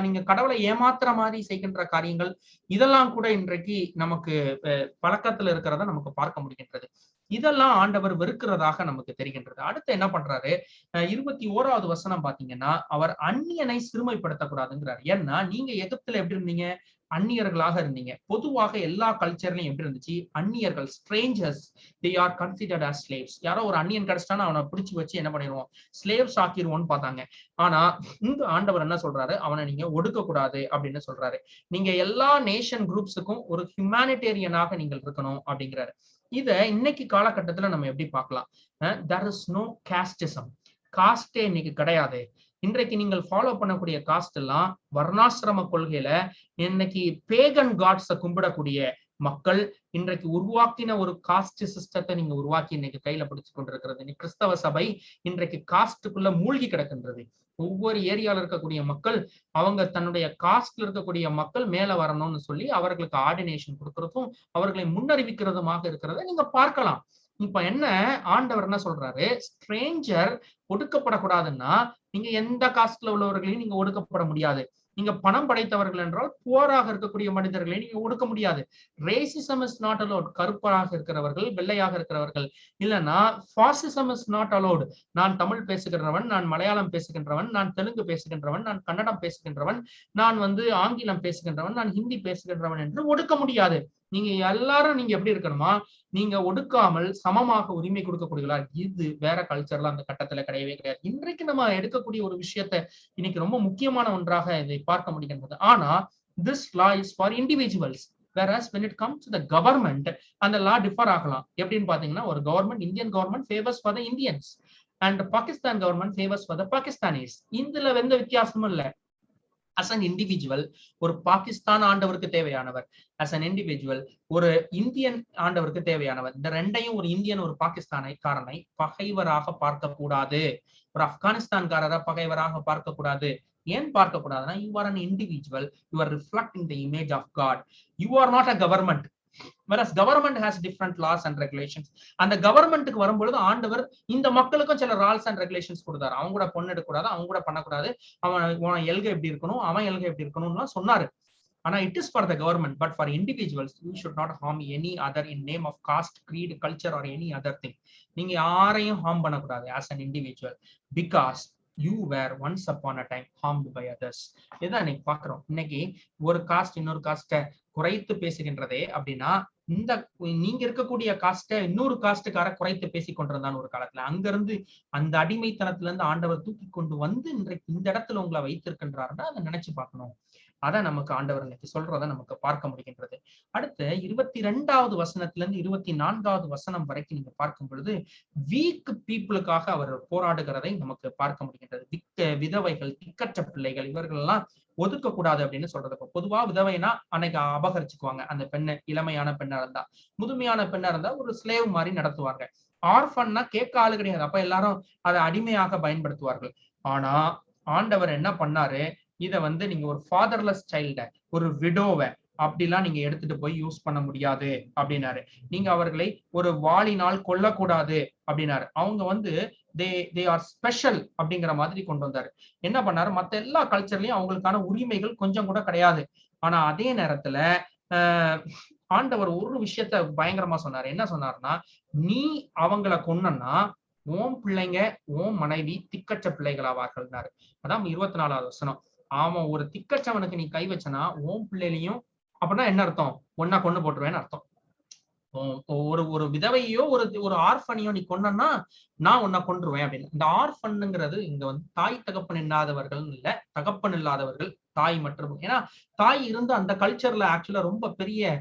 நீங்க கடவுளை ஏமாத்துற மாதிரி செய்கின்ற காரியங்கள் இதெல்லாம் கூட இன்றைக்கு நமக்கு பழக்கத்துல இருக்கிறத நமக்கு பார்க்க முடிகின்றது. இதெல்லாம் ஆண்டவர் வெறுக்கிறதாக நமக்கு தெரிகின்றது. அடுத்து என்ன பண்றாரு, 21வது வசனம் பாத்தீங்கன்னா, அவர் அந்நியனை சிறுமைப்படுத்தக்கூடாதுங்கிறார். ஏன்னா நீங்க எகிப்துல எப்படி இருந்தீங்க, அந்நியர்களாக இருந்தீங்க. பொதுவாக எல்லா கல்ச்சர்லயும் எப்படி இருந்துச்சு, அந்நியர்கள் strangers they are considered as slaves. யாரோ ஒரு அந்நியன் கிடைச்சிட்டானா அவனை பிடிச்சு வச்சு என்ன பண்ணிடுவோம், ஸ்லேவ்ஸ் ஆக்கிடுவோம்னு பார்த்தாங்க. ஆனா இந்த ஆண்டவர் என்ன சொல்றாரு, அவனை நீங்க ஒடுக்க கூடாது அப்படின்னு சொல்றாரு. நீங்க எல்லா நேஷன் குரூப்ஸுக்கும் ஒரு ஹியூமானிட்டேரியனாக நீங்கள் இருக்கணும் அப்படிங்கிறாரு. இத இன்னைக்கு காலகட்டத்துல நம்ம எப்படி பார்க்கலாம், there is no casteism. காஸ்டே இன்னைக்கு கிடையாது. இன்றைக்கு நீங்கள் ஃபாலோ பண்ணக்கூடிய காஸ்ட் எல்லாம் வர்ணாசிரம கொள்கையில இன்னைக்கு பேகன் காட்ஸ கும்பிடக்கூடிய மக்கள் இன்றைக்கு உருவாக்கின ஒரு காஸ்ட் சிஸ்டத்தை நீங்க உருவாக்கி இன்னைக்கு கையில பிடிச்சு கொண்டிருக்கிறது. இன்னைக்கு கிறிஸ்தவ சபை இன்றைக்கு காஸ்டுக்குள்ள மூழ்கி கிடக்கின்றது. ஒவ்வொரு ஏரியால இருக்கக்கூடிய மக்கள் அவங்க தன்னுடைய காஸ்ட்ல இருக்கக்கூடிய மக்கள் மேல வரணும்னு சொல்லி அவர்களுக்கு ஆர்டினேஷன் கொடுக்கறதும் அவர்களை முன்னறிவிக்கிறதுமாக இருக்கிறத நீங்க பார்க்கலாம். இப்ப என்ன ஆண்டவர் என்ன சொல்றாரு, ஸ்ட்ரேஞ்சர் ஒடுக்கப்படக்கூடாதுன்னா நீங்க எந்த காஸ்ட்ல உள்ளவர்களையும் நீங்க ஒடுக்கப்பட முடியாது. நீங்க பணம் படைத்தவர்கள் என்றால் போராக இருக்கக்கூடிய மனிதர்களை நீங்க ஒடுக்க முடியாது. Racism is not allowed. கருப்பராக இருக்கிறவர்கள், வெள்ளையாக இருக்கிறவர்கள், இல்லைன்னா ஃபாசிசம் இஸ் நாட் அலோட். நான் தமிழ் பேசுகின்றவன், நான் மலையாளம் பேசுகின்றவன், நான் தெலுங்கு பேசுகின்றவன், நான் கன்னடம் பேசுகின்றவன், நான் ஆங்கிலம் பேசுகின்றவன், நான் ஹிந்தி பேசுகின்றவன் என்று ஒடுக்க முடியாது. நீங்க எல்லாரும் நீங்க எப்படி இருக்கணுமா, நீங்க ஒடுக்காமல் சமமாக உரிமை கொடுக்கக்கூடியவர்களா. இது வேற கல்ச்சர்ல அந்த கட்டத்துல கிடையவே கிடையாது. இன்றைக்கு நம்ம எடுக்கக்கூடிய ஒரு விஷயத்த இன்னைக்கு ரொம்ப முக்கியமான ஒன்றாக இதை பார்க்க முடிகின்றது. ஆனா this law is for individuals, whereas when it comes to the government அந்த law differ ஆகலாம். எப்படின்னு பாத்தீங்கன்னா, ஒரு government, Indian government favors for the Indians and Pakistan government favors for the Pakistanis. இதுல எந்த வித்தியாசமும் இல்லை. as an individual ஒரு பாகிஸ்தான் ஆண்டவருக்கு தேவையானவர், as an individual ஒரு இந்தியன் ஆண்டவருக்கு தேவையானவர். இந்த ரெண்டையும் ஒரு இந்தியன் ஒரு பாகிஸ்தானை பகைவராக பார்க்க கூடாது. ஒரு ஆப்கானிஸ்தான்காரரை பகைவராக பார்க்க கூடாது. ஏன் பார்க்க கூடாதுன்னா, you are an individual, you are reflecting the image of God, you are not a government. Whereas government has different laws and regulations. அந்த கவர்மெண்ட்டுக்கு வரும்பொழுது ஆண்டவர் இந்த மக்களுக்கும் சில rules and regulations கொடுத்தாரு. அவங்க கூட பொண்ணு எடுக்கக்கூடாது, அவங்க கூட பண்ணக்கூடாது, அவன் எல்கை எப்படி இருக்கணும், அவன் எல்கை எப்படி இருக்கணும்லாம் சொன்னாரு. ஆனா it is for the government, but for individuals you should not harm any other in name of caste, creed, culture or any other thing. நீங்க யாரையும் harm பண்ணக்கூடாது as an individual, because you were once upon a time harmed by others. இதான் இன்னைக்கு பாக்குறோம். இன்னைக்கு ஒரு cost இன்னொரு cost குறைத்து பேசுகின்றதே அப்படின்னா, இந்த நீங்க இருக்கக்கூடிய காஸ்ட இன்னொரு காஸ்டுக்கார குறைத்து பேசி கொண்டிருந்தான் ஒரு காலத்துல. அங்க இருந்து அந்த அடிமைத்தனத்துல இருந்து ஆண்டவர் தூக்கி கொண்டு வந்து இன்றைக்கு இந்த இடத்துல உங்களை வைத்திருக்கின்றாருன்னா அதை நினைச்சு பார்க்கணும். அதை நமக்கு ஆண்டவர் இன்னைக்கு சொல்றதை நமக்கு பார்க்க முடிகின்றது. அடுத்து 22வது வசனத்துல இருந்து 24வது வசனம் வரைக்கும் நீங்க பார்க்கும் பொழுது வீக் பீப்புளுக்காக அவர் போராடுகிறதை நமக்கு பார்க்க முடிகின்றது. விதவைகள், திக்கற்ற பிள்ளைகள், இவர்கள் எல்லாம் ஒதுக்க கூடாது அப்படின்னு சொல்றது. பொதுவா விதவைனா அன்னைக்கு அபகரிச்சுக்குவாங்க அந்த பெண்ணை. இளமையான பெண்ணா இருந்தா, முதுமையான பெண்ணா இருந்தா ஒரு ஸ்லேவ் மாதிரி நடத்துவாங்க. ஆர்ஃபன்னா கேட்க ஆளு கிடையாது, அப்ப எல்லாரும் அதை அடிமையாக பயன்படுத்துவார்கள். ஆனா ஆண்டவர் என்ன பண்ணாரு, இத நீங்க ஒரு ஃபாதர்லெஸ் சைல்ட, ஒரு விடோவை அப்படிலாம் நீங்க எடுத்துட்டு போய் யூஸ் பண்ண முடியாது அப்படின்னாரு. நீங்க அவர்களை ஒரு வாளினால் கொல்லக்கூடாது அப்படின்னாரு. அவங்க they are special அப்படிங்கிற மாதிரி கொண்டு வந்தாரு. என்ன பண்ணாரு, மத்த எல்லா கல்ச்சர்லயும் அவங்களுக்கான உரிமைகள் கொஞ்சம் கூட கிடையாது. ஆனா அதே நேரத்துல ஆண்டவர் ஒரு விஷயத்த பயங்கரமா சொன்னாரு. என்ன சொன்னாருன்னா, நீ அவங்கள கொன்னன்னா உன் பிள்ளைங்க, உன் மனைவி திக்கற்ற பிள்ளைகளாவார்கள்னாரு. அதான் 24வது வசனம். அவன் ஒரு திக்கற்றவனுக்கு நீ கை வச்சனா உன் பிள்ளைலையும், அப்படின்னா என்ன அர்த்தம், ஒன்னா கொண்டு போட்டுருவேன்னு அர்த்தம். ஒரு விதவையோ ஒரு ஆர்ஃபனையோ நீ கொன்னா நான் உன்னை கொன்றுவேன் அப்படின்னு. இந்த ஆர்ஃபன்ங்கிறது இங்க தாய் தகப்பன் இல்லாதவர்கள் இல்ல, தகப்பன் இல்லாதவர்கள், தாய் மற்றும். ஏன்னா தாய் இருந்து அந்த கல்ச்சர்ல ஆக்சுவலா ரொம்ப பெரிய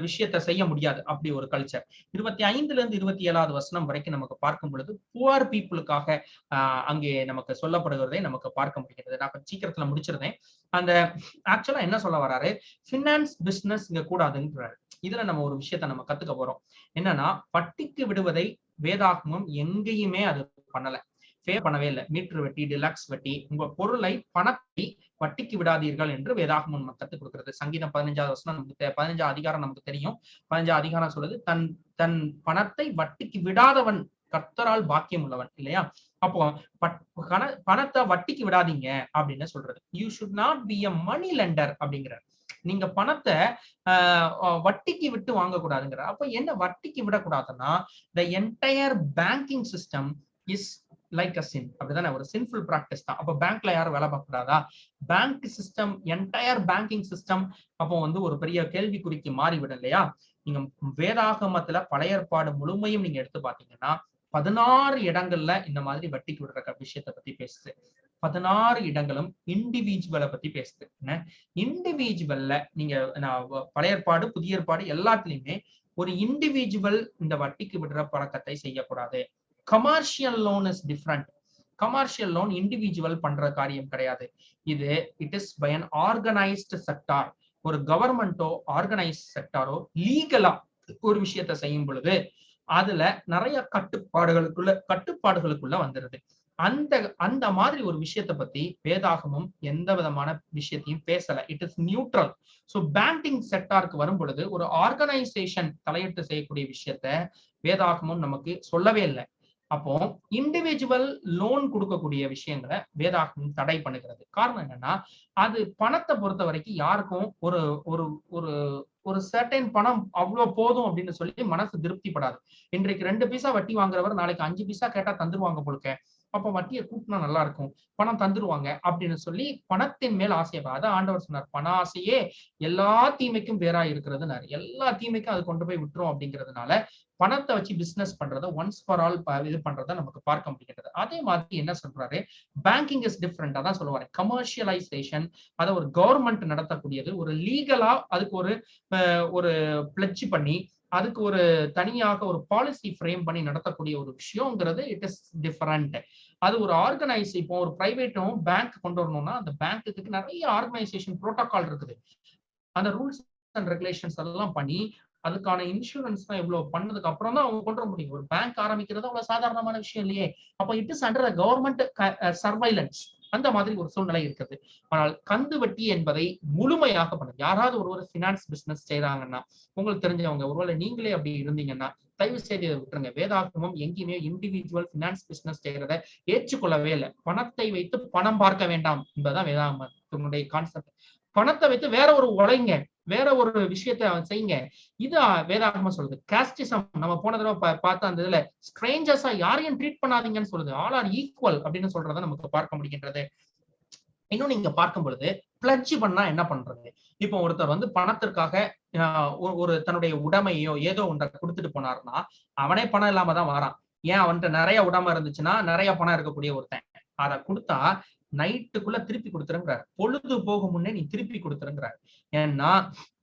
விஷயத்த செய்ய முடியாது. அப்படி ஒரு கல்ச்சர். 25ல இருந்து 27வது வசனம் வரைக்கும் நமக்கு பார்க்கும் பொழுது புவர் பீப்புளுக்காக அங்கே நமக்கு சொல்லப்படுகிறதை நமக்கு பார்க்க முடிகிறது. நான் சீக்கிரத்துல முடிச்சிருந்தேன். அந்த ஆக்சுவலா என்ன சொல்ல வராரு, பினான்ஸ் பிசினஸ் இங்க கூடாதுன்றாரு. இதுல நம்ம ஒரு விஷயத்த நம்ம கத்துக்க போறோம். என்னன்னா, வட்டிக்கு விடுவதை வேதாகமம் எங்கேயுமே அது பண்ணல, பண்ணவே இல்லை. மீட்டர் வட்டி, டிலக்ஸ் வட்டி, உங்க பொருளை, பணத்தை வட்டிக்கு விடாதீர்கள் என்று வேதாகமம் கத்துக் கொடுக்கிறது. சங்கீதம் 15வது வசனம் நமக்கு 15வது அதிகாரம் நமக்கு தெரியும். 15வது அதிகாரம் சொல்லுது, தன் பணத்தை வட்டிக்கு விடாதவன் கர்த்தரால் பாக்கியம் உள்ளவன், இல்லையா? அப்போ பணத்தை வட்டிக்கு விடாதீங்க அப்படின்னு சொல்றது. You should not be a money lender அப்படிங்கிற. நீங்க பணத்தை வட்டிக்கு விட்டு வாங்கக்கூடாதுங்கிற. அப்ப என்ன வட்டிக்கு விடக்கூடாதுன்னா, the entire banking system is like a sin. அப்படிதானே, ஒரு சின்ஃபுல் பிராக்டிஸ் தான். அப்ப பேங்க்ல யாரும் வேலை பார்க்க கூடாதா? Bank system, entire banking system அப்போ ஒரு பெரிய கேள்விக்குறிக்கு மாறிவிடும், இல்லையா? நீங்க வேதாகமத்துல பழைய ஏற்பாடு முழுமையும் நீங்க எடுத்து பாத்தீங்கன்னா 16 இடங்கள்ல இந்த மாதிரி வட்டிக்கு விடுற விஷயத்தை பத்தி பேசுது. 16 இடங்களும் இண்டிவிஜுவலை பத்தி பேசுது. இண்டிவிஜுவல்ல நீங்க பழைய ஏற்பாடு, புதிய ஏற்பாடு எல்லாத்துலயுமே ஒரு இண்டிவிஜுவல் இந்த வட்டிக்கு விடுற பழக்கத்தை செய்யக்கூடாது. Commercial loan is different. Commercial loan individual பண்ற காரியம் கிடையாது. இது it is by an organised sector. ஒரு கவர்மெண்டோ ஆர்கனைஸ்ட் செக்டாரோ லீகலா ஒரு விஷயத்த செய்யும் பொழுது அதுல நிறைய கட்டுப்பாடுகளுக்குள்ள வந்துருது. அந்த அந்த மாதிரி ஒரு விஷயத்தை பத்தி வேதாகமும் எந்த விதமான விஷயத்தையும் பேசல. It is neutral. So banking செக்டாருக்கு வரும் பொழுது ஒரு ஆர்கனைசேஷன் தலையிட்டு செய்யக்கூடிய விஷயத்த வேதாகமும் நமக்கு சொல்லவே இல்லை. அப்போ இண்டிவிஜுவல் லோன் கொடுக்கக்கூடிய விஷயங்களை வேதாகமம் தடை பண்ணுகிறது. காரணம் என்னன்னா, அது பணத்தை பொறுத்த வரைக்கும் யாருக்கும் ஒரு ஒரு ஒரு ஒரு சர்டைன் பணம் அவ்வளவு போதும் அப்படின்னு சொல்லி மனசு திருப்திப்படாது. இன்றைக்கு 2 பைசா வட்டி வாங்குறவர் நாளைக்கு 5 பைசா கேட்டா தந்துருவாங்க போலுக்க. அப்ப வட்டியை கூட்டினா நல்லா இருக்கும், பணம் தந்துருவாங்க அப்படின்னு சொல்லி பணத்தின் மேல் ஆசையப்பா. அதான் ஆண்டவர் சொன்னார், பண ஆசையே எல்லா தீமைக்கும் வேறா இருக்கிறதுனாரு. எல்லா தீமைக்கும் அது கொண்டு போய் விட்டுரும் அப்படிங்கிறதுனால பணத்தை வச்சு பிசினஸ் பண்றதை ஒன்ஸ் ஃபார் ஆல் இது பண்றதை நமக்கு பார்க்க முடிகிறது. அதே மாதிரி என்ன சொல்றாரு, பேங்கிங் இஸ் டிஃப்ரெண்ட். அதான் சொல்லுவாரு, கமர்ஷியலைசேஷன் அதை ஒரு கவர்மெண்ட் நடத்தக்கூடியது, ஒரு லீகலா அதுக்கு ஒரு பிளட்ஜ் பண்ணி அதுக்கு ஒரு தனியாக ஒரு பாலிசி ஃப்ரேம் பண்ணி நடத்தக்கூடிய ஒரு விஷயம்ங்கிறது இட் இஸ் டிஃபரெண்ட். அது ஒரு ஆர்கனைஸ். இப்போ ஒரு பிரைவேட்டும் பேங்க் கொண்டு வரணும்னா அந்த பேங்க்குக்கு நிறைய ஆர்கனைசேஷன் புரோட்டோகால் இருக்குது. அந்த ரூல்ஸ் அண்ட் ரெகுலேஷன்ஸ் எல்லாம் பண்ணி அதுக்கான இன்சூரன்ஸ் தான் இவ்வளவு பண்ணதுக்கு அப்புறம் தான் அவங்க கொண்டு வர முடியும். ஒரு பேங்க் ஆரம்பிக்கிறது அவ்வளவு சாதாரணமான விஷயம் இல்லையே. அப்ப it is under government surveillance. அந்த மாதிரி ஒரு சூழ்நிலை இருக்குது. ஆனால் கந்து வட்டி என்பதை முழுமையாக பண்ணுது. யாராவது ஒரு பினான்ஸ் பிசினஸ் செய்யறாங்கன்னா, உங்களுக்கு தெரிஞ்சவங்க, ஒருவேளை நீங்களே அப்படி இருந்தீங்கன்னா தயவு செய்து விட்டுருங்க. வேதாகமம் எங்கேயுமே இண்டிவிஜுவல் பினான்ஸ் பிசினஸ் செய்யறதை ஏற்றுக்கொள்ளவே இல்லை. பணத்தை வைத்து பணம் பார்க்க வேண்டாம் என்பதுதான் வேதாகமத்தினுடைய கான்செப்ட். பணத்தை வைத்து வேற ஒரு உழைங்க, வேற ஒரு விஷயத்த செய்யுங்க. இது வேதாகமம் சொல்லுது. காஸ்டிசம் நம்ம போன தடவை பார்த்தா அந்த இதுல ஸ்ட்ரேஞ்சர்ஸா யாரையும் ட்ரீட் பண்ணாதீங்கன்னு சொல்லுது. ஆல் ஆர் ஈக்குவல் அப்படின்னு சொல்றதை நமக்கு பார்க்க முடிகின்றது. இன்னும் நீங்க பார்க்கும் பொழுது பிளட்ஜ் பண்ணா என்ன பண்றது? இப்போ ஒருத்தர் வந்து பணத்திற்காக ஒரு தன்னுடைய உடைமையோ ஏதோ ஒன்றை கொடுத்துட்டு போனாருன்னா அவனே பணம் இல்லாம தான் வரான். ஏன்? அவன்கிட்ட நிறைய உடைமை இருந்துச்சுன்னா, நிறைய பணம் இருக்கக்கூடிய ஒருத்தன் அதை கொடுத்தா நைட்டுக்குள்ள திருப்பி கொடுத்துருங்கிறார். பொழுது போகும் முன்னே நீ திருப்பி கொடுத்துருங்கிறார். ஏன்னா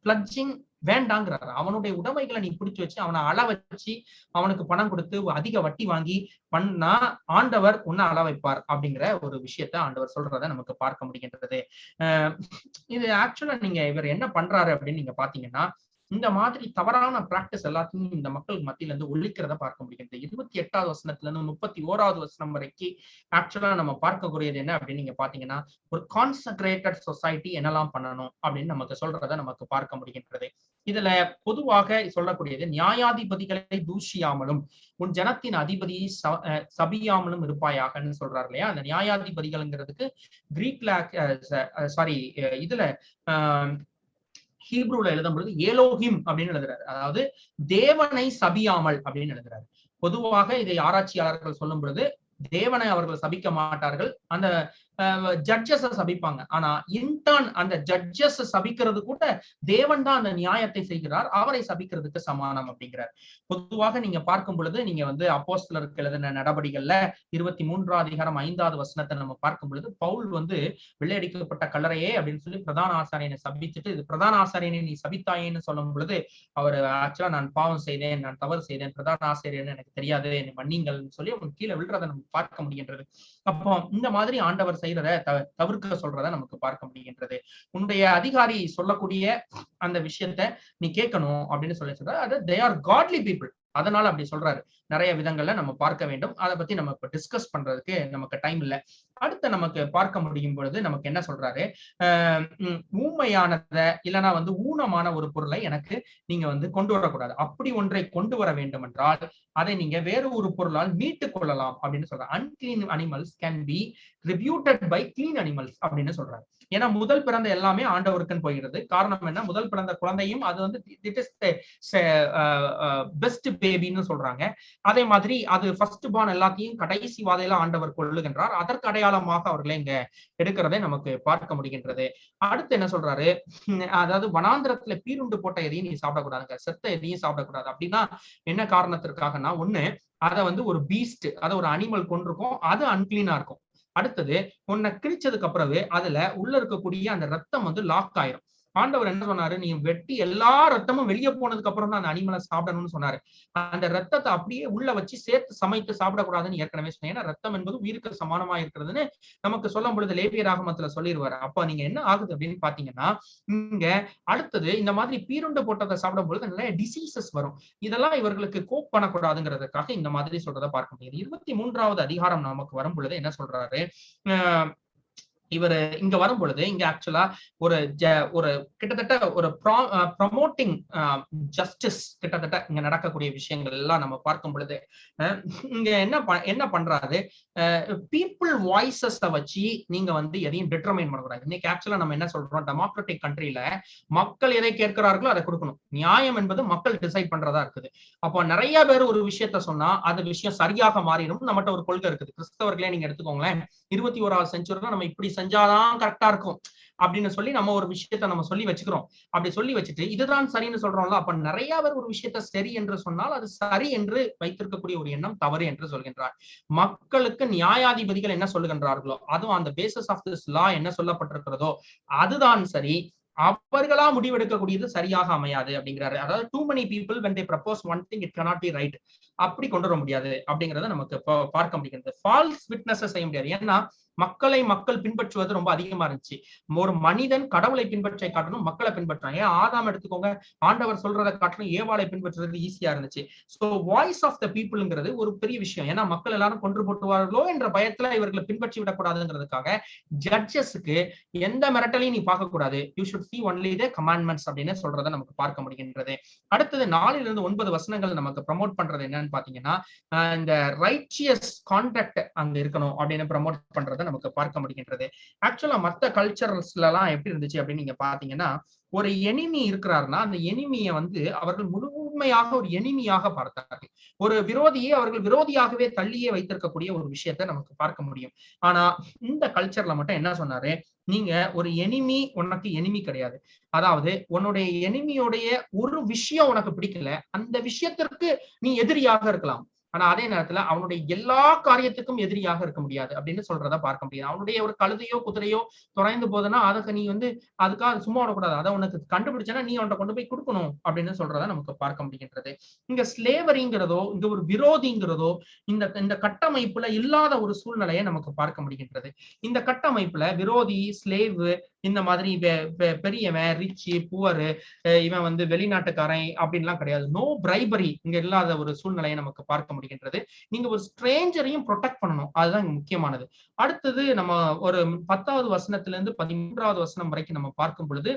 பிளட்ஜிங் வேண்டாங்கிறாரு. அவனுடைய உடைமைகளை நீ பிடிச்சு வச்சு அவனை அள வச்சு அவனுக்கு பணம் கொடுத்து அதிக வட்டி வாங்கி பண்ணா ஆண்டவர் உன்னை அள வைப்பார் அப்படிங்கிற ஒரு விஷயத்த ஆண்டவர் சொல்றதை நமக்கு பார்க்க முடிகின்றது. இது ஆக்சுவலா நீங்க இவர் என்ன பண்றாரு அப்படின்னு நீங்க பாத்தீங்கன்னா, இந்த மாதிரி தவறான பிராக்டிஸ் எல்லாத்தையும் இந்த மக்கள் மத்தியில இருந்து ஒழிக்கிறத பார்க்க முடிகிறது. 28வது வசனத்துல இருந்து 31வது வசனம் வரைக்கும் ஆக்சுவலா நம்ம பார்க்கக்கூடியது என்ன அப்படின்னு நீங்க பாத்தீங்கன்னா, ஒரு கான்சென்ட்ரேட்டட் சொசைட்டி என்னெல்லாம் பண்ணணும் அப்படின்னு நமக்கு சொல்றதை நமக்கு பார்க்க முடிகின்றது. இதுல பொதுவாக சொல்லக்கூடியது, நியாயாதிபதிகளை தூஷியாமலும் உன் ஜனத்தின் அதிபதியை சபியாமலும் இருப்பாயாகன்னு சொல்றாரு இல்லையா. அந்த நியாயாதிபதிகள்ங்கிறதுக்கு கிரீக்ல இதுல ஹீப்ரூல எழுதும் பொழுது ஏலோஹிம் அப்படின்னு எழுதுறாரு. அதாவது தேவனை சபியாமல் அப்படின்னு எழுதுறாரு. பொதுவாக இதை ஆராய்ச்சியாளர்கள் சொல்லும் பொழுது தேவனை அவர்கள் சபிக்க மாட்டார்கள், அந்த ஜட்ஜஸ் சபிப்பாங்க. ஆனா இன்டர்ன் அந்த ஜட்ஜஸ் சபிக்கிறது கூட தேவன் தான் அந்த நியாயத்தை செய்கிறார், அவரை சபிக்கிறதுக்கு சமானம் அப்படிங்கிறார். பொதுவாக நீங்க பார்க்கும் பொழுது நீங்க வந்து அப்போஸ்தலருக்கு எழுதின நடபடிகள்ல 23வது அதிகாரம் 5வது வசனத்தை நம்ம பார்க்கும் பொழுது பவுல் வந்து வெள்ளையடிக்கப்பட்ட கல்லறையே அப்படின்னு சொல்லி பிரதான ஆசாரியனை சபிச்சுட்டு, இது பிரதான ஆசாரியனை நீ சபித்தாயேன்னு சொல்லும் பொழுது அவர் ஆக்சுவலா நான் பாவம் செய்தேன், நான் தவறு செய்தேன், பிரதான ஆசிரியர்னு எனக்கு தெரியாது, என்னை மன்னிங்கள்னு சொல்லி அவன் கீழே விழுறதை நம்ம பார்க்க முடிகின்றது. அப்போ இந்த மாதிரி ஆண்டவர் செய்யறத தவிர்க்க சொல்றத நமக்கு பார்க்க முடிகின்றது. உன்னுடைய அதிகாரி சொல்லக்கூடிய அந்த விஷயத்த நீ கேட்கணும் அப்படின்னு சொல்லி சொல்ற. அது தே ஆர் காட்லி பீப்புள், அதனால அப்படி சொல்றாரு. நிறைய விதங்கள்ல நம்ம பார்க்க வேண்டும். அதை பத்தி நம்ம இப்ப டிஸ்கஸ் பண்றதுக்கு நமக்கு டைம் இல்லை. அடுத்து நமக்கு பார்க்க முடியும் பொழுது நமக்கு என்ன சொல்றாரு, ஊமையானத இல்லைன்னா வந்து ஊனமான ஒரு பொருளை எனக்கு நீங்க வந்து கொண்டு வரக்கூடாது. அப்படி ஒன்றை கொண்டு வர வேண்டும் என்றால் அதை நீங்க வேறு ஒரு பொருளால் மீட்டுக் கொள்ளலாம் அப்படின்னு சொல்றாங்க. Unclean animals can be refuted by clean animals அப்படின்னு சொல்றாங்க. ஏன்னா முதல் பிறந்த எல்லாமே ஆண்டவருக்குன்னு போகிறது. காரணம் என்ன? முதல் பிறந்த குழந்தையும் அது வந்து இட் இஸ் பெஸ்ட் பேபின்னு சொல்றாங்க. அதே மாதிரி அது ஃபர்ஸ்ட் பார்ன் எல்லாத்தையும் கடைசி வாதையில ஆண்டவர் கொள்ளுகின்றார். அதற்கு அடையாளமாக அவர்களை இங்க எடுக்கிறதை நமக்கு பார்க்க முடிகின்றது. அடுத்து என்ன சொல்றாரு, அதாவது வனாந்திரத்துல பீருண்டு போட்ட எதையும் நீ சாப்பிடக்கூடாதுங்க, செத்த எதையும் சாப்பிடக்கூடாது. அப்படின்னா என்ன காரணத்திற்காகனா, ஒண்ணு அதை வந்து ஒரு பீஸ்ட், அதை ஒரு அனிமல் கொண்டிருக்கும், அது அன்கிளீனா இருக்கும். அடுத்தது உன்னை கிழிச்சதுக்கு அப்புறமே அதுல உள்ள இருக்கக்கூடிய அந்த ரத்தம் வந்து லாக் ஆயிரும். ஆண்டவர் என்ன சொன்னாரு, நீ வெட்டி எல்லா ரத்தமும் வெளியே போனதுக்கு அப்புறம் தான் அந்த அனிமலை சாப்பிடணும்னு சொன்னாரு. அந்த ரத்தத்தை அப்படியே உள்ள வச்சு சேர்த்து சமைத்து சாப்பிடக்கூடாதுன்னு ஏற்கனவே சொன்னேன். ஏன்னா ரத்தம் என்பது உயிருக்கு சமானமா இருக்கிறதுன்னு நமக்கு சொல்லும் பொழுது லேவியராகமத்துல சொல்லிடுவாரு. அப்ப நீங்க என்ன ஆகுது அப்படின்னு பாத்தீங்கன்னா, இங்க அடுத்தது இந்த மாதிரி பீருண்டு போட்டதை சாப்பிடும் பொழுது நிறைய டிசீசஸ் வரும். இதெல்லாம் இவர்களுக்கு கோப் பண்ணக்கூடாதுங்கிறதுக்காக இந்த மாதிரி சொல்றதை பார்க்க முடியுது. 23வது அதிகாரம் நமக்கு வரும் பொழுது என்ன சொல்றாரு, இவர் இங்க வரும் பொழுது இங்க ஆக்சுவலா ஒரு கிட்டத்தட்ட ஒரு ப்ரமோட்டிங் ஜஸ்டிஸ் கிட்டத்தட்ட இங்க நடக்கக்கூடிய விஷயங்கள் எல்லாம் நம்ம பார்க்கும் பொழுது இங்க என்ன பண்றாரு, பீப்புள் வாய்ஸஸ் வச்சு நீங்க வந்து எதையும் டிட்டர்மைன் பண்ணக்கூடாது. இன்னைக்கு ஆக்சுவலா நம்ம என்ன சொல்றோம், டெமோக்ராட்டிக் கண்ட்ரில மக்கள் எதை கேட்கிறார்களோ அதை கொடுக்கணும். நியாயம் என்பது மக்கள் டிசைட் பண்றதா இருக்குது. அப்போ நிறைய பேர் ஒரு விஷயத்த சொன்னா அது விஷயம் சரியாக மாறிடும். நம்மகிட்ட ஒரு கொள்கை இருக்குது. கிறிஸ்தவர்களே நீங்க எடுத்துக்கோங்களேன், 21வது செஞ்சுரியில நம்ம இப்படி செஞ்சாதான் கரெக்டா இருக்கும் அப்படின்னு சொல்லி நம்ம ஒரு விஷயத்த நம்ம சொல்லி வச்சுக்கிறோம். அப்படி சொல்லி வச்சுட்டு இதுதான் சரின்னு சொல்றோம்ல, அப்ப நிறைய பேர் ஒரு விஷயத்த சரி என்று சொன்னால் அது சரி என்று வைத்திருக்கக்கூடிய ஒரு எண்ணம் தவறு என்று சொல்கின்றார். மக்களுக்கு நியாயாதிபதிகள் என்ன சொல்லுகின்றார்களோ, அதுவும் அந்த பேசிஸ் ஆஃப் திஸ் லா என்ன சொல்லப்பட்டிருக்கிறதோ அதுதான் சரி, அவர்களா முடிவெடுக்கக்கூடியது சரியாக அமையாது அப்படிங்கிறாரு. அதாவது too many people when they propose one thing it cannot be right, அப்படி கொண்டு வர முடியாது அப்படிங்கறத நமக்கு பார்க்க முடிகிறது. ஃபால்ஸ் விட்னஸ் செய்ய முடியாது. ஏன்னா மக்கள் பின்பற்றுவது ரொம்ப அதிகமா இருந்துச்சு. ஒரு மனிதன் கடவுளை பின்பற்றை காட்டணும், மக்களை பின்பற்றாங்க. ஏன் ஆதாம் எடுத்துக்கோங்க, ஆண்டவர் சொல்றதை காட்டணும், ஏவாளை பின்பற்றுறது ஈஸியா இருந்துச்சு. சோ வாய்ஸ் ஆஃப் த பீப்புள்ங்கிறது ஒரு பெரிய விஷயம். ஏன்னா மக்கள் எல்லாரும் கொன்று போட்டுவார்களோ என்ற பயத்துல இவர்களை பின்பற்றி விடக்கூடாதுங்கிறதுக்காக ஜட்ஜஸுக்கு எந்த மிரட்டலையும் நீ பார்க்க கூடாது, you should see only the commandments அப்படின்னு சொல்றதை நமக்கு பார்க்க முடிகின்றது. அடுத்தது 4-9 வசனங்கள் நமக்கு ப்ரமோட் பண்றது என்னன்னு பாத்தீங்கன்னா, இந்த ரைச்சியஸ் கான்டக்ட் அங்க இருக்கணும் அப்படின்னு ப்ரமோட் பண்றதை நமக்கு பார்க்க முடிகின்றது. ஆக்சுவலா மத்த கல்ச்சர்ஸ்ல எல்லாம் எப்படி இருந்துச்சு அப்படின்னு நீங்க பாத்தீங்கன்னா, ஒரு எனிமி இருக்கிறாருன்னா அந்த எனிமியை வந்து அவர்கள் முழுமையாக ஒரு எனிமியாக பார்த்தார்கள். ஒரு விரோதியை அவர்கள் விரோதியாகவே தள்ளியே வைத்திருக்கக்கூடிய ஒரு விஷயத்தை நமக்கு பார்க்க முடியும். ஆனா இந்த கல்ச்சர்ல மட்டும் என்ன சொன்னாரு, நீங்க ஒரு எனிமி உனக்கு எனிமி கிடையாது. அதாவது உன்னுடைய எனிமியோடைய ஒரு விஷயம் உனக்கு பிடிக்கல, அந்த விஷயத்திற்கு நீ எதிரியாக இருக்கலாம். ஆனா அதே நேரத்துல அவனுடைய எல்லா காரியத்துக்கும் எதிரியாக இருக்க முடியாது அப்படின்னு சொல்றத பார்க்க முடியாது. அவனுடைய ஒரு கழுதையோ குதிரையோ தொலைந்து போதுன்னா அதுக்கு நீ வந்து அதுக்காக சும்மா விடக்கூடாது. அதை உனக்கு கண்டுபிடிச்சனா நீ அவன்கிட்ட கொண்டு போய் கொடுக்கணும் அப்படின்னு சொல்றத நமக்கு பார்க்க முடிகின்றது. இங்க ஸ்லேவரிங்கிறதோ இங்க ஒரு விரோதிங்கிறதோ இந்த கட்டமைப்புல இல்லாத ஒரு சூழ்நிலையை நமக்கு பார்க்க முடிகின்றது. இந்த கட்டமைப்புல விரோதி, ஸ்லேவ், இந்த மாதிரி பெரியவன், ரிச்சு, புவர், இவன் வந்து வெளிநாட்டுக்காரன் அப்படின்லாம் கிடையாது. நோ பிரைபரி இங்க இல்லாத ஒரு சூழ்நிலையை நமக்கு பார்க்க முடிகின்றது. நீங்க ஒரு ஸ்ட்ரேஞ்சரையும் ப்ரொடெக்ட் பண்ணணும், அதுதான் இங்க முக்கியமானது. அடுத்தது நம்ம ஒரு 10வது வசனத்துல இருந்து 13வது வசனம் வரைக்கும் நம்ம பார்க்கும் பொழுது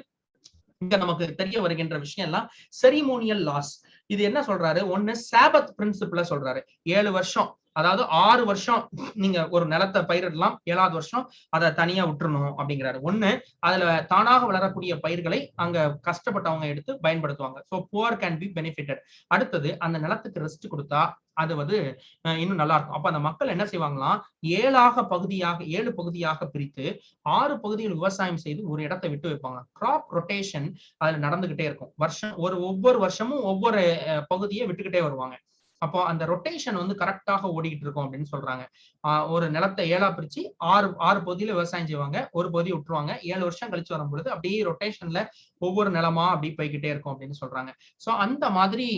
இங்க நமக்கு தெரிய வருகின்ற விஷயம் எல்லாம் செரிமோனியல் லாஸ். இது என்ன சொல்றாரு, ஒண்ணு சாபத் பிரின்சிபிள சொல்றாரு. 7 வருஷம், அதாவது 6 வருஷம் நீங்க ஒரு நிலத்தை பயிரிடலாம், 7வது வருஷம் அதை தனியா விட்டுறணும் அப்படிங்கிறாரு. ஒண்ணு, அதுல தானாக வளரக்கூடிய பயிர்களை அங்க கஷ்டப்பட்டவங்க எடுத்து பயன்படுத்துவாங்க. So poor can be benefited. அடுத்தது அந்த நிலத்துக்கு ரெஸ்ட் கொடுத்தா அது வந்து இன்னும் நல்லா இருக்கும். அப்ப அந்த மக்கள் என்ன செய்வாங்களாம், 7 பகுதியாக பிரித்து 6 பகுதியில் விவசாயம் செய்து ஒரு இடத்தை விட்டு வைப்பாங்க. கிராப் ரொட்டேஷன் அதுல நடந்துகிட்டே இருக்கும். ஒவ்வொரு வருஷமும் ஒவ்வொரு பகுதியை விட்டுக்கிட்டே வருவாங்க. அப்போ அந்த ரொட்டேஷன் வந்து கரெக்டாக ஓடிக்கிட்டு இருக்கும் அப்படின்னு சொல்றாங்க. ஒரு நிலத்தை 7ஆ பிரிச்சு 6 பகுதியில விவசாயம் செய்வாங்க, ஒரு பகுதி விட்டுருவாங்க. 7 வருஷம் கழிச்சு வரும் பொழுது அப்படியே ரொட்டேஷன்ல ஒவ்வொரு நிலமா அப்படி போய்கிட்டே இருக்கும் அப்படின்னு சொல்றாங்க. சோ அந்த மாதிரி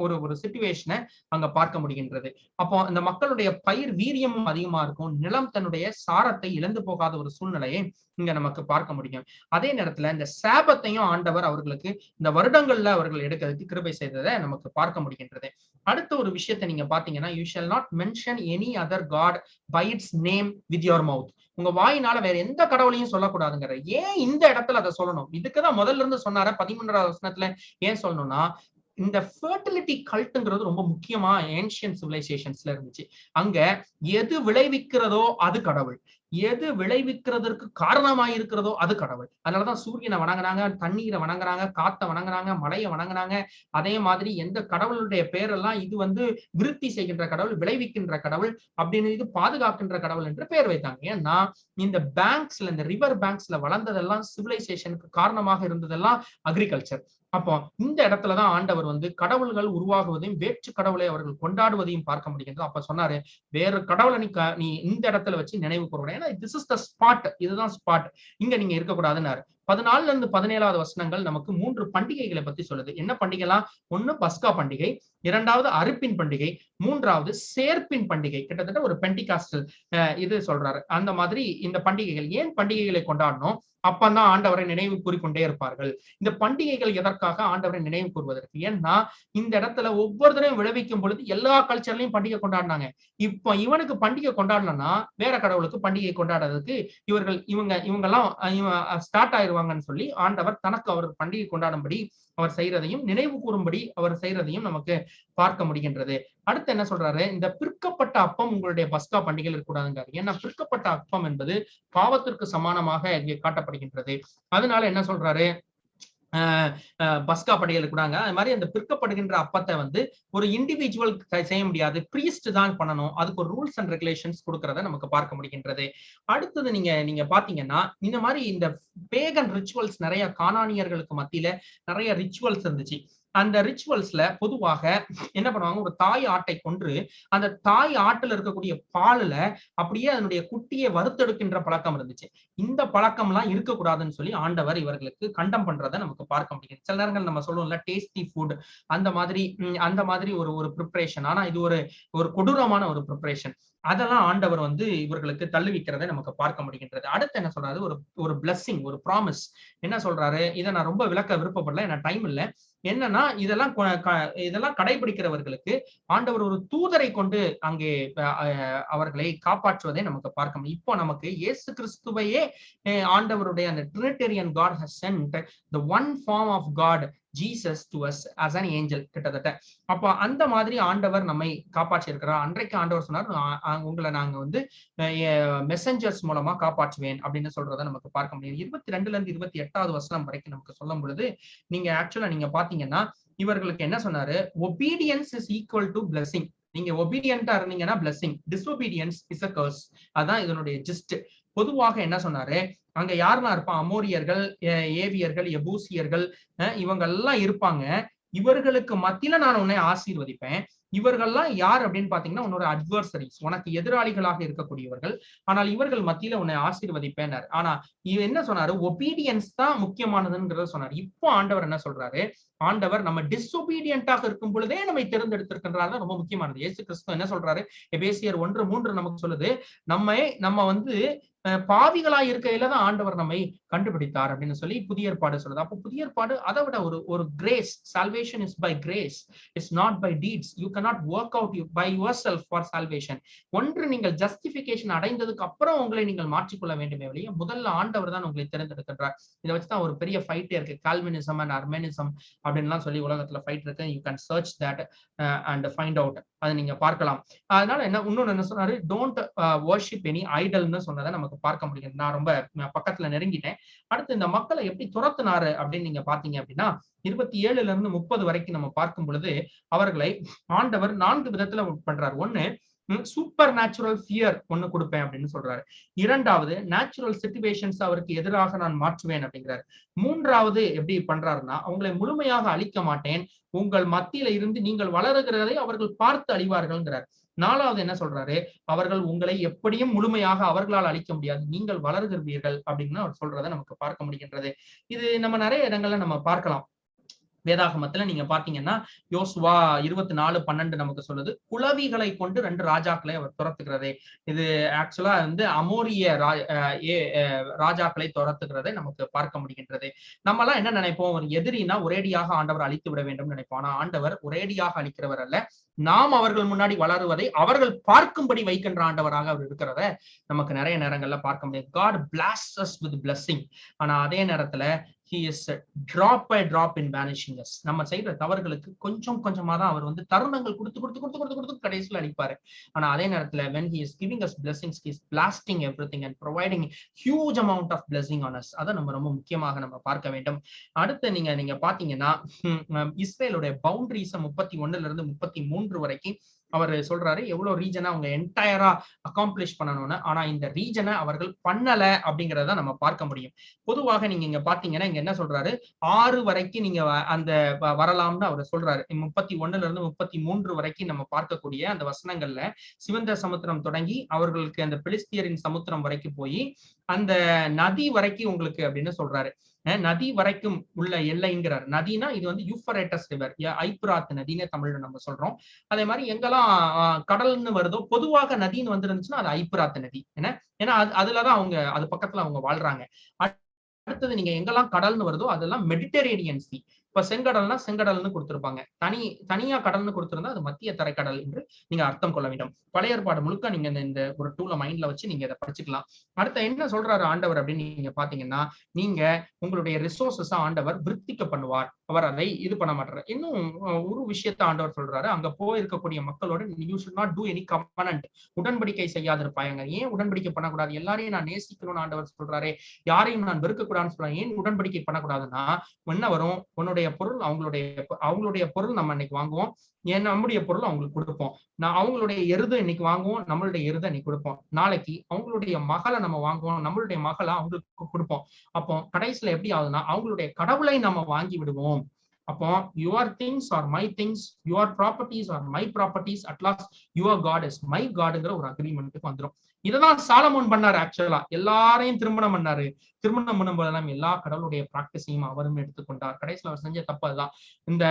ஒரு சிச்சுவேஷனை அங்க பார்க்க முடிகின்றது. அப்போ இந்த மக்களுடைய பயிர் வீரியமும் அதிகமா இருக்கும், நிலம் தன்னுடைய சாரத்தை இழந்து போகாத ஒரு சூழ்நிலையை இங்க நமக்கு பார்க்க முடியும். அதே நேரத்துல இந்த சாபத்தையும் ஆண்டவர் அவர்களுக்கு இந்த வருடங்கள்ல அவர்கள் எடுக்கிறதுக்கு கிருபை செய்ததை நமக்கு பார்க்க முடிகின்றது. அடுத்த ஒரு விஷயத்தை நீங்க பாத்தீங்கன்னா, you shall not mention any other god by its name with your mouth. உங்க வாயினால வேற எந்த கடவுளையும் சொல்லக்கூடாதுங்கிற. ஏன் இந்த இடத்துல அதை சொல்லணும்? இதுக்குதான் முதல்ல இருந்து சொன்னார 13வது வசனத்துல ஏன் சொல்லணும்னா, இந்த ஃபெர்டிலிட்டி கல்ட்ங்கிறது ரொம்ப முக்கியமா ஏன்ஷியன்ட் சிவிலைசேஷன்ஸ்ல இருந்துச்சு. அங்க எது விளைவிக்கிறதோ அது கடவுள், எது விளைவிக்கிறதற்கு காரணமாய் இருக்கிறதோ அது கடவுள். அதனாலதான் சூரியனை வணங்குறாங்க, தண்ணீரை வணங்குறாங்க, காத்த வணங்குறாங்க, மலையை வணங்குறாங்க. அதே மாதிரி எந்த கடவுளுடைய பேரெல்லாம் இது வந்து விருத்தி செய்கின்ற கடவுள், விளைவிக்கின்ற கடவுள் அப்படின்னு, இது பாதுகாக்கின்ற கடவுள் என்று பெயர் வைத்தாங்க. ஏன்னா இந்த பேங்க்ஸ்ல, இந்த ரிவர் பேங்க்ஸ்ல வளர்ந்ததெல்லாம் சிவிலைசேஷனுக்கு காரணமாக இருந்ததெல்லாம் அக்ரிகல்ச்சர். அப்போ இந்த இடத்துலதான் ஆண்டவர் வந்து கடவுள்கள் உருவாகுவதையும் வேற்று கடவுளை அவர்கள் கொண்டாடுவதையும் பார்க்க முடிகின்றது. அப்ப சொன்னாரு, வேறு கடவுளை நீ இந்த இடத்துல வச்சு நினைவு கூறணும். ஏன்னா திஸ் இஸ் த ஸ்பாட், இதுதான் ஸ்பாட், இங்க நீங்க இருக்கக்கூடாதுன்னாரு. 14 இருந்து 17வது வசனங்கள் நமக்கு 3 பண்டிகைகளை பத்தி சொல்லுது. என்ன பண்டிகைலாம்? ஒண்ணு பஸ்கா பண்டிகை, இரண்டாவது அறுப்பின் பண்டிகை, மூன்றாவது சேர்ப்பின் பண்டிகை. கிட்டத்தட்ட ஒரு பெண்டிகாஸ்டல் இது சொல்றாரு. அந்த மாதிரி இந்த பண்டிகைகள், ஏன் பண்டிகைகளை கொண்டாடணும்? அப்பதான் ஆண்டவரை நினைவு கூறிக்கொண்டே இருப்பார்கள். இந்த பண்டிகைகள் எதற்காக? ஆண்டவரை நினைவு கூறுவதற்கு. ஏன்னா இந்த இடத்துல ஒவ்வொரு தடவையும் விளைவிக்கும் பொழுது எல்லா கல்ச்சர்லயும் பண்டிகை கொண்டாடினாங்க. இப்ப இவனுக்கு பண்டிகை கொண்டாடலன்னா வேற கடவுளுக்கு பண்டிகை கொண்டாடுறதுக்கு இவங்கெல்லாம் ஸ்டார்ட் ஆயிருவாங்கன்னு சொல்லி ஆண்டவர் தனக்கு அவர் பண்டிகை கொண்டாடும்படி அவர் செய்யறதையும், நினைவு கூறும்படி அவர் செய்யறதையும் நமக்கு பார்க்க முடிகின்றது. அடுத்து என்ன சொல்றாரு? இந்த பிற்கப்பட்ட அப்பம் உங்களுடைய பஸ்கா பண்டிகையில் இருக்கக்கூடாதுங்கிறார். ஏன்னா பிற்கப்பட்ட அப்பம் என்பது பாவத்திற்கு சமானமாக இங்கே காட்டப்படுகின்றது. அதனால என்ன சொல்றாரு? பஸ்கா பண்டிகையில் கூடாங்க. அது மாதிரி அந்த பிற்கப்படுகின்ற அப்பத்தை வந்து ஒரு இண்டிவிஜுவல் செய்ய முடியாது, பிரீஸ்ட் தான் பண்ணணும். அதுக்கு ஒரு ரூல்ஸ் அண்ட் ரெகுலேஷன்ஸ் கொடுக்கறத நமக்கு பார்க்க முடிகின்றது. அடுத்தது நீங்க பாத்தீங்கன்னா இந்த மாதிரி இந்த பேகன் ரிச்சுவல்ஸ் நிறைய கானானியர்களுக்கு மத்தியில நிறைய ரிச்சுவல்ஸ் இருந்துச்சு. அந்த ரிச்சுவல்ஸ்ல பொதுவாக என்ன பண்ணுவாங்க? ஒரு தாய் ஆட்டை கொன்று அந்த தாய் ஆட்டுல இருக்கக்கூடிய பாலுல அப்படியே அதனுடைய குட்டியை வறுத்தெடுக்கின்ற பழக்கம் இருந்துச்சு. இந்த பழக்கம் எல்லாம் இருக்கக்கூடாதுன்னு சொல்லி ஆண்டவர் இவர்களுக்கு கண்டம் பண்றதை நமக்கு பார்க்க முடியும். சில நேரங்கள் நம்ம சொல்லுவோம்ல டேஸ்டி ஃபுட், அந்த மாதிரி ஒரு ப்ரிப்பரேஷன். ஆனா இது ஒரு கொடூரமான ஒரு ப்ரிப்பரேஷன். அதெல்லாம் ஆண்டவர் வந்து இவர்களுக்கு தள்ளுவிக்கிறதை நமக்கு பார்க்க முடிகின்றது. அடுத்து என்ன சொல்றாரு? ஒரு பிளஸ்ஸிங், ஒரு ப்ராமிஸ். என்ன சொல்றாரு? இதை நான் ரொம்ப விளக்க விருப்பப்படல, எனக்கு டைம் இல்லை. என்னன்னா இதெல்லாம் கடைபிடிக்கிறவர்களுக்கு ஆண்டவர் ஒரு தூதரை கொண்டு அங்கே அவர்களை காப்பாற்றுவதை நமக்கு பார்க்க முடியும். இப்போ நமக்கு இயேசு கிறிஸ்துவையே ஆண்டவருடைய அந்த ட்ரினிட்டேரியன் God has sent the one form of God Jesus to us as an angel. கிட்டத்தட்ட அப்ப அந்த மாதிரி ஆண்டவர் நம்மை காப்பாற்றி இருக்கிறார். அன்றைக்கு ஆண்டவர் சொன்னார், உங்களை நாங்க வந்து மெசஞ்சர்ஸ் மூலமா காப்பாற்றுவேன் அப்படின்னு சொல்றதை நமக்கு பார்க்க முடியும். 22ல இருந்து 28வது வசனம் வரைக்கும் நமக்கு சொல்லும் பொழுது நீங்க ஆக்சுவலா நீங்க பாத்தீங்கன்னா இவர்களுக்கு என்ன சொன்னாரு? Obedience is equal to blessing. நீங்க ஒபீடியன்டா இருந்தீங்கன்னா பிளஸிங், டிஸ்ஒபீடியன்ஸ் இஸ் அ கர்ஸ். அதான் இதனுடைய ஜிஸ்ட். பொதுவாக என்ன சொன்னாரு? அங்க யாரெல்லாம் இருப்பான்? அமோரியர்கள், ஏவியர்கள், எபூசியர்கள், இவங்க எல்லாம் இருப்பாங்க. இவர்களுக்கு மத்தியில நான் உன்னை ஆசீர்வதிப்பேன். இவர்கள்லாம் யார் அப்படின்னு பாத்தீங்கன்னா உன்னோட அட்வர்சரிஸ், உனக்கு எதிராளிகளாக இருக்கக்கூடியவர்கள். ஆனால் இவர்கள் மத்தியில உன்னை ஆசீர்வதிப்பேன். ஆனா இது என்ன சொன்னாரு? ஒபீடியன்ஸ் தான் முக்கியமானதுங்கிறத சொன்னாரு. இப்போ ஆண்டவர் என்ன சொல்றாரு? ஆண்டவர் நம்ம டிஸ்ஒபீடியன்டாக இருக்கும் பொழுதே நம்மை தேர்ந்தெடுத்திருக்கின்றார். ரொம்ப முக்கியமானது. இயேசு கிறிஸ்து என்ன சொல்றாரு? எபேசியர் 1:3 நமக்கு சொல்லுது, நம்ம வந்து பாவிகளாய் இருக்கையில தான் ஆண்டவர் நம்மை கண்டுபிடித்தார் அப்படின்னு சொல்லி புதிய ஏற்பாடு சொல்லுது. அப்போ புதிய ஏற்பாடு அதை விட ஒரு grace. Salvation is by grace, it's not by deeds. You cannot work out by yourself for salvation. ஒன்று நீங்கள் ஜஸ்டிபிகேஷன் அடைந்ததுக்கு அப்புறம் உங்களை நீங்கள் மாற்றிக்கொள்ள வேண்டுமே வழிய முதல்ல ஆண்டவர் தான் உங்களை தேர்ந்தெடுக்கின்றார். இதை வச்சுதான் ஒரு பெரிய ஃபைட்டே இருக்கு. கால்வினிசம் அண்ட் அர்மேனிசம் அப்படின்லாம் சொல்லி உலகத்துல ஃபைட் இருக்கு. You can search that and find out. அதை நீங்க பார்க்கலாம். அதனால இன்னொன்னு என்ன சொன்னாரு? டோன்ட் வர்ஷிப் எனி ஐடல்னு சொன்னதை நமக்கு பார்க்க முடியும். நான் ரொம்ப பக்கத்துல நெருங்கிட்டேன். அடுத்து இந்த மக்களை எப்படி துரத்துனாரு அப்படின்னு நீங்க பாத்தீங்க அப்படின்னா 27ல இருந்து 30 வரைக்கும் நம்ம பார்க்கும் பொழுது அவர்களை ஆண்டவர் 4 விதத்துல பண்றாரு. ஒண்ணு, சூப்பர் நேச்சுரல் ஃபியர் ஒண்ணு கொடுப்பேன் அப்படின்னு சொல்றாரு. இரண்டாவது, நேச்சுரல் சிச்சுவேஷன்ஸ் அவருக்கு எதிராக நான் மாற்றுவேன் அப்படிங்கிறாரு. மூன்றாவது எப்படி பண்றாருன்னா, அவங்களை முழுமையாக அழிக்க மாட்டேன், உங்கள் மத்தியில இருந்து நீங்கள் வளருகிறதை அவர்கள் பார்த்து அழிவார்கள்ங்கிறார். நாலாவது என்ன சொல்றாரு? அவர்கள் உங்களை எப்படியும் முழுமையாக அவர்களால் அழிக்க முடியாது, நீங்கள் வளர்கிறீர்கள் அப்படின்னு அவர் சொல்றதை நமக்கு பார்க்க முடிகின்றது. இது நம்ம நிறைய இடங்கள்ல நம்ம பார்க்கலாம். வேதாகமத்துல நீங்க பாத்தீங்கன்னா யோசுவா 24:12 நமக்கு சொல்லுது, குளவிகளை கொண்டு 2 ராஜாக்களை அவர் துரத்துகிறதே. இது ஆக்சுவலா வந்து அமோரிய ராஜாக்களை துரத்துகிறதை நமக்கு பார்க்க முடிகின்றது. நம்ம எல்லாம் என்ன நினைப்போம்? ஒரு எதிரினா ஒரேடியாக ஆண்டவர் அழித்து விட வேண்டும் நினைப்போம். ஆனா ஆண்டவர் ஒரேடியாக அழிக்கிறவர் அல்ல. நாம் அவர்கள் முன்னாடி வளருவதை அவர்கள் பார்க்கும்படி வைக்கின்ற ஆண்டவராக அவர் இருக்கிறத நமக்கு நிறைய நேரங்கள்ல பார்க்க முடியும். God blasts us with blessing. ஆனா அதே நேரத்துல he is drop by drop in vanishing us. நம்ம செய்யற தவறுகளுக்கு கொஞ்சம் கொஞ்சமா தான் அவர் வந்து தருணங்கள் கொடுத்து கடைசியில் அளிப்பாரு. ஆனா அதே நேரத்துல when he is giving us blessings, he is blasting everything and providing huge amount of blessing on us. அதை நம்ம ரொம்ப முக்கியமாக நம்ம பார்க்க வேண்டும். அடுத்து நீங்க பாத்தீங்கன்னா இஸ்ரேலுடைய பவுண்டரிஸ் 31ல இருந்து 33 வரைக்கும் அவர் சொல்றாரு எவ்வளவு ரீஜனை அவங்க என்டையரா அகாம்ப்ளிஷ் பண்ணணும்னு. ஆனா இந்த ரீஜனை அவர்கள் பண்ணல அப்படிங்கிறத நம்ம பார்க்க முடியும். பொதுவாக நீங்க இங்க பாத்தீங்கன்னா இங்க என்ன சொல்றாரு? 6 வரைக்கும் நீங்க அந்த வரலாம்னு அவர் சொல்றாரு. 31ல இருந்து 33 வரைக்கும் நம்ம பார்க்கக்கூடிய அந்த வசனங்கள்ல சிவந்த சமுத்திரம் தொடங்கி அவர்களுக்கு அந்த பெலிஸ்தியரின் சமுத்திரம் வரைக்கும் போய் அந்த நதி வரைக்கும் உங்களுக்கு அப்படின்னு சொல்றாரு. நதி வரைக்கும் உள்ள எல்லைங்கிறார். நதினா இது வந்து யூஃபரேட்டஸ் ரிவர், ஐப்ராத் நதினே தமிழ்ல நம்ம சொல்றோம். அதே மாதிரி எங்கெல்லாம் கடல்னு வருதோ பொதுவாக நதின்னு வந்துருந்துச்சுன்னா அது ஐப்ராத் நதி. ஏன்னா அதுலதான் அவங்க அது பக்கத்துல அவங்க வாழ்றாங்க. அடுத்தது நீங்க எங்கெல்லாம் கடல்னு வருதோ அதெல்லாம் மெடிட்டரேனியன் சி. இப்ப செங்கடல்னா செங்கடல்னு கொடுத்திருப்பாங்க. தனியா கடல்னு கொடுத்திருந்தா அது மத்திய தரைக்கடல் என்று நீங்க அர்த்தம் கொள்ள வேண்டும். பழைய ஏற்பாடு முழுக்க நீங்க இந்த ஒரு டூல மைண்ட்ல வச்சு நீங்க இதை படிச்சுக்கலாம். அடுத்த என்ன சொல்றாரு ஆண்டவர் அப்படின்னு நீங்க பாத்தீங்கன்னா, நீங்க உங்களுடைய ரிசோர்சஸ் ஆண்டவர் விருத்திக்க பண்ணுவார். அவர் அதை இது பண்ண மாட்டார். இன்னும் ஒரு விஷயத்த ஆண்டவர் சொல்றாரு, அங்க போயிருக்கக்கூடிய மக்களோட you should not do any covenant, உடன்படிக்கை செய்யாதிருப்பாங்க. ஏன் உடன்படிக்கை பண்ணக்கூடாது? எல்லாரையும் நான் நேசிக்கணும்னு ஆண்டவர் சொல்றாரு, யாரையும் நான் வெறுக்க கூடாதுன்னு சொல்றேன். ஏன் உடன்படிக்கை பண்ணக்கூடாதுன்னா என்ன வரும்? உன்னுடைய பொருள் அவங்களுடைய பொருள் நம்ம இன்னைக்கு வாங்குவோம், நம்முடைய பொருள் அவங்களுக்கு கொடுப்போம். அவங்களுடைய எருது இன்னைக்கு வாங்குவோம், நம்மளுடைய எருதை இன்னைக்கு கொடுப்போம். நாளைக்கு அவங்களுடைய மகளை நம்ம வாங்குவோம், நம்மளுடைய மகளை அவங்களுக்கு கொடுப்போம். அப்போ கடைசியில எப்படி ஆகுதுன்னா அவங்களுடைய கடவுளை நம்ம வாங்கி விடுவோம். அப்போ your things are my things, your properties are my properties, at last your God is my காடுங்கிற ஒரு அக்ரிமெண்ட்டுக்கு வந்துடும். இததான் சாலமோன் பண்ணாரு. ஆக்சுவலா எல்லாரையும் திருமணம் பண்ணாரு. திருமணம் பண்ணும்போதெல்லாம் எல்லா கடவுளுடைய பிராக்டிஸையும் அவரும் எடுத்துக்கொண்டார். கடைசியில் அவர் செஞ்ச தப்பு அதுதான். இந்த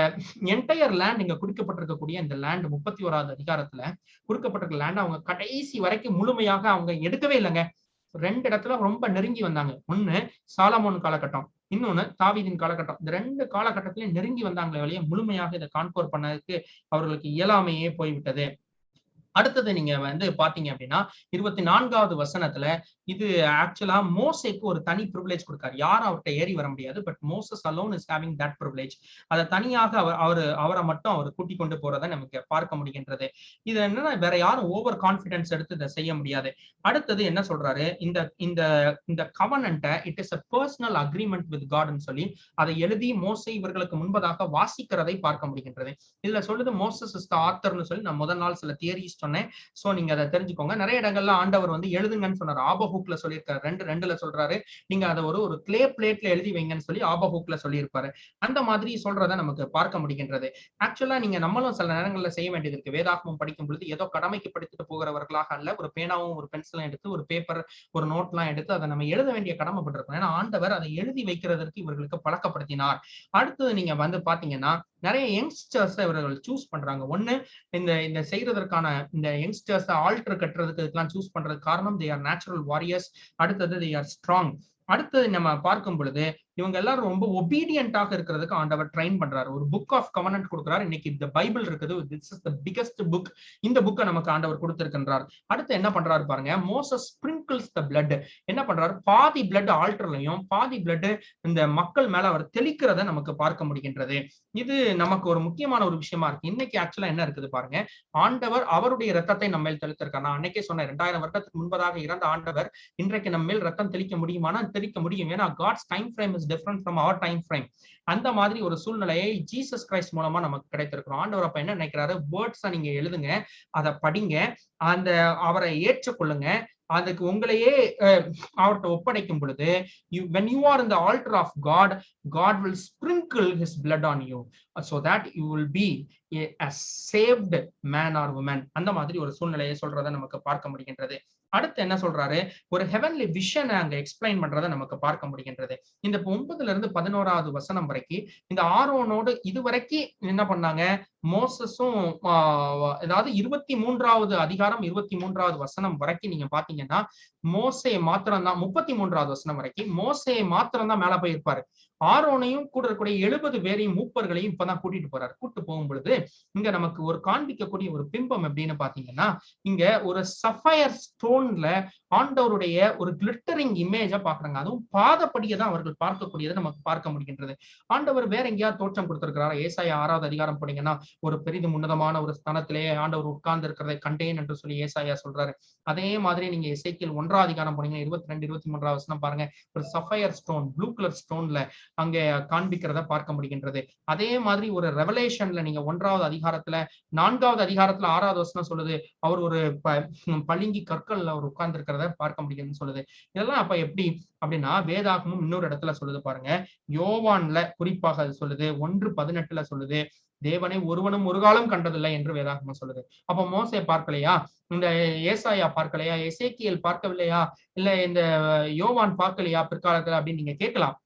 என்டையர் லேண்ட் இங்க கொடுக்கப்பட்டிருக்கக்கூடிய இந்த லேண்ட் 31வது அதிகாரத்துல கொடுக்கப்பட்டிருக்க லேண்ட் அவங்க கடைசி வரைக்கும் முழுமையாக அவங்க எடுக்கவே இல்லைங்க. 2 இடத்துல ரொம்ப நெருங்கி வந்தாங்க. ஒண்ணு சாலமோன் காலகட்டம், இன்னொன்னு தாவீதின் காலகட்டம். இந்த 2 காலகட்டத்திலையும் நெருங்கி வந்தாங்களே வழியே முழுமையாக இதை கான்கோர் பண்ணதுக்கு அவர்களுக்கு இயலாமையே போய்விட்டது. அடுத்தது நீங்க வந்து பாத்தீங்க அப்படின்னா 24வது வசனத்துல இது ஆக்சுவலா மோசேக்கு ஒரு தனி ப்ரிவிலேஜ் கொடுக்காரு. யாரும் அவர்கிட்ட ஏறி வர முடியாது. But Moses alone is having that privilege. அதை தனியாக அவரை மட்டும் அவர் கூட்டிக் கொண்டு போறதை நமக்கு பார்க்க முடிகின்றது. இது என்னன்னா வேற யாரும் ஓவர் கான்பிடன்ஸ் எடுத்து இதை செய்ய முடியாது. அடுத்தது என்ன சொல்றாரு, இந்த கவனன்ட்ட it is a personal agreement with God சொல்லி அதை எழுதி மோசே இவர்களுக்கு முன்பதாக வாசிக்கிறதை பார்க்க முடிகின்றது. இதுல சொல்லுது மோசஸ் இஸ் த ஆத்தர்னு சொல்லி நான் முதல் நாள் சில தியரிஸ் சொன்னேன். சோ நீங்க அதை தெரிஞ்சுக்கோங்க. நிறைய இடங்கள்ல ஆண்டவர் வந்து எழுதுங்கன்னு சொன்னாரு. ஆபஹூக்ல சொல்லியிருக்காரு, 2:2ல சொல்றாரு நீங்க அதை ஒரு கிளே பிளேட்ல எழுதி வைங்கன்னு சொல்லி ஆபஹூக்ல சொல்லியிருப்பாரு. அந்த மாதிரி சொல்றதை நமக்கு பார்க்க முடிகின்றது. ஆக்சுவலா நீங்க நம்மளும் சில நேரங்கள்ல செய்ய வேண்டியது இருக்கு. வேதாகமம் படிக்கும் பொழுது ஏதோ கடமைக்கு படித்துட்டு போகிறவர்களாக அல்ல, ஒரு பேனாவும் ஒரு பென்சிலும் எடுத்து ஒரு பேப்பர் ஒரு நோட் எல்லாம் எடுத்து அதை நம்ம எழுத வேண்டிய கடமைப்பட்டிருக்கோம். ஏன்னா ஆண்டவர் அதை எழுதி வைக்கிறதற்கு இவர்களுக்கு பழக்கப்படுத்தினார். அடுத்தது நீங்க வந்து பாத்தீங்கன்னா நிறைய யங்ஸ்டர்ஸ் இவர்கள் சூஸ் பண்றாங்க. ஒண்ணு இந்த செய்யறதற்கான இந்த யங்ஸ்டர்ஸ் ஆல்டர் கட்டுறதுக்கு இதெல்லாம் சூஸ் பண்றதுக்கு காரணம் they are natural warriors. அடுத்தது they are strong. அடுத்தது நம்ம பார்க்கும் பொழுது இவங்க எல்லாரும் ரொம்ப ஒபீடியன்டாக இருக்கிறதுக்கு ஆண்டவர் ட்ரெயின் பண்றாரு. ஒரு புக் ஆஃப் கவனன்ட் கொடுக்குறாரு. இன்னைக்கு இந்த பைபிள் இருக்குது, this is the biggest book. இந்த புக்கை நமக்கு ஆண்டவர் கொடுத்திருக்கின்றார். அடுத்து என்ன பண்றாரு பாருங்க, மோசஸ் ஸ்பிரிங்கிள்ஸ் தி பிளட். என்ன பண்றாரு, பாதி பிளட் ஆல்டர்லையும் பாதி பிளட் இந்த மக்கள் மேல அவர் தெளிக்கிறத நமக்கு பார்க்க முடிகின்றது. இது நமக்கு ஒரு முக்கியமான ஒரு விஷயமா இருக்கு. இன்னைக்கு ஆக்சுவலா என்ன இருக்குது பாருங்க, ஆண்டவர் அவருடைய ரத்தத்தை நம்ம மேல் தெளித்திருக்கார். நான் அன்னைக்கே சொன்னேன், 2000 வருடத்துக்கு முன்பதாக இறந்த ஆண்டவர் இன்றைக்கு நம்ம மேல் ரத்தம் தெளிக்க முடியுமானா தெளிக்க முடியும். ஏன்னா God's time frame is different from our time frame. அந்த மாதிரி ஒரு சூழ்நிலையை ஜீசஸ் கிரைஸ்ட் மூலமா நமக்கு கிடைத்திருக்கிறோம். ஆண்டவர் அப்ப என்ன நினைக்கிறாரு, வேர்ட்ஸை நீங்க எழுதுங்க, அதை படிங்க, அந்த அவரை ஏற்றுக்கொள்ளுங்க. அதுக்கு உங்களையே அவர்கிட்ட ஒப்படைக்கும் பொழுது when you are in the altar of God, God will sprinkle his blood on you so that you will be a saved man or woman. அந்த மாதிரி ஒரு சூழ்நிலையை சொல்றதை நமக்கு பார்க்க முடிகின்றது. அடுத்து என்ன சொல்றாரு, ஒரு ஹெவன்லி விஷன் அங்க எக்ஸ்பிளைன் பண்றதை நமக்கு பார்க்க முடிகின்றது. இந்த 9ல இருந்து 11வது வசனம் வரைக்கும் இந்த ஆரோனோடு இதுவரைக்கும் என்ன பண்ணாங்க, மோசஸும் அதாவது 23வது அதிகாரம் 23வது வசனம் வரைக்கும் நீங்க பாத்தீங்கன்னா மோசே மாத்திரம் தான், 33வது வசனம் வரைக்கும் மோசே மாத்திரம் தான் மேல போயிருப்பாரு. ஆரோனையும் கூட இருக்கக்கூடிய 70 பேரையும் மூப்பர்களையும் இப்பதான் கூட்டிட்டு போறாரு. கூட்டு போகும் பொழுது இங்க நமக்கு ஒரு காண்பிக்கக்கூடிய ஒரு பிம்பம் எப்படின்னு பாத்தீங்கன்னா, இங்க ஒரு சஃபயர் ஸ்டோன்ல ஆண்டவருடைய ஒரு கிளிட்டரிங் இமேஜா பாக்குறாங்க. அதுவும் பாதப்படியை தான் அவர்கள் பார்க்கக்கூடியதை நமக்கு பார்க்க முடிகின்றது. ஆண்டவர் வேற எங்கேயாவது தோற்றம் கொடுத்திருக்கிறாரா? ஏசாயா 6வது அதிகாரம் போனீங்கன்னா ஒரு பெரிதும் உன்னதமான ஒரு ஸ்தானத்திலேயே ஆண்டவர் உட்கார்ந்து இருக்கிறதை கண்டேன் என்று சொல்லி ஏசாயா சொல்றாரு. அதே மாதிரி நீங்க எசேக்கியேல் 1வது அதிகாரம் போனீங்கன்னா 22, 23வது வசனம் பாருங்க, ஒரு சஃபயர் ஸ்டோன் ப்ளூ கலர் ஸ்டோன்ல அங்க காண்பிக்கிறத பார்க்க முடிகின்றது. அதே மாதிரி ஒரு ரெவலேஷன்ல நீங்க 1வது அதிகாரத்துல 4வது அதிகாரத்துல 6வது வசனம் சொல்லுது, அவர் ஒரு பளிங்கி கற்கள்ல அவர் உட்கார்ந்து இருக்கிறத பார்க்க முடியுதுன்னு சொல்லுது. இதெல்லாம் அப்ப எப்படி அப்படின்னா, வேதாகமும் இன்னொரு இடத்துல சொல்லுது பாருங்க, யோவான்ல குறிப்பாக அது சொல்லுது, 1:18 சொல்லுது, தேவனை ஒருவனும் ஒரு காலம் கண்டதில்லை என்று வேதாகமம் சொல்லுது. அப்ப மோசே பார்க்கலையா, இந்த ஏசாயா பார்க்கலையா, எசேக்கியேல் பார்க்கவில்லையா, இல்ல இந்த யோவான் பார்க்கலையா பிற்காலத்துல அப்படின்னு நீங்க கேட்கலாம்.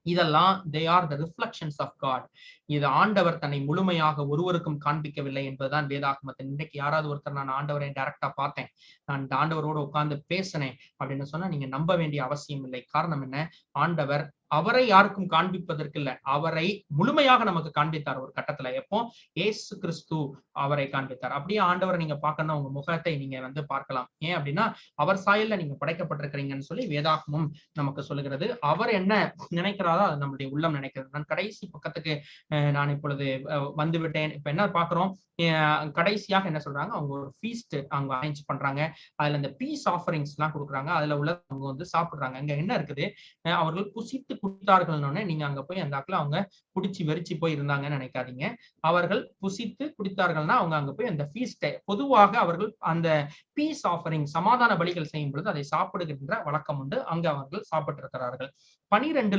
இதெல்லாம் they are the reflections of God. இது ஆண்டவர் தன்னை முழுமையாக ஒருவருக்கும் காண்பிக்கவில்லை என்பதுதான் வேதாகமத்தின். இன்றைக்கு யாராவது ஒருத்தர் நான் ஆண்டவரை டைரக்டா பார்த்தேன், நான் இந்த ஆண்டவரோட உட்கார்ந்து பேசினேன் அப்படின்னு சொன்னா நீங்க நம்ப வேண்டிய அவசியம் இல்லை. காரணம் என்ன? ஆண்டவர் அவரை யாருக்கும் காண்பிப்பதற்கு இல்ல, அவரை முழுமையாக நமக்கு காண்பித்தார் ஒரு கட்டத்துல. எப்போ? ஏசு கிறிஸ்து அவரை காண்பித்தார். அப்படியே ஆண்டவரை நீங்க பார்க்கணும், உங்க முகத்தை நீங்க பார்க்கலாம். ஏன் அப்படின்னா அவர் சாயல்ல நீங்க படைக்கப்பட்டிருக்கிறீங்கன்னு சொல்லி வேதாகமும் நமக்கு சொல்லுகிறது. அவர் என்ன நினைக்கிறாரோ அது நம்முடைய உள்ளம் நினைக்கிறது. நான் கடைசி பக்கத்துக்கு நான் இப்பொழுது வந்து விட்டேன். இப்ப என்ன பாக்குறோம்? கடைசியாக என்ன சொல்றாங்க? அவங்க ஒரு ஃபீஸ்ட் அவங்க அரேஞ்ச் பண்றாங்க. அதுல இந்த பீஸ் ஆஃபரிங்ஸ் எல்லாம் கொடுக்குறாங்க. அதுல உள்ள அவங்க வந்து சாப்பிடுறாங்க. அங்க என்ன இருக்குது? அவர்கள் புசித்து குடித்தார்கள்னு நீங்க அங்க போய் அந்த ஆக்களை அவங்க குடிச்சு வெறிச்சு போய் இருந்தாங்கன்னு நினைக்காதீங்க. அவர்கள் புசித்து குடித்தார்கள்னா அவங்க அங்க போய் அந்த ஃபீஸ்டை பொதுவாக அவர்கள் அந்த பீஸ் ஆஃபரிங் சமாதான பலிகள் செய்யும் பொழுது அதை சாப்பிடுகின்ற வழக்கம் உண்டு. அங்க அவர்கள் சாப்பிட்டு இருக்கிறார்கள். 12 to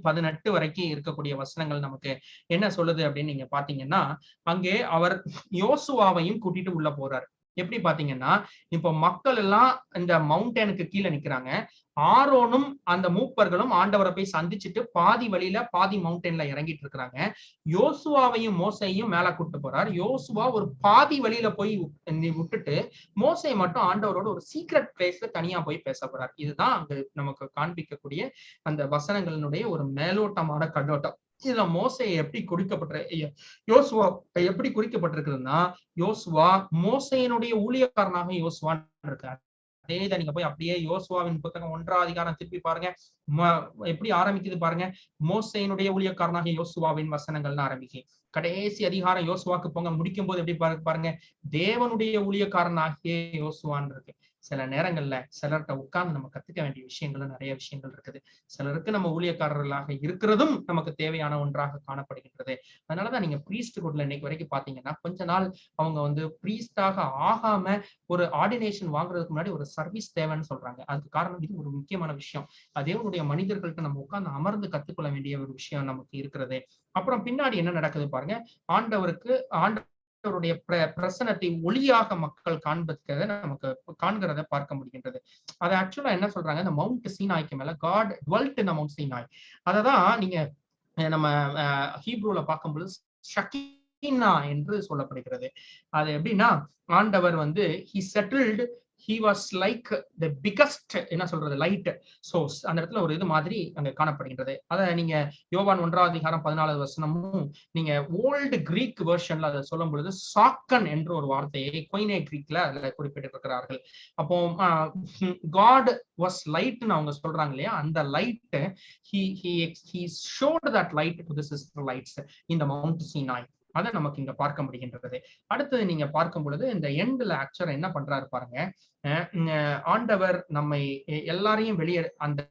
18 வரைக்கும் இருக்கக்கூடிய வசனங்கள் நமக்கு என்ன சொல்லுது அப்படின்னு நீங்க பாத்தீங்கன்னா, அங்கே அவர் யோசுவாவையும் கூட்டிட்டு உள்ள போறார். எப்படி பாத்தீங்கன்னா, இப்ப மக்கள் எல்லாம் இந்த மவுண்டனுக்கு கீழே நிக்கிறாங்க. ஆரோனும் அந்த மூப்பர்களும் ஆண்டவரை போய் சந்திச்சுட்டு பாதி வழியில பாதி மவுண்டன்ல இறங்கிட்டு இருக்கிறாங்க. யோசுவாவையும் மோசையும் மேல கூட்டு போறார். யோசுவா ஒரு பாதி வழியில போய் விட்டுட்டு மோசை மட்டும் ஆண்டவரோட ஒரு சீக்ரெட் பிளேஸ்ல தனியா போய் பேச போறார். இதுதான் அங்க நமக்கு காண்பிக்கக்கூடிய அந்த வசனங்களினுடைய ஒரு மேலோட்டமான கண்ணோட்டம். இதுல மோசை எப்படி யோசுவா எப்படி குறிக்கப்பட்டிருக்குதுன்னா, யோசுவா மோசையினுடைய ஊழியக்காரனாக யோசுவா இருக்கார். அதே இதை நீங்க போய் அப்படியே யோசுவாவின் புத்தகம் 1ஆம் அதிகாரம் திருப்பி பாருங்க. எப்படி ஆரம்பிக்குது பாருங்க. மோசையினுடைய ஊழியக்காரனாக யோசுவாவின் வசனங்கள்னு ஆரம்பிக்கும். கடைசி அதிகாரம் யோசுவாக்கு போங்க, முடிக்கும் போது எப்படி பாருங்க, தேவனுடைய ஊழியக்காரனாகிய யோசுவான்னு இருக்கு. சில நேரங்கள்ல சிலர்கிட்ட உட்கார்ந்து நம்ம கத்துக்க வேண்டிய விஷயங்கள் நிறைய விஷயங்கள் இருக்குது. சிலருக்கு நம்ம ஊழியக்காரர்களாக இருக்கிறதும் நமக்கு தேவையான ஒன்றாக காணப்படுகின்றது. அதனாலதான் நீங்க பிரீஸ்ட் குட்ல இன்னைக்கு வரைக்கும் பாத்தீங்கன்னா, கொஞ்ச நாள் அவங்க வந்து பிரீஸ்டாக ஆகாம ஒரு ஆர்டினேஷன் வாங்குறதுக்கு முன்னாடி ஒரு சர்வீஸ் தேவைன்னு சொல்றாங்க. அதுக்கு காரணம் இது ஒரு முக்கியமான விஷயம். தேவனுடைய மனிதர்கள்ட்ட நம்ம உட்கார்ந்து அமர்ந்து கத்துக்கொள்ள வேண்டிய ஒரு விஷயம் நமக்கு இருக்கிறது. அப்புறம் பின்னாடி என்ன நடக்குது பாருங்க. ஆண்டவருடைய பிரசனத்தை ஒளியாக மக்கள் காண்பதுக்காக நமக்கு காண்கிறத பார்க்க முடிகின்றது. அது ஆக்சுவலா என்ன சொல்றாங்க, இந்த மவுண்ட் சீனாய்க்கு மேல காட் டுவெல்ட் இன் மவுண்ட் சீனாய். அததான் நீங்க நம்ம ஹீப்ரூல பார்க்கும்போது ஷக்கீனா என்று சொல்லப்படுகிறது. அது எப்படின்னா, ஆண்டவர் வந்து he settled, he was like the biggest என்ன சொல்றது லைட் சோர்ஸ். அந்த இடத்துல ஒரு இது மாதிரி அங்க காணப்படுகின்றது. அத நீங்க யோவான் 1ஆம் அதிகாரம் 14வது வசனமும் நீங்க ஓல்டு கிரீக் வெர்ஷன்ல அதை சொல்லும் பொழுது சாக்கன் என்ற ஒரு வார்த்தையை கொய்னே கிரீக்ல அதுல குறிப்பிட்டிருக்கிறார்கள். அப்போ காட் வாஸ் லைட்னு அவங்க சொல்றாங்க இல்லையா, அந்த light he showed that light to the sister lights in the Mount Sinai. அதை நமக்கு இங்க பார்க்க முடிகின்றது. அடுத்தது நீங்க பார்க்கும் பொழுது இந்த எண்ட்ல ஆக்சுவலா என்ன பண்றாரு பாருங்க. ஆண்டவர் நம்மை எல்லாரையும் வெளியே அந்த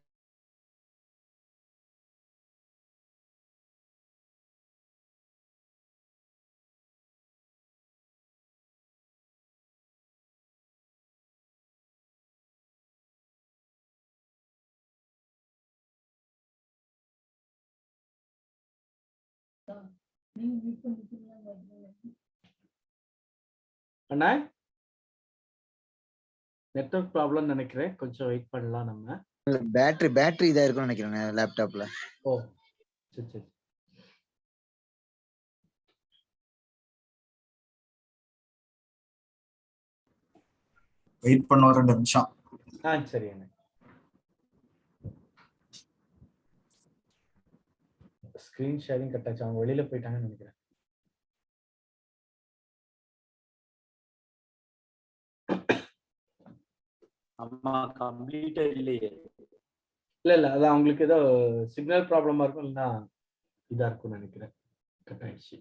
அண்ணா நெட்வொர்க் ப்ராப்ளம் நினைக்கிறேன், கொஞ்சம் வெயிட் பண்ணலாம். நம்ம பேட்டரி இதா இருக்கும்னு நினைக்கிறேன் லேப்டாப்ல. ஓ சரி சரி. வெயிட் பண்ண ஒரு 2 நிமிஷம். சரி அண்ணா. ஸ்கிரீன் ஷேரிங் கட் ஆச்சு, அவங்க வெளியில போயிட்டாங்கன்னு நினைக்கிறேன். அம்மா கம்ப்ளீட்டா இல்லையே. இல்ல அது அவங்களுக்கு ஏதோ சிக்னல் ப்ராப்ளமா இருக்கும், இல்லைன்னா இதா இருக்கும்னு நினைக்கிறேன். கட் ஆயிடுச்சு.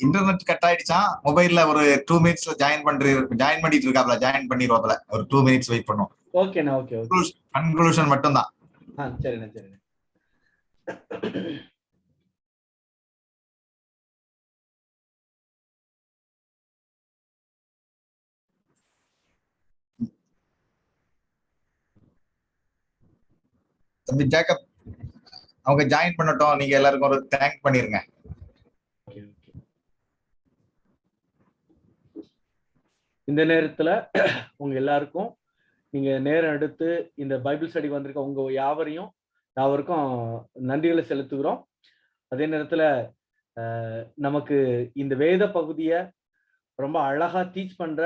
இன்டர்நெட் கட் ஆயிடுச்சான். மொபைல்ல ஒரு 2 மினிட்ஸ்ல ஜாயின் பண்ணிட்டு இருக்காப்ல. ஜாயின் பண்ணிடுவாப்ல. ஒரு 2 மினிட்ஸ் வெயிட் பண்ணுவோம். ஓகேண்ணா, ஓகே ஓகே. கன்க்ளூஷன் மட்டும்தான். சரிண்ணா சரிண்ணா. தம்பி ஜேக்கப் அவங்க ஜாயின் பண்ணட்டும். நீங்க எல்லாருக்கும் ஒரு தேங்க் பண்ணிருங்க. இந்த நேரத்துல உங்க எல்லாருக்கும் நீங்க நேரம் எடுத்து இந்த பைபிள் ஸ்டடி வந்திருக்க உங்க யாவருக்கும் நன்றிகளை செலுத்துகிறோம். அதே நேரத்துல நமக்கு இந்த வேத பகுதியை ரொம்ப அழகா டீச் பண்ற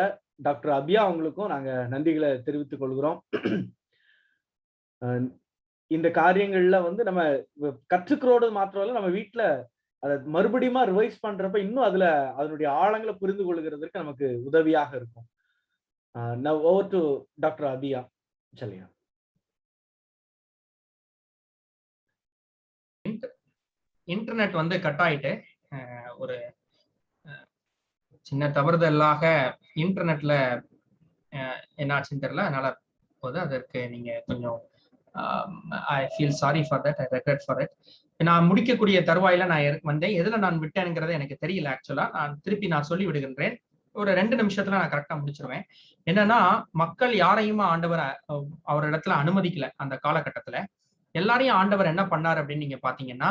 டாக்டர் அபியா அவங்களுக்கும் நாங்க நன்றிகளை தெரிவித்துக் கொள்கிறோம். இந்த காரியங்கள்ல வந்து நம்ம கற்றுக்கிறோடு மாத்திரம் நம்ம வீட்டுல அதை மறுபடியும் ரிவைஸ் பண்றப்ப இன்னும் அதனுடைய ஆழங்களை புரிந்து கொள்கிறதுக்கு நமக்கு உதவியாக இருக்கும். Now over to Dr. Abia Chalia. Internet வந்து கட் ஆயிட்டு ஒரு சின்ன தவறுதலாக இன்டர்நெட்ல என்னாச்சுன்னு தெரியல. அதனால போது அதற்கு நீங்க கொஞ்சம் I feel sorry for that. I regret for it. நான் முடிக்கக்கூடிய தருவாயில நான் வந்தேன். எதுல நான் விட்டேனுங்கிறது எனக்கு தெரியல. ஆக்சுவலா நான் சொல்லி விடுகின்றேன். ஒரு 2 நிமிஷத்துல நான் கரெக்டா முடிச்சிருவேன். என்னன்னா, மக்கள் யாரையுமே ஆண்டவர் அவர் இடத்துல அனுமதிக்கல. அந்த காலகட்டத்துல எல்லாரையும் ஆண்டவர் என்ன பண்ணாரு அப்படின்னு நீங்க பாத்தீங்கன்னா,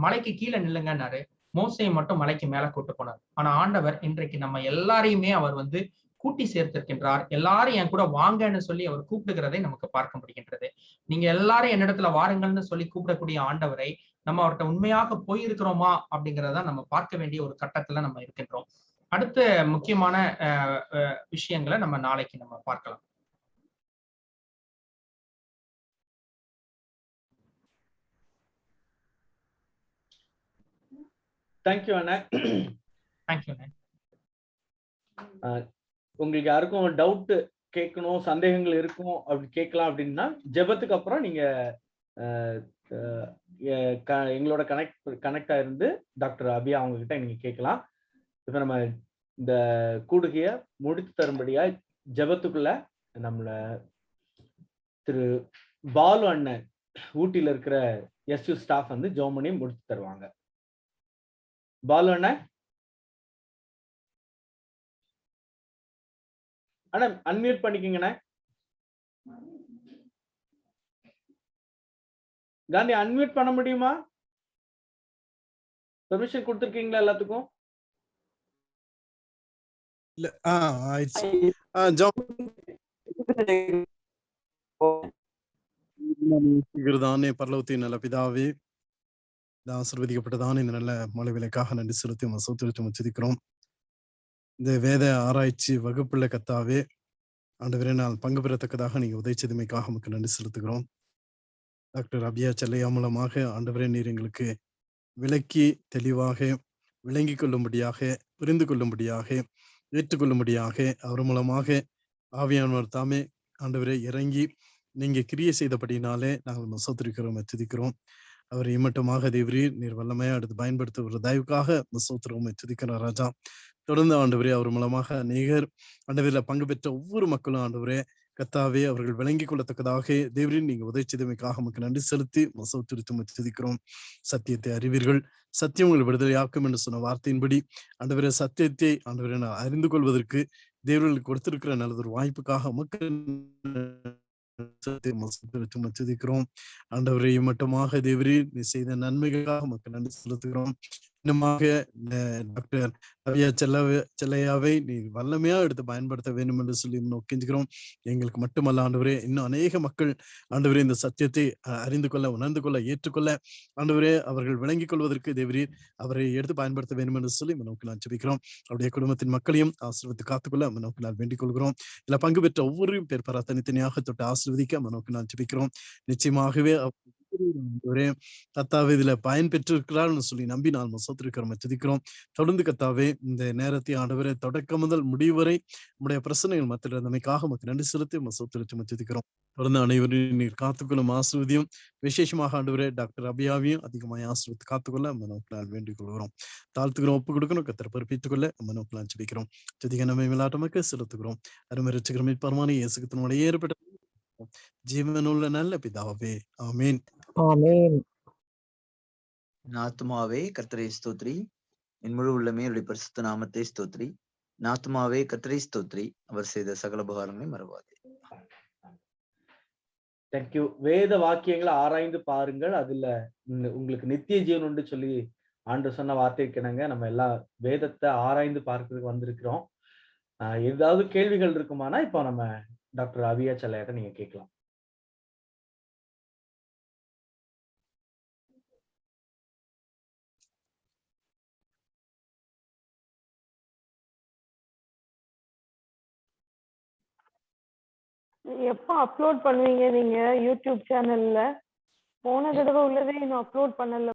மலைக்கு கீழே நில்லுங்கன்னாரு. மோசையை மட்டும் மலைக்கு மேல கூட்டு போனார். ஆனா ஆண்டவர் இன்றைக்கு நம்ம எல்லாரையுமே அவர் வந்து கூட்டி சேர்த்திருக்கின்றார். எல்லாரும் என் கூட வாங்கன்னு சொல்லி அவர் கூப்பிடுகிறதை நமக்கு பார்க்க முடிகின்றது. நீங்க எல்லாரும் என்னிடத்துல வாருங்கள்னு சொல்லி கூப்பிடக்கூடிய ஆண்டவரை நம்ம அவர்கிட்ட உண்மையாக போயிருக்கிறோமா அப்படிங்கிறத நம்ம பார்க்க வேண்டிய ஒரு கட்டத்துல நம்ம இருக்கின்றோம். அடுத்த முக்கியமான விஷயங்களை நம்ம நாளைக்கு நம்ம பார்க்கலாம். தேங்க்யூ அண்ணா. தேங்க்யூ அண்ணா. உங்களுக்கு யாருக்கும் டவுட் கேட்கணும், சந்தேகங்கள் இருக்கும் அப்படி கேட்கலாம் அப்படின்னா ஜெபத்துக்கு அப்புறம் நீங்க எங்களோட கனெக்டா இருந்து டாக்டர் அபியா அவங்க கிட்ட நீங்க கேட்கலாம். இப்ப நம்ம இந்த கூடுகைய முடித்து தரும்படியா ஜெபத்துக்குள்ள நம்மள திரு பாலு அண்ணன் ஊட்டியில இருக்கிற எஸ்யூ ஸ்டாஃப் வந்து ஜெபம் பண்ணி முடித்து தருவாங்க. பாலு அண்ணன் அண்ணா அன்மியூட் பண்ணிக்கங்கண்ணே. காந்தி அன்மியூட் பண்ண முடியுமா? பெர்மிஷன் கொடுத்திருக்கீங்களா எல்லாத்துக்கும்? இல்ல பரலோகத்தின் நல்ல பிதாவே, ஆசீர்வதிக்கப்பட்டதான இந்த நல்ல மழை விலைக்காக நன்றி செலுத்தி சோத்திரத்தை முச்சிக்கிறோம். இந்த வேத ஆராய்ச்சி வகுப்புள்ள கத்தாவே ஆண்டவரே, நான் பங்கு பெறத்தக்கதாக நீங்க உதவிச்சதுமைக்காக நமக்கு நன்றி செலுத்துகிறோம். டாக்டர் அபியா செல்லையா மூலமாக ஆண்டவரே நீர் எங்களுக்கு விளக்கி தெளிவாக விளங்கி கொள்ளும்படியாக, புரிந்து கொள்ளும்படியாக, ஏற்றுக்கொள்ளும்படியாக அவர் மூலமாக ஆவியானவர் தாமே ஆண்டவரே இறங்கி நீங்க கிரியை செய்தபடினாலே நாங்கள் சோத்திரிக்கிறோம், எச்சரிக்கிறோம். அவர் இம்மட்டமாக தேவரீர் நீர் வல்லமையா எடுத்து பயன்படுத்த ஒரு தயவுக்காக சோத்திரவும் எச்சரிக்கிறோம் ராஜா. தொடர்ந்து ஆண்டவரே அவர் மூலமாக அநேகர் ஆண்டவரில் பங்கு பெற்ற ஒவ்வொரு மக்களும் ஆண்டவரே கத்தாவே அவர்கள் விளங்கிக் கொள்ளத்தக்கதாக தேவரின் நீங்க உதவிச்சதுமைக்காக நமக்கு நன்றி செலுத்தி மசோத்திருத்தும் எச்சரிக்கிறோம். சத்தியத்தை அறிவீர்கள், சத்தியம் உங்களை விடுதலையாக்கும் என்று சொன்ன வார்த்தையின்படி ஆண்டவரே சத்தியத்தை ஆண்டவரே நான் அறிந்து கொள்வதற்கு தேவர்களுக்கு கொடுத்திருக்கிற நல்லதொரு வாய்ப்புக்காக நமக்கு மச்சதிக்கிறோம். ஆண்டவரை மட்டுமாக தேவரே நீ செய்த நன்மைக்காக மக்கள் நன்றி செலுத்துகிறோம். இன்னமாக டாக்டர் அபியா செல்லையாவை நீ வல்லமையா எடுத்து பயன்படுத்த வேண்டும் என்று சொல்லி நோக்கிஞ்சுக்கிறோம். எங்களுக்கு மட்டுமல்ல ஆண்டவரே, இன்னும் அநேக மக்கள் ஆண்டவரே இந்த சத்தியத்தை அறிந்து கொள்ள, உணர்ந்து கொள்ள, ஏற்றுக்கொள்ள ஆண்டவரே அவர்கள் விளங்கிக் கொள்வதற்கு தேவரீர் அவரை எடுத்து பயன்படுத்த வேண்டும் என்று சொல்லி நோக்கி நான் ஜெபிக்கிறோம். அவருடைய குடும்பத்தின் மக்களையும் ஆசீர்வதித்து காத்துக்கொள்ள நோக்கி நான் வேண்டிக் கொள்கிறோம். இல்ல பங்கு பெற்ற ஒவ்வொரு பேர் தனித்தனியாக தொட்டு ஆசீர்வதிக்க நோக்கி நான் ஜெபிக்கிறோம். நிச்சயமாகவே ஆண்டவரே கத்தாவே இதுல பயன் பெற்றிருக்கிறாள்னு சொல்லி நம்பி நான் சோத்திருக்கிறோம் துதிக்கிறோம். தொடர்ந்து கத்தாவே இந்த நேரத்தை ஆண்டவரே தொடக்கம் முதல் முடிவு வரை உடைய பிரச்சனைகள் மத்தியில் இருந்தமைக்காக உமக்கு நன்றி செலுத்தி சோத்திருச்சு துதிக்கிறோம். தொடர்ந்து அனைவரையும் நீர் காத்துக்கொள்ளும் ஆசிர்வதியும் விசேஷமாக ஆண்டவரே டாக்டர் அபியாவையும் அதிகமாக ஆசிர்வத்து காத்துக்கொள்ள மனோக்களால் வேண்டிக் கொள்கிறோம். தாழ்த்துக்கிறோம், ஒப்பு கொடுக்கணும், கத்தரை பொறுப்பித்துக் கொள்ள மனோக்களால் ஜெபிக்கிறோம். ஜெதிக நம்மை விளையாட்டமாக்க செலுத்துகிறோம். அருமரிச்சுக்கிறோம் மீட்பரமான இயேசுவினுடைய ஏற்பட்ட ஜீவனுள்ள நல்ல பிதாவே, ஆமீன். ஆமென். என் ஆத்துமாவே கர்த்தரை ஸ்தோத்ரி, என் முழு உள்ளமே அவருடைய பரிசுத்த நாமத்தை ஸ்தோத்ரி. என் ஆத்துமாவே கர்த்தரை ஸ்தோத்ரி, அவர் செய்த சகல உபகாரங்களை மறவாதே. தேங்க்யூ. வேத வாக்கியங்களை ஆராய்ந்து பாருங்கள், அதுல உங்களுக்கு நித்திய ஜீவன் உண்டு சொல்லி ஆண்டு சொன்ன வார்த்தைக்கிணங்க நம்ம எல்லாம் வேதத்தை ஆராய்ந்து பார்க்கறதுக்கு வந்திருக்கிறோம். ஏதாவது கேள்விகள் இருக்குமானா இப்போ நம்ம டாக்டர் அபியா செல்லையாட்ட நீங்க கேட்கலாம். எப்போ அப்லோட் பண்ணுவீங்க நீங்க யூடியூப் சேனல்ல? போன தடவை உள்ளதே இன்னும் அப்லோட் பண்ணல.